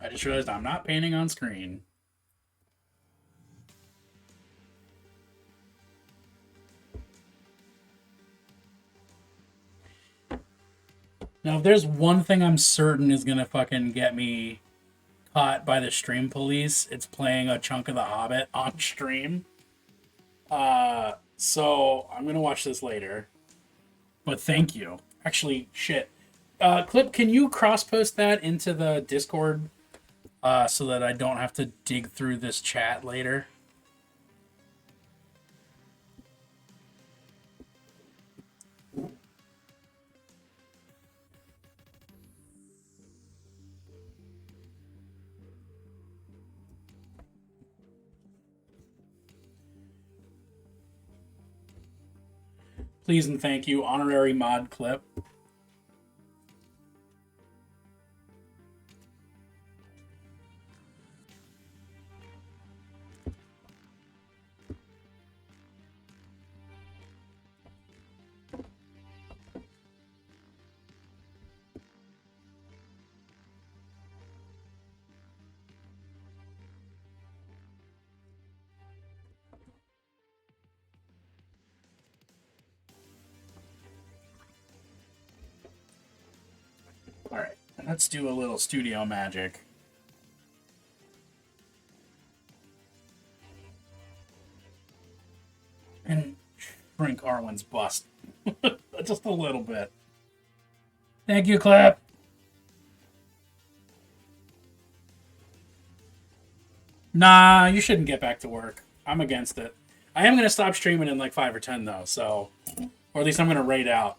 I just realized I'm not painting on screen. Now, if there's one thing I'm certain is gonna fucking get me caught by the stream police, it's playing a chunk of The Hobbit on stream. So I'm gonna watch this later. But thank you. Actually, shit. Clip, can you cross post that into the Discord so that I don't have to dig through this chat later? Please and thank you, honorary mod Clip. All right, let's do a little studio magic. And shrink Arwen's bust. Just a little bit. Thank you, Clip. Nah, you shouldn't get back to work. I'm against it. I am going to stop streaming in like 5 or 10, though, so. Or at least I'm going to raid out.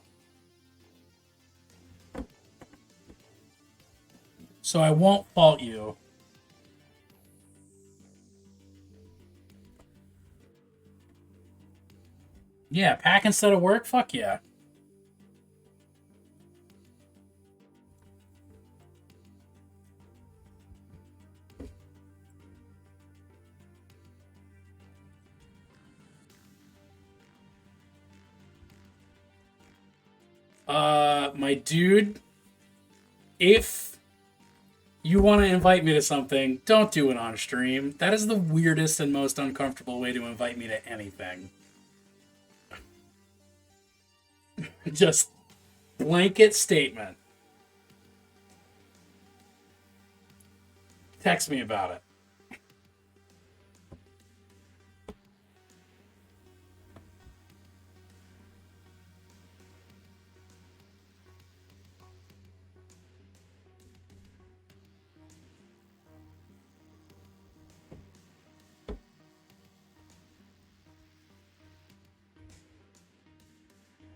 So I won't fault you. Yeah, pack instead of work? Fuck yeah. My dude, if you want to invite me to something, don't do it on stream. That is the weirdest and most uncomfortable way to invite me to anything. Just blanket statement. Text me about it.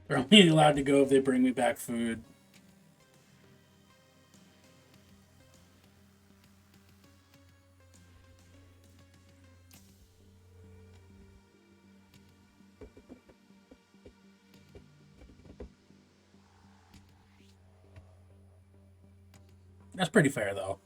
They're only allowed to go if they bring me back food. That's pretty fair, though.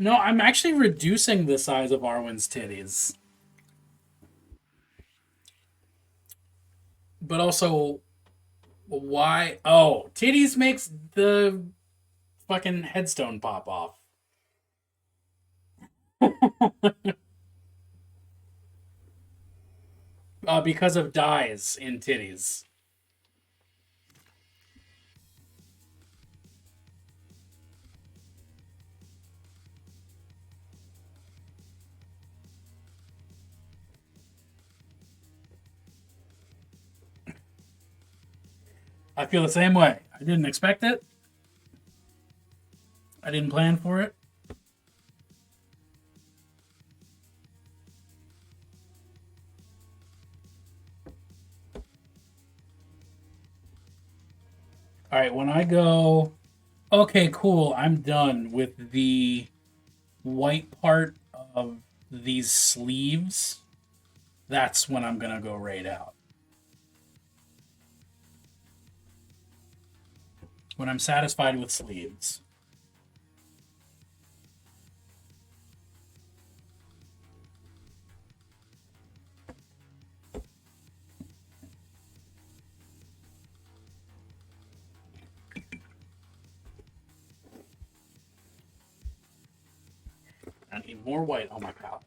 No, I'm actually reducing the size of Arwen's titties. But also, why? Oh, titties makes the fucking headstone pop off. Because of dyes in titties. I feel the same way. I didn't expect it. I didn't plan for it. All right, when I go, okay, cool, I'm done with the white part of these sleeves. That's when I'm going to go right out. When I'm satisfied with sleeves. I need more white on my palette.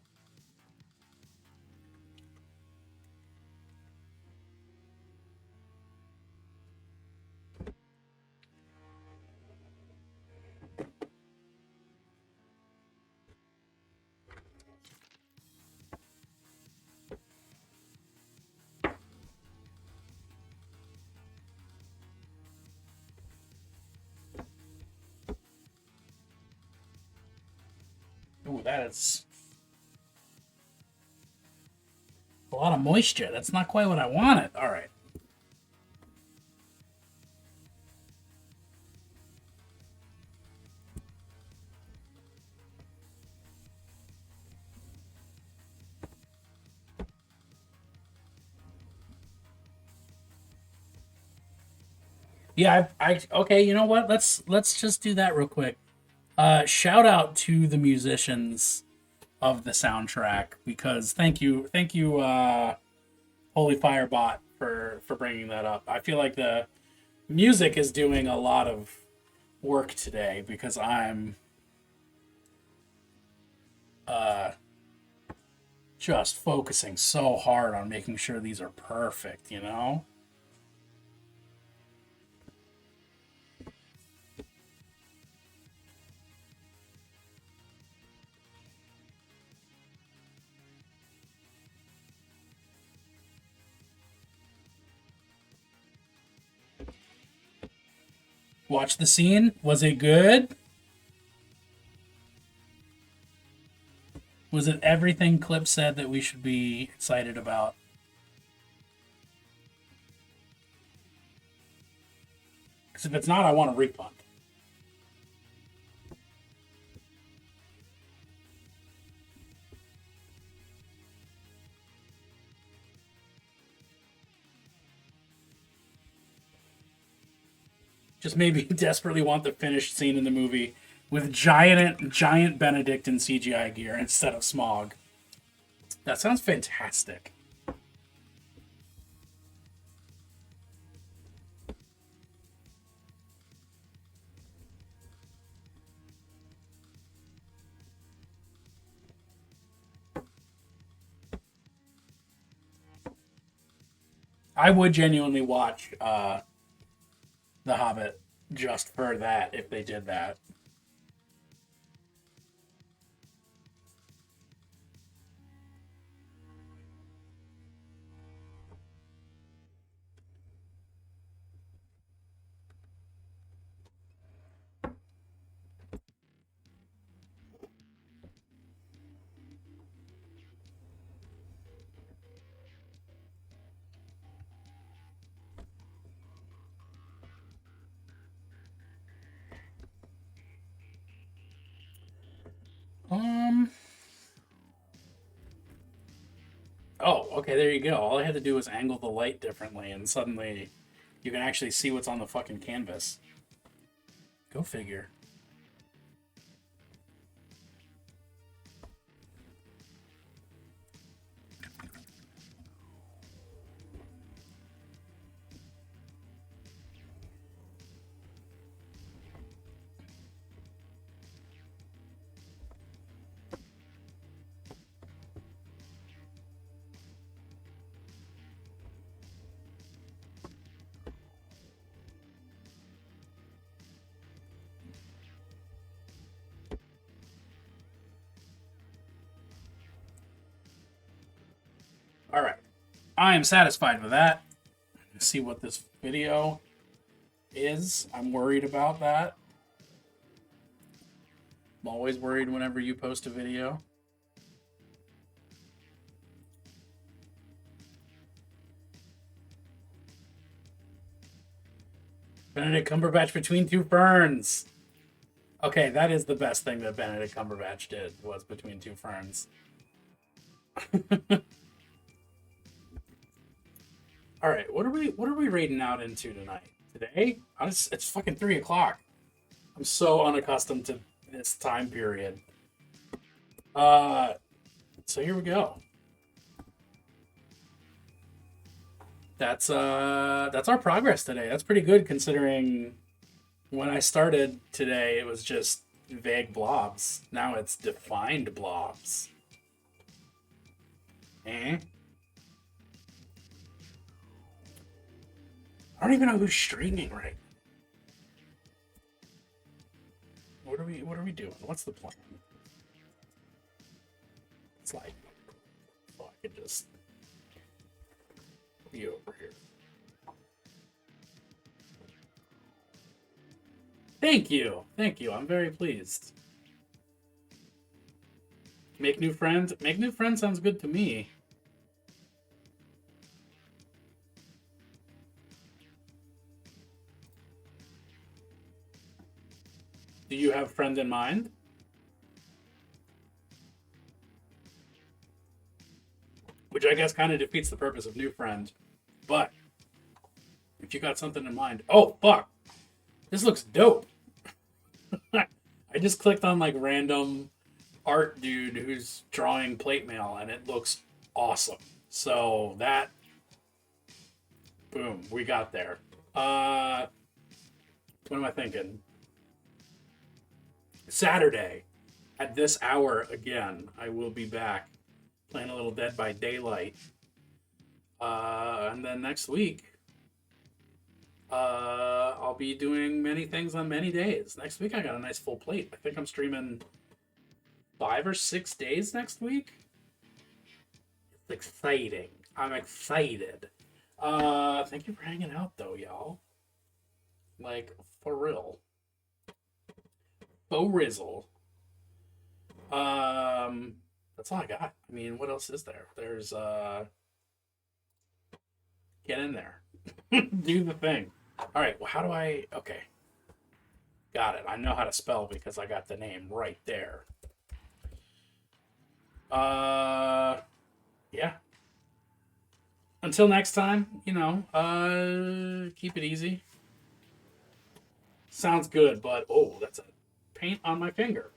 Ooh, that is a lot of moisture. That's not quite what I wanted. All right. Yeah, okay, you know what? Let's just do that real quick. Shout out to the musicians of the soundtrack because thank you, Holy Firebot for bringing that up. I feel like the music is doing a lot of work today because I'm just focusing so hard on making sure these are perfect, you know? Watch the scene. Was it good? Was it everything Clip said that we should be excited about? Because if it's not, I want a refund. Just maybe desperately want the finished scene in the movie with giant Benedict in CGI gear instead of Smog. That sounds fantastic. I would genuinely watch The Hobbit just for that if they did that. Um. Oh, okay. There you go. All I had to do was angle the light differently, and suddenly, you can actually see what's on the fucking canvas. Go figure. All right. I am satisfied with that. Let's see what this video is. I'm worried about that. I'm always worried whenever you post a video. Benedict Cumberbatch between two ferns. Okay, that is the best thing that Benedict Cumberbatch did, was between two ferns. All right, what are we raiding out into tonight? Today? It's fucking 3 o'clock. I'm so unaccustomed to this time period. So here we go. That's our progress today. That's pretty good considering when I started today it was just vague blobs. Now it's defined blobs. Eh? I don't even know who's streaming right. What are we doing? What's the plan? It's like, oh, I could just be over here. Thank you. I'm very pleased. Make new friends. Make new friends sounds good to me. Do you have a friend in mind? Which I guess kind of defeats the purpose of new friend. But if you got something in mind, oh fuck, this looks dope. I just clicked on like random art dude who's drawing plate mail and it looks awesome. So that, boom, we got there. What am I thinking? Saturday at this hour again, I will be back playing a little Dead by Daylight. And then next week, I'll be doing many things on many days. Next week, I got a nice full plate. I think I'm streaming 5 or 6 days next week. It's exciting. I'm excited. Thank you for hanging out, though, y'all. Like, for real. Faux Rizzle. That's all I got. I mean, what else is there? There's, get in there. Do the thing. All right, well, how do I... Okay. Got it. I know how to spell because I got the name right there. Yeah. Until next time, keep it easy. Sounds good, but, oh, that's a paint on my finger.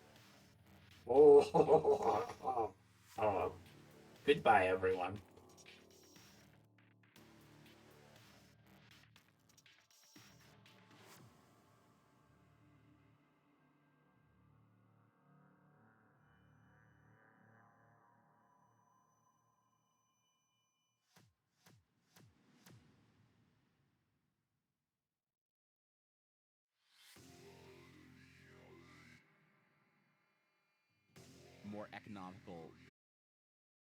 Oh, goodbye, everyone. more economical